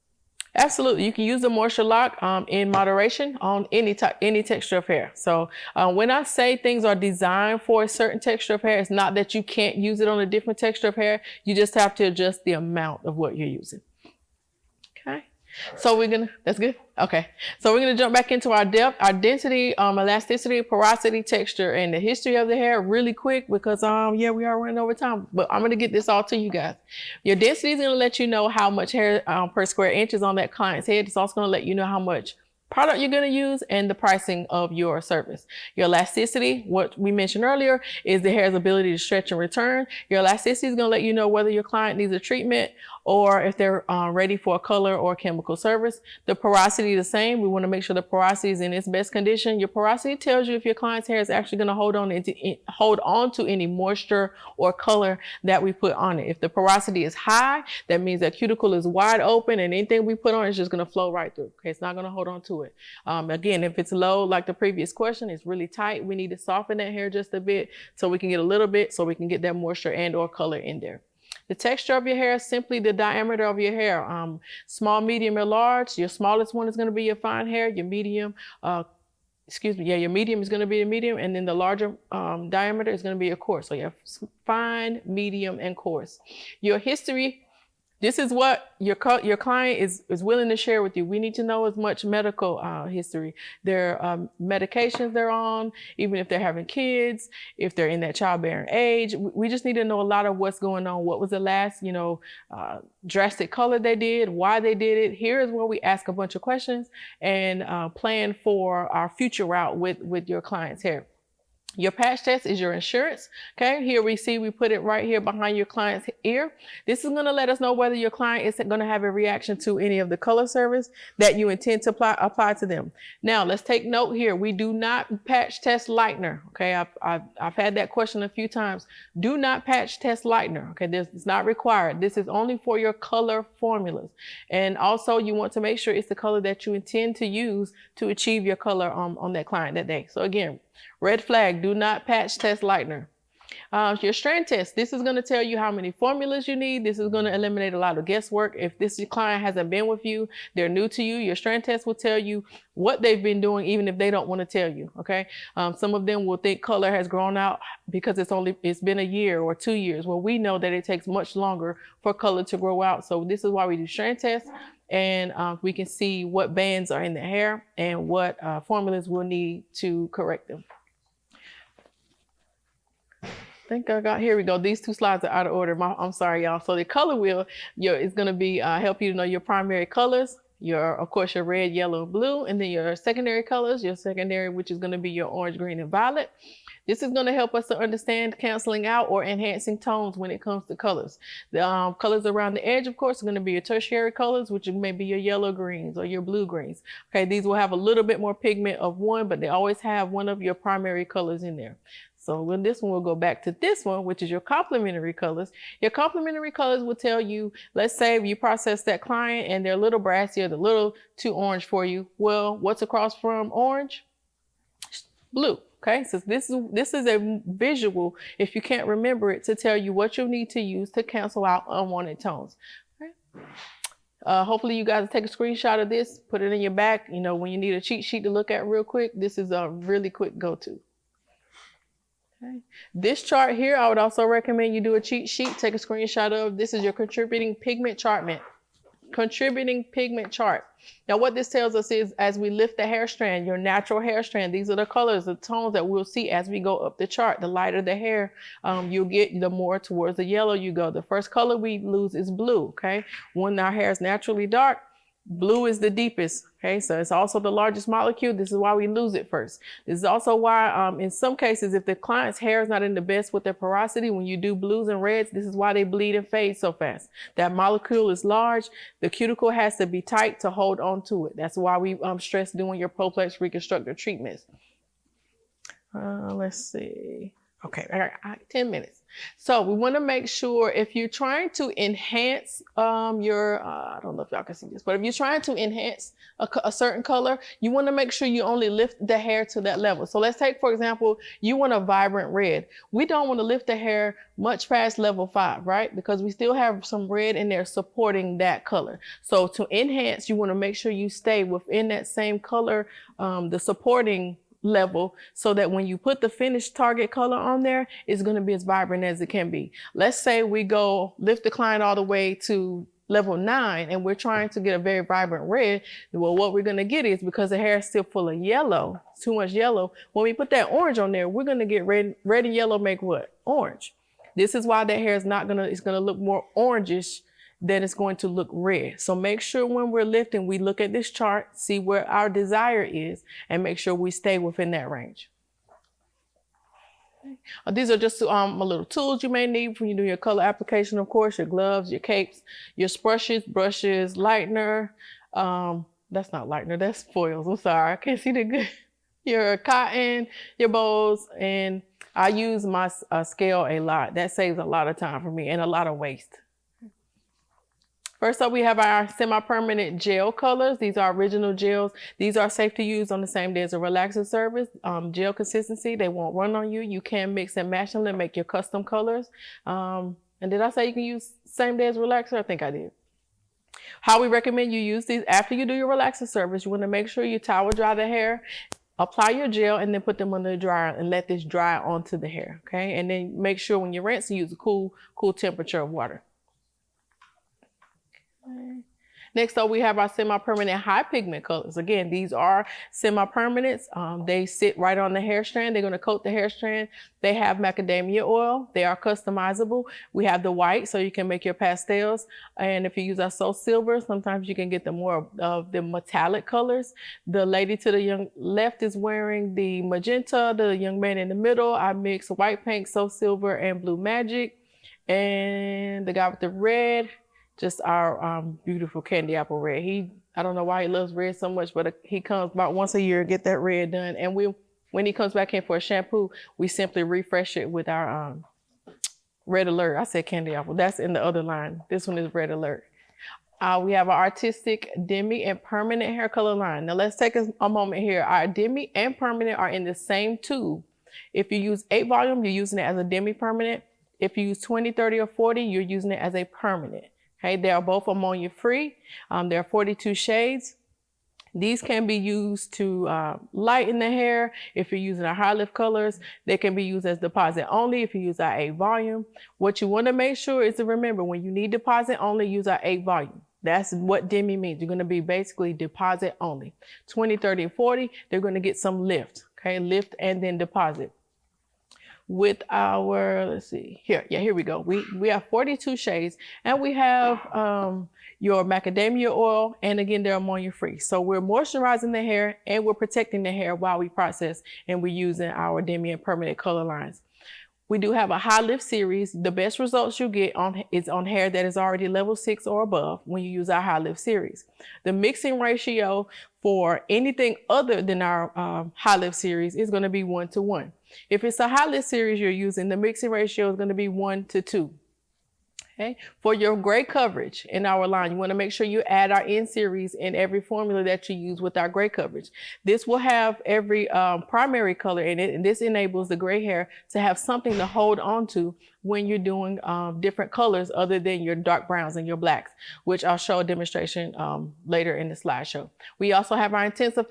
Absolutely. You can use the Moisture Lock in moderation on any texture of hair. So when I say things are designed for a certain texture of hair, it's not that you can't use it on a different texture of hair. You just have to adjust the amount of what you're using. Okay. So that's good. Okay. So we're going to jump back into our depth, our density, elasticity, porosity, texture, and the history of the hair really quick because, we are running over time, but I'm going to get this all to you guys. Your density is going to let you know how much hair per square inch is on that client's head. It's also going to let you know how much product you're going to use and the pricing of your service. Your elasticity, what we mentioned earlier, is the hair's ability to stretch and return. Your elasticity is going to let you know whether your client needs a treatment or if they're ready for a color or chemical service. The porosity, the same. We want to make sure the porosity is in its best condition. Your porosity tells you if your client's hair is actually going to hold on to any moisture or color that we put on it. If the porosity is high, that means that cuticle is wide open and anything we put on is just going to flow right through. Okay, it's not going to hold on to it. Again, if it's low, like the previous question, it's really tight. We need to soften that hair just a bit so we can get a little bit so we can get that moisture and or color in there. The texture of your hair is simply the diameter of your hair. Small, medium, or large. Your smallest one is going to be your fine hair. Your medium, your medium is going to be the medium, and then the larger diameter is going to be your coarse. So you have fine, medium, and coarse. Your history. This is what your client is willing to share with you. We need to know as much medical history, their medications they're on, even if they're having kids, if they're in that childbearing age. We just need to know a lot of what's going on. What was the last, drastic color they did, why they did it. Here is where we ask a bunch of questions and plan for our future route with your client's hair. Your patch test is your insurance. Okay, here we put it right here behind your client's ear. This is going to let us know whether your client is going to have a reaction to any of the color service that you intend to apply to them. Now, let's take note here. We do not patch test lightener. Okay, I've had that question a few times. Do not patch test lightener. Okay, it's not required. This is only for your color formulas. And also, you want to make sure it's the color that you intend to use to achieve your color on that client that day. So again, red flag, do not patch test lightener. Your strand test, this is going to tell you how many formulas you need. This is going to eliminate a lot of guesswork. If this client hasn't been with you, they're new to you, your strand test will tell you what they've been doing, even if they don't want to tell you, okay? Some of them will think color has grown out because it's been a year or 2 years. Well, we know that it takes much longer for color to grow out. So this is why we do strand tests. And we can see what bands are in the hair and what formulas we'll need to correct them. think I got, here we go. These 2 slides are out of order. I'm sorry, y'all. So the color wheel is going to be help you to know your primary colors. Of course, your red, yellow, and blue, and then your secondary colors, your secondary, which is going to be your orange, green, and violet. This is going to help us to understand canceling out or enhancing tones when it comes to colors. The colors around the edge, of course, are going to be your tertiary colors, which may be your yellow greens or your blue greens. Okay, these will have a little bit more pigment of one, but they always have one of your primary colors in there. So with this one, we'll go back to this one, which is your complementary colors. Your complementary colors will tell you, let's say if you process that client and they're a little brassy or a little too orange for you. Well, what's across from orange? Blue. Okay, so this is a visual, if you can't remember it, to tell you what you'll need to use to cancel out unwanted tones. Okay. Hopefully you guys take a screenshot of this, put it in your back. You know, when you need a cheat sheet to look at real quick, this is a really quick go-to. Okay. This chart here, I would also recommend you do a cheat sheet, take a screenshot of. This is your contributing pigment chart. Now what this tells us is as we lift the hair strand, your natural hair strand, these are the colors, the tones that we'll see as we go up the chart. The lighter the hair you'll get, the more towards the yellow you go. The first color we lose is blue, okay? When our hair is naturally dark, blue is the deepest, okay? So it's also the largest molecule. This is why we lose it first. This is also why in some cases, if the client's hair is not in the best with their porosity, when you do blues and reds, this is why they bleed and fade so fast. That molecule is large. The cuticle has to be tight to hold on to it. That's why we stress doing your Proplex reconstructive treatments. Let's see. Okay, I got 10 minutes. So we want to make sure if you're trying to enhance I don't know if y'all can see this, but if you're trying to enhance a certain color, you want to make sure you only lift the hair to that level. So let's take, for example, you want a vibrant red. We don't want to lift the hair much past level 5, right? Because we still have some red in there supporting that color. So to enhance, you want to make sure you stay within that same color, the supporting level, so that when you put the finished target color on there, it's going to be as vibrant as it can be. Let's say we go lift the client all the way to level 9 and we're trying to get a very vibrant red. Well, what we're going to get is, because the hair is still full of yellow, too much yellow, when we put that orange on there, we're going to get red and yellow make what? Orange. This is why the hair is it's going to look more orangish than it's going to look red. So make sure when we're lifting, we look at this chart, see where our desire is, and make sure we stay within that range. Okay. These are just a little tools you may need when you do your color application, of course, your gloves, your capes, your brushes, lightener. That's not lightener, that's foils. I'm sorry, I can't see the good. Your cotton, your bows, and I use my scale a lot. That saves a lot of time for me and a lot of waste. First up, we have our semi-permanent gel colors. These are original gels. These are safe to use on the same day as a relaxer service. Gel consistency, they won't run on you. You can mix and match them to make your custom colors. And did I say you can use same day as relaxer? I think I did. How we recommend you use these after you do your relaxer service, you want to make sure you towel dry the hair, apply your gel, and then put them under the dryer and let this dry onto the hair, okay? And then make sure when you rinse, you use a cool temperature of water. Next up, we have our semi-permanent high pigment colors. Again, these are semi-permanents. They sit right on the hair strand. They're going to coat the hair strand. They have macadamia oil. They are customizable. We have the white, so you can make your pastels. And if you use our soul silver, sometimes you can get the more of the metallic colors. The lady to the young left is wearing the magenta. The young man in the middle, I mix white paint, soul silver, and blue magic. And the guy with the red, just our beautiful candy apple red. I don't know why he loves red so much, but he comes about once a year to get that red done. And when he comes back in for a shampoo, we simply refresh it with our red alert. I said candy apple. That's in the other line. This one is red alert. We have our artistic demi and permanent hair color line. Now let's take a moment here. Our demi and permanent are in the same tube. If you use 8 volume, you're using it as a demi permanent. If you use 20, 30, or 40, you're using it as a permanent. Okay, they are both ammonia free. There are 42 shades. These can be used to lighten the hair. If you're using our high lift colors, they can be used as deposit only if you use our 8 volume. What you want to make sure is to remember, when you need deposit only, use our 8 volume. That's what demi means. You're going to be basically deposit only. 20, 30, and 40, they're going to get some lift. Okay, lift and then deposit. with our, let's see here. Yeah, here we go. We have 42 shades, and we have your macadamia oil, and again, they're ammonia free. So we're moisturizing the hair and we're protecting the hair while we process, and we're using our Demi permanent color lines. We do have a high lift series. The best results you get is on hair that is already level 6 or above when you use our high lift series. The mixing ratio for anything other than our high lift series is going to be 1:1. If it's a high lift series you're using, the mixing ratio is going to be 1:2. Okay. For your gray coverage in our line, you want to make sure you add our N series in every formula that you use with our gray coverage. This will have every primary color in it, and this enables the gray hair to have something to hold on to when you're doing different colors other than your dark browns and your blacks, which I'll show a demonstration later in the slideshow. We also have our intensive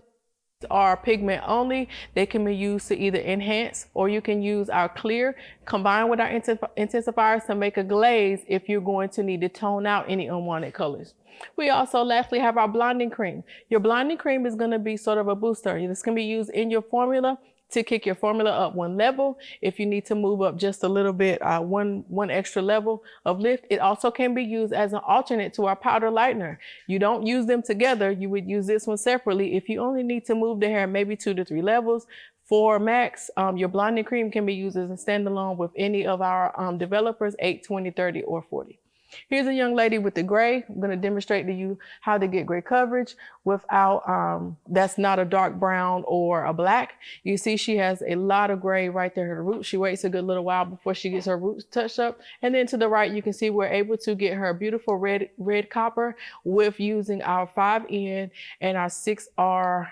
are pigment only. They can be used to either enhance, or you can use our clear combined with our intensifiers to make a glaze if you're going to need to tone out any unwanted colors. We also lastly have our blonding cream. Your blonding cream is going to be sort of a booster. This can be used in your formula to kick your formula up one level. If you need to move up just a little bit, one extra level of lift. It also can be used as an alternate to our powder lightener. You don't use them together. You would use this one separately. If you only need to move the hair maybe 2 to 3 levels, for max, your blonding cream can be used as a standalone with any of our developers, 8, 20, 30, or 40. Here's a young lady with the gray. I'm going to demonstrate to you how to get gray coverage without, that's not a dark brown or a black. You see she has a lot of gray right there at her roots. She waits a good little while before she gets her roots touched up. And then to the right, you can see we're able to get her beautiful red copper with using our 5N and our 6R.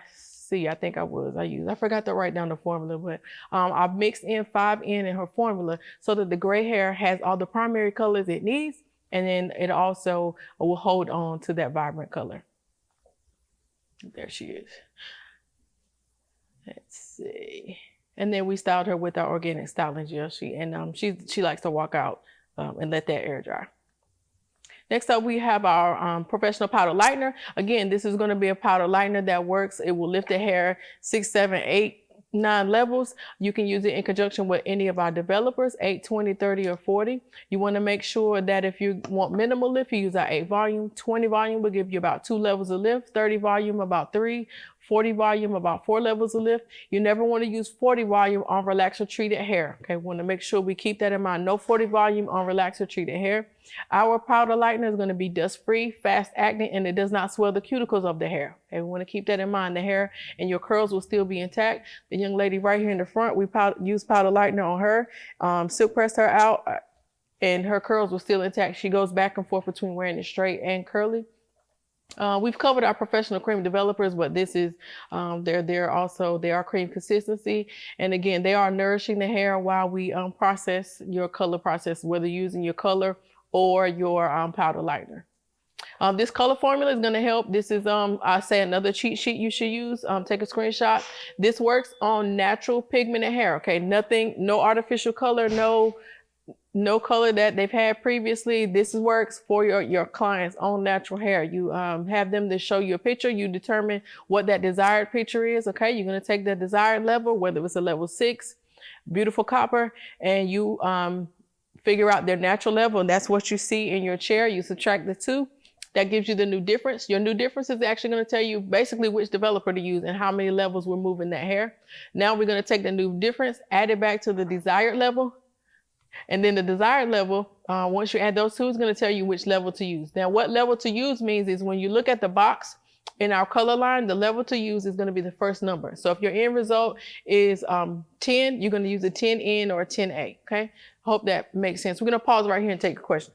I forgot to write down the formula, but I've mixed in 5N in her formula so that the gray hair has all the primary colors it needs. And then it also will hold on to that vibrant color. There she is. Let's see. And then we styled her with our organic styling gel. She likes to walk out and let that air dry. Next up, we have our professional powder lightener. Again, this is going to be a powder lightener that works. It will lift the hair 6, 7, 8, 9 levels. You can use it in conjunction with any of our developers, 8, 20, 30, or 40. You want to make sure that if you want minimal lift, you use our 8 volume. 20 volume will give you about 2 levels of lift. 30 volume about 3. 40 volume about 4 levels of lift. You never want to use 40 volume on relaxer treated hair. Okay, we want to make sure we keep that in mind. No 40 volume on relaxer treated hair. Our powder lightener is going to be dust free, fast acting, and it does not swell the cuticles of the hair. Okay, we want to keep that in mind. The hair and your curls will still be intact. The young lady right here in the front, we use powder lightener on her, silk pressed her out, and her curls were still intact. She goes back and forth between wearing it straight and curly. We've covered our professional cream developers, but this is, they are cream consistency. And again, they are nourishing the hair while we process your color process, whether using your color or your powder lightener. This color formula is going to help. This is, I say another cheat sheet you should use. Take a screenshot. This works on natural pigmented hair. Okay. Nothing, no artificial color, no color that they've had previously. This works for your client's own natural hair. You have them to show you a picture. You determine what that desired picture is. Okay, you're going to take the desired level, whether it's a level 6, beautiful copper, and you figure out their natural level. And that's what you see in your chair. You subtract the 2. That gives you the new difference. Your new difference is actually going to tell you basically which developer to use and how many levels we're moving that hair. Now we're going to take the new difference, add it back to the desired level. And then the desired level, once you add those 2, it's going to tell you which level to use. Now, what level to use means is when you look at the box in our color line, the level to use is going to be the first number. So if your end result is 10, you're going to use a 10N or a 10A. Okay. Hope that makes sense. We're going to pause right here and take a question.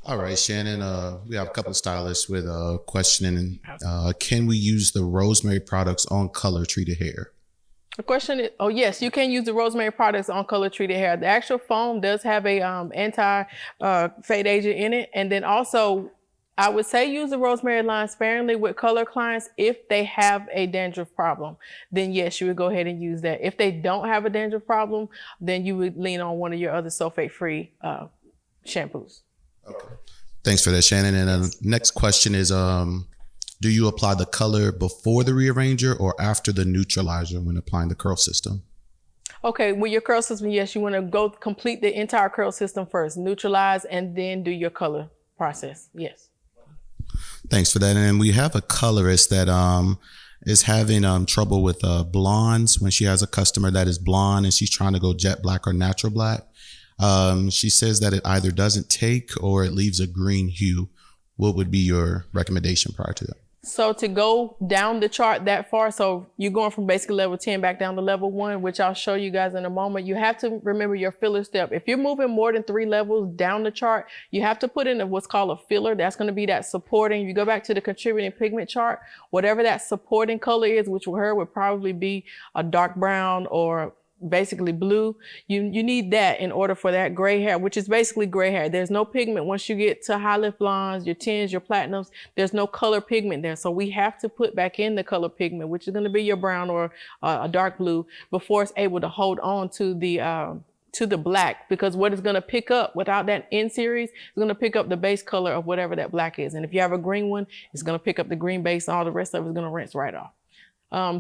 All right, Shannon, we have a couple of stylists with a question. Can we use the rosemary products on color treated hair? The question is, oh yes, you can use the rosemary products on color treated hair. The actual foam does have a anti-fade agent in it. And then also, I would say use the rosemary line sparingly with color clients. If they have a dandruff problem, then yes, you would go ahead and use that. If they don't have a dandruff problem, then you would lean on one of your other sulfate-free shampoos. Okay. Thanks for that, Shannon. And next question is, do you apply the color before the rearranger or after the neutralizer when applying the curl system? Okay, with your curl system, yes, you want to go complete the entire curl system first, neutralize, and then do your color process. Yes. Thanks for that. And we have a colorist that is having trouble with blondes when she has a customer that is blonde and she's trying to go jet black or natural black. She says that it either doesn't take or it leaves a green hue. What would be your recommendation prior to that? So to go down the chart that far, so you're going from basically level 10 back down to level 1, which I'll show you guys in a moment. You have to remember your filler step. If you're moving more than 3 levels down the chart, you have to put in what's called a filler. That's going to be that supporting. You go back to the contributing pigment chart, whatever that supporting color is, which for her would probably be a dark brown or basically blue. You need that in order for that gray hair, which is basically gray hair. There's no pigment once you get to high lift blondes, your 10s, your platinums. There's no color pigment there. So we have to put back in the color pigment, which is going to be your brown or a dark blue, before it's able to hold on to the black, because what it's going to pick up without that N series is going to pick up the base color of whatever that black is. And if you have a green one, it's going to pick up the green base. All the rest of it is going to rinse right off.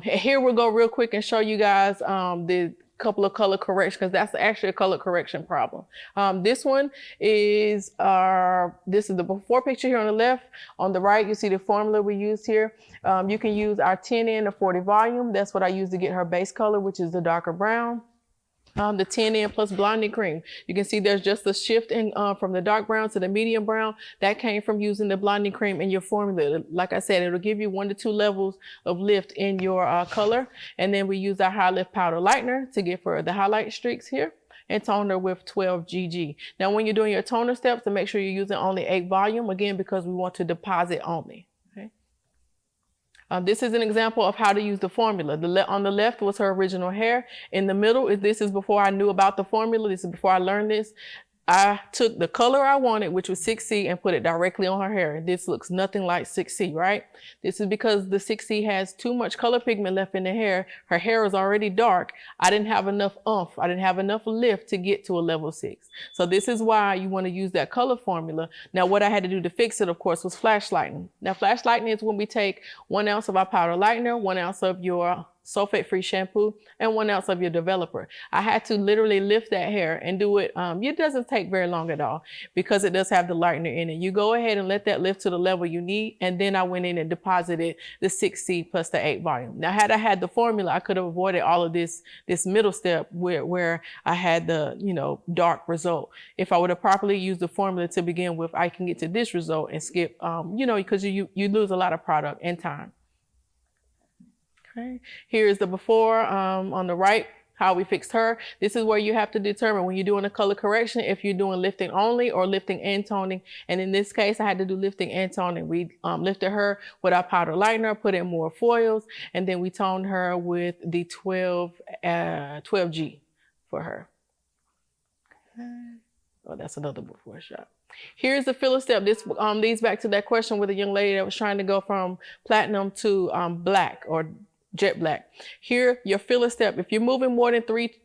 Here we'll go real quick and show you guys the couple of color corrections, because that's actually a color correction problem. This one is this is the before picture here on the left. On the right, you see the formula we used here. You can use our 10N to 40 volume. That's what I use to get her base color, which is the darker brown. The 10N plus blonding cream. You can see there's just a shift in from the dark brown to the medium brown. That came from using the blonding cream in your formula. Like I said, it'll give you 1 to 2 levels of lift in your color. And then we use our high lift powder lightener to get for the highlight streaks here, and toner with 12 GG. Now, when you're doing your toner steps, to make sure you're using only 8 volume, again, because we want to deposit only. This is an example of how to use the formula. On the left was her original hair. In the middle, this is before I knew about the formula. This is before I learned this. I took the color I wanted, which was 6C, and put it directly on her hair. This looks nothing like 6C, right? This is because the 6C has too much color pigment left in the hair. Her hair is already dark. I didn't have enough oomph. I didn't have enough lift to get to a level 6. So this is why you want to use that color formula. Now, what I had to do to fix it, of course, was flash lightening. Now, flash lightening is when we take 1 ounce of our powder lightener, 1 ounce of your sulfate-free shampoo, and 1 ounce of your developer. I had to literally lift that hair and do it. It doesn't take very long at all, because it does have the lightener in it. You go ahead and let that lift to the level you need, and then I went in and deposited the 6C plus the 8 volume. Now, had I had the formula, I could have avoided all of this middle step where I had the dark result. If I would have properly used the formula to begin with, I can get to this result and skip, because you lose a lot of product and time. Okay. Here's the before on the right, how we fixed her. This is where you have to determine when you're doing a color correction, if you're doing lifting only or lifting and toning. And in this case, I had to do lifting and toning. We lifted her with our powder lightener, put in more foils, and then we toned her with the 12G for her. Okay. Oh, that's another before shot. Here's the filler step. This leads back to that question with a young lady that was trying to go from platinum to black or jet black. Here, your filler step, if you're moving more than 3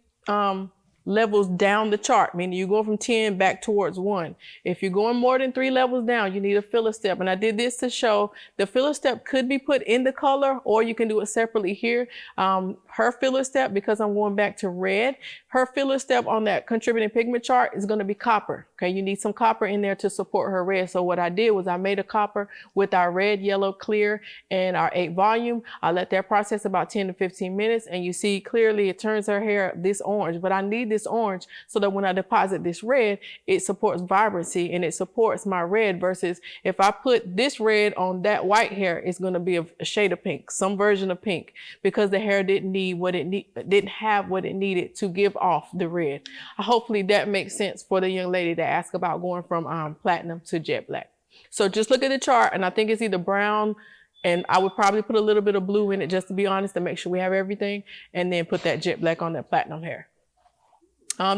levels down the chart, meaning you go from 10 back towards 1. If you're going more than 3 levels down, you need a filler step. And I did this to show the filler step could be put in the color, or you can do it separately here. Her filler step, because I'm going back to red, her filler step on that contributing pigment chart is going to be copper. Okay, you need some copper in there to support her red. So what I did was I made a copper with our red, yellow, clear, and our 8 volume. I let that process about 10 to 15 minutes, and you see clearly it turns her hair this orange. But I need this orange so that when I deposit this red, it supports vibrancy and it supports my red, versus if I put this red on that white hair, it's going to be a shade of pink, some version of pink, because the hair didn't have what it needed to give off the red. Hopefully that makes sense for the young lady that asked about going from platinum to jet black. So just look at the chart, and I think it's either brown, and I would probably put a little bit of blue in it, just to be honest, to make sure we have everything, and then put that jet black on that platinum hair.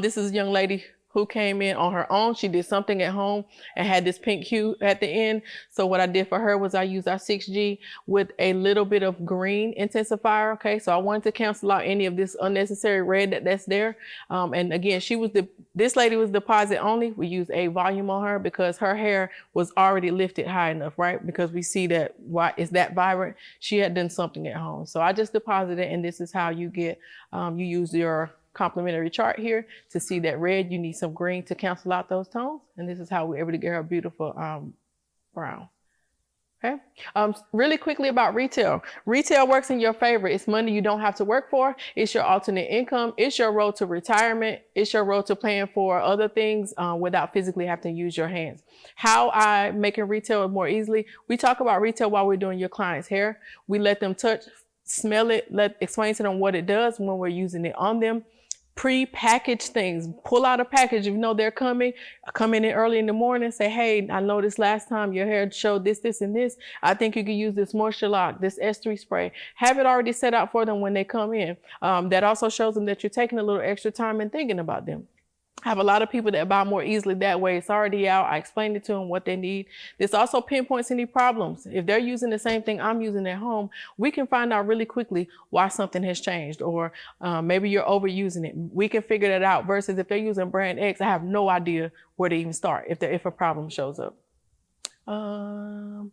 This is a young lady who came in on her own. She did something at home and had this pink hue at the end. So what I did for her was I used our 6G with a little bit of green intensifier. Okay, so I wanted to cancel out any of this unnecessary red that's there. And again, this lady was deposit only. We used a volume on her because her hair was already lifted high enough, right? Because we see that why it's that vibrant. She had done something at home. So I just deposited, and this is how you get, you use your complementary chart here. To see that red, you need some green to cancel out those tones. And this is how we're able to get her beautiful brown. Okay. Really quickly about retail. Retail works in your favor. It's money you don't have to work for. It's your alternate income. It's your road to retirement. It's your road to paying for other things without physically having to use your hands. How I making retail more easily. We talk about retail while we're doing your client's hair. We let them touch, smell it, explain to them what it does when we're using it on them. Pre-packaged things. Pull out a package if you know they're coming in early in the morning. Say, hey, I noticed last time your hair showed this, this, and this. I think you could use this moisture lock, this S3 spray. Have it already set out for them when they come in. That also shows them that you're taking a little extra time and thinking about them. I have a lot of people that buy more easily that way. It's already out. I explained it to them what they need. This also pinpoints any problems. If they're using the same thing I'm using at home, we can find out really quickly why something has changed, or maybe you're overusing it. We can figure that out versus if they're using brand X, I have no idea where to even start if a problem shows up. And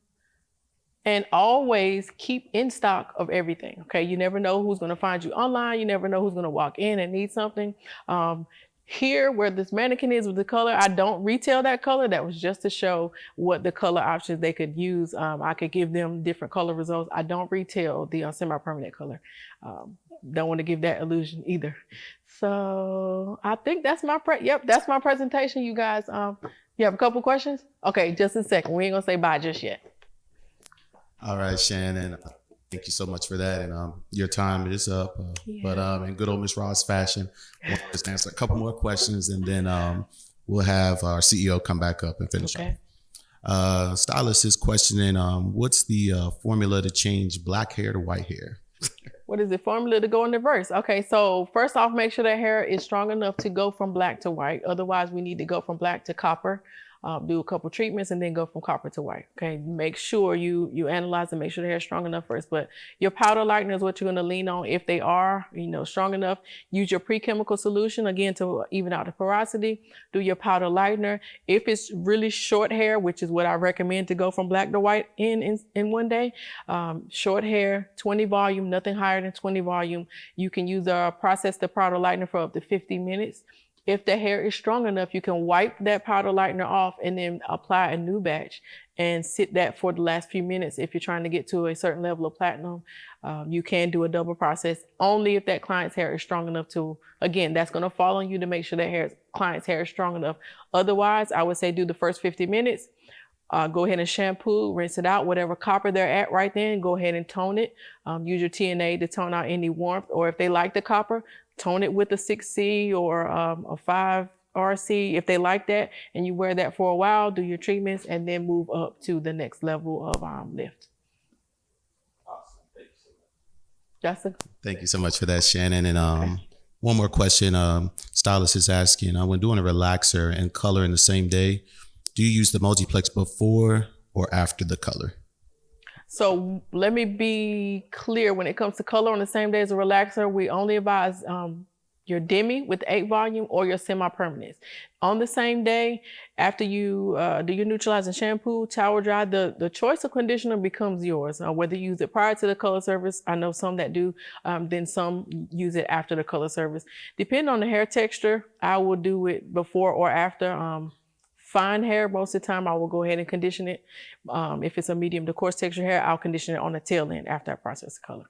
always keep in stock of everything. Okay, you never know who's going to find you online. You never know who's going to walk in and need something. Here, where this mannequin is with the color, I don't retail that color. That was just to show what the color options they could use. I could give them different color results. I don't retail the semi-permanent color. Don't want to give that illusion either. So I think that's my that's my presentation, you guys. You have a couple questions? Okay, just a second. We ain't gonna say bye just yet. All right, Shannon. Thank you so much for that. And your time is up. But in good old Miss Ross fashion, we'll just answer a couple more questions, and then we'll have our CEO come back up and finish up. Stylist is questioning, what's the formula to change black hair to white hair? What is the formula to go in reverse? Okay, so first off, make sure that hair is strong enough to go from black to white. Otherwise, we need to go from black to copper. Do a couple treatments and then go from copper to white. Okay, make sure you analyze and make sure the hair is strong enough first. But your powder lightener is what you're going to lean on. If they are, strong enough, use your pre-chemical solution again to even out the porosity. Do your powder lightener. If it's really short hair, which is what I recommend to go from black to white in one day, short hair, 20 volume, nothing higher than 20 volume. You can use process the powder lightener for up to 50 minutes. If the hair is strong enough, you can wipe that powder lightener off and then apply a new batch and sit that for the last few minutes. If you're trying to get to a certain level of platinum, you can do a double process only if that client's hair is strong enough to, again, that's going to fall on you to make sure that client's hair is strong enough. Otherwise, I would say do the first 50 minutes. Go ahead and shampoo, rinse it out, whatever copper they're at right then, go ahead and tone it. Use your TNA to tone out any warmth, or if they like the copper, tone it with a 6C or a 5RC if they like that, and you wear that for a while, do your treatments, and then move up to the next level of lift. Awesome. Thank you so much. Thank you so much for that, Shannon. And one more question. Stylist is asking, when doing a relaxer and color in the same day, do you use the multiplex before or after the color? So let me be clear. When it comes to color on the same day as a relaxer, we only advise your demi with 8 volume or your semi-permanents. On the same day, after you do your neutralizing shampoo, towel dry, the choice of conditioner becomes yours. Whether you use it prior to the color service, I know some that do, then some use it after the color service. Depending on the hair texture, I will do it before or after. Fine hair, most of the time I will go ahead and condition it. If it's a medium to coarse texture hair, I'll condition it on the tail end after I process the color.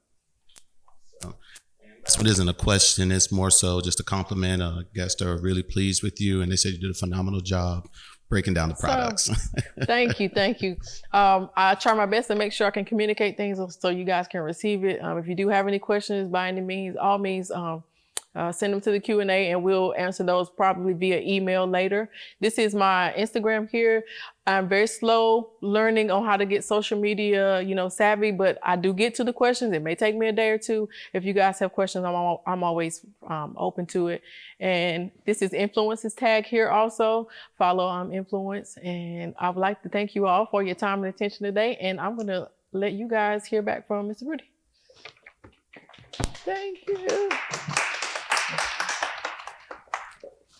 This one isn't a question, it's more so just a compliment. Guests are really pleased with you, and they said you did a phenomenal job breaking down the products. Thank you. I try my best to make sure I can communicate things so you guys can receive it. If you do have any questions, by any means, all means, send them to the Q&A and we'll answer those probably via email later. This is my Instagram here. I'm very slow learning on how to get social media, savvy, but I do get to the questions. It may take me a day or two. If you guys have questions, I'm always open to it. And this is Influance's tag here also. Follow Influence. And I would like to thank you all for your time and attention today. And I'm going to let you guys hear back from Mr. Rudy. Thank you.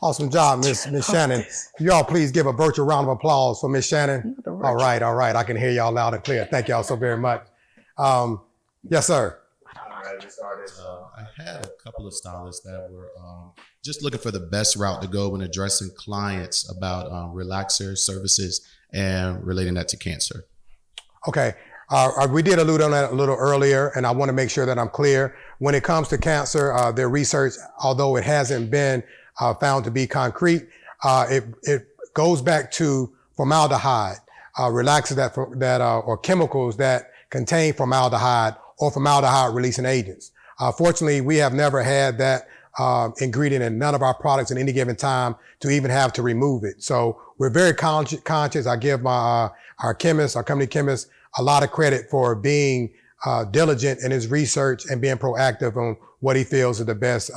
Awesome job, Miss Shannon. You all please give a virtual round of applause for Miss Shannon. All right. I can hear y'all loud and clear. Thank y'all so very much. Yes, sir. All I had a couple of stylists that were just looking for the best route to go when addressing clients about relaxer services and relating that to cancer. Okay. We did allude on that a little earlier, and I want to make sure that I'm clear. When it comes to cancer, their research, although it hasn't been found to be concrete, it goes back to formaldehyde, relaxers or chemicals that contain formaldehyde or formaldehyde releasing agents. Fortunately, we have never had that ingredient in none of our products at any given time to even have to remove it. So we're very conscious. I give our chemists, our company chemists, a lot of credit for being diligent in his research and being proactive on what he feels are the best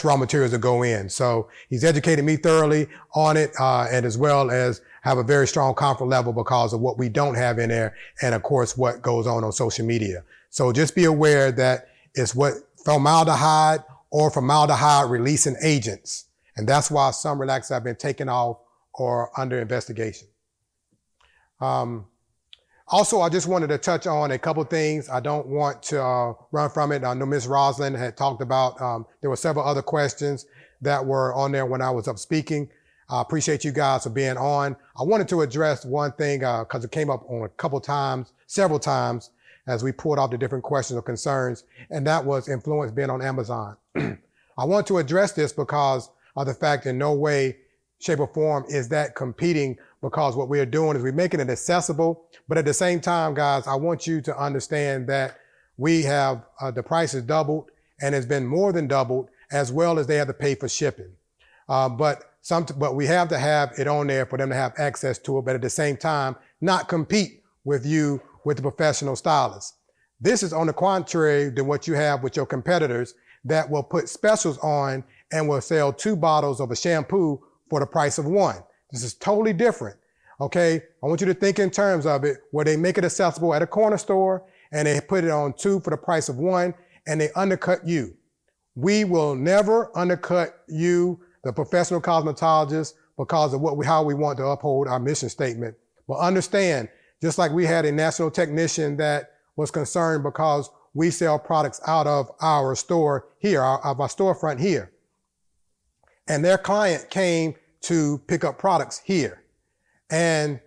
raw materials to go in. So he's educated me thoroughly on it, and as well as have a very strong comfort level because of what we don't have in there, and of course what goes on social media. So just be aware that it's what formaldehyde or formaldehyde releasing agents, and that's why some relaxers have been taken off or under investigation. Also, I just wanted to touch on a couple things. I don't want to run from it. I know Ms. Roslyn had talked about, there were several other questions that were on there when I was up speaking. I appreciate you guys for being on. I wanted to address one thing because it came up on several times as we pulled off the different questions or concerns, and that was Influance being on Amazon. I want to address this because of the fact in no way, shape, or form is that competing, because what we're doing is we're making it accessible. But at the same time, guys, I want you to understand that we have the price is doubled, and it's been more than doubled, as well as they have to pay for shipping. But we have to have it on there for them to have access to it, but at the same time, not compete with you with the professional stylist. This is on the contrary than what you have with your competitors that will put specials on and will sell 2 bottles of a shampoo for the price of 1. This is totally different, okay? I want you to think in terms of it where they make it accessible at a corner store and they put it on 2 for the price of 1 and they undercut you. We will never undercut you, the professional cosmetologist, because of how we want to uphold our mission statement. But understand, just like we had a national technician that was concerned because we sell products out of our store here, of our storefront here. And their client came to pick up products here. And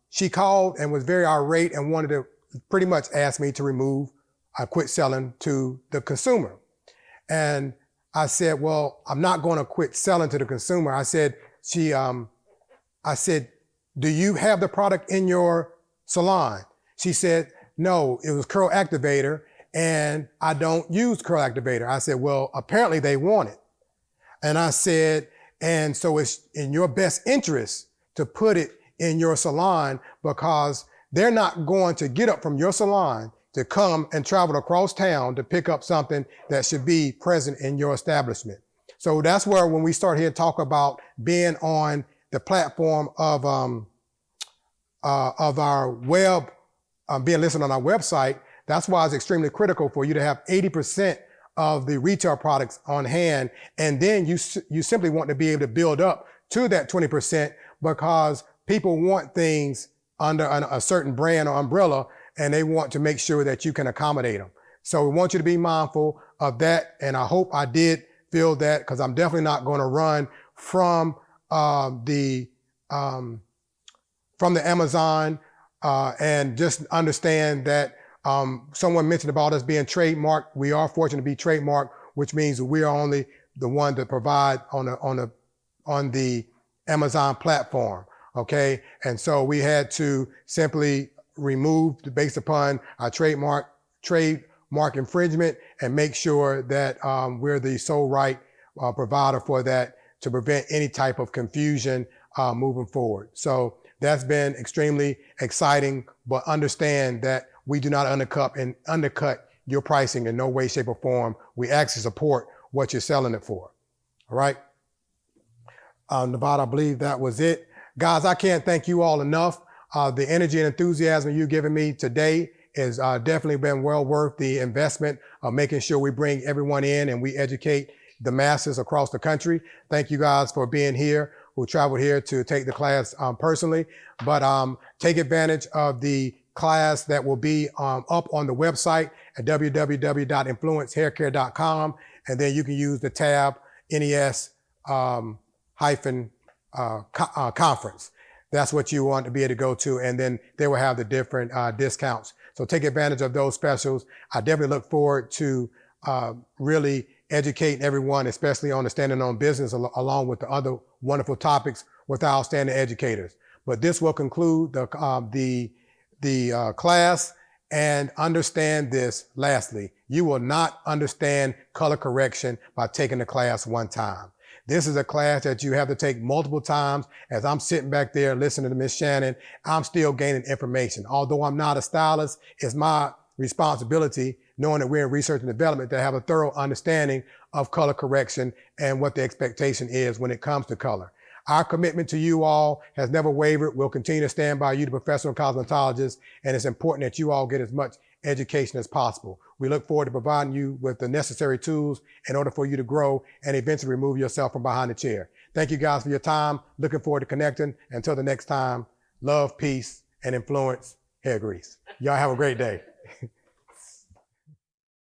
she called and was very irate and wanted to pretty much ask me to quit selling to the consumer. And I said, well, I'm not going to quit selling to the consumer. I said, do you have the product in your salon? She said, no, it was curl activator and I don't use curl activator. I said, well, apparently they want it. And I said, and so it's in your best interest to put it in your salon, because they're not going to get up from your salon to come and travel across town to pick up something that should be present in your establishment. So that's where when we start here to talk about being on the platform of our web, being listed on our website, that's why it's extremely critical for you to have 80% of the retail products on hand. And then you simply want to be able to build up to that 20%, because people want things under a certain brand or umbrella, and they want to make sure that you can accommodate them. So we want you to be mindful of that. And I hope I did feel that, because I'm definitely not going to run from the Amazon, and just understand that someone mentioned about us being trademarked. We are fortunate to be trademarked, which means we are only the one to provide on the Amazon platform. Okay, and so we had to simply remove, based upon our trademark infringement, and make sure that we're the sole right provider for that, to prevent any type of confusion moving forward. So that's been extremely exciting, but understand that we do not undercut your pricing in no way, shape, or form. We actually support what you're selling it for. All right. Nevada, I believe that was it. Guys, I can't thank you all enough. The energy and enthusiasm you've given me today has definitely been well worth the investment of making sure we bring everyone in and we educate the masses across the country. Thank you guys for being here, who traveled here to take the class personally. But take advantage of the class that will be up on the website at www.influencehaircare.com. And then you can use the tab NES conference. That's what you want to be able to go to. And then they will have the different discounts. So take advantage of those specials. I definitely look forward to really educating everyone, especially on the standing on business, along with the other wonderful topics with our outstanding educators. But this will conclude the class. And understand this, lastly, you will not understand color correction by taking the class one time. This is a class that you have to take multiple times. As I'm sitting back there listening to Miss Shannon, I'm still gaining information. Although I'm not a stylist, it's my responsibility, knowing that we're in research and development, to have a thorough understanding of color correction and what the expectation is when it comes to color. Our commitment to you all has never wavered. We'll continue to stand by you, the professional cosmetologists, and it's important that you all get as much education as possible. We look forward to providing you with the necessary tools in order for you to grow and eventually remove yourself from behind the chair. Thank you guys for your time. Looking forward to connecting. Until the next time, love, peace, and influence hair grease. Y'all have a great day.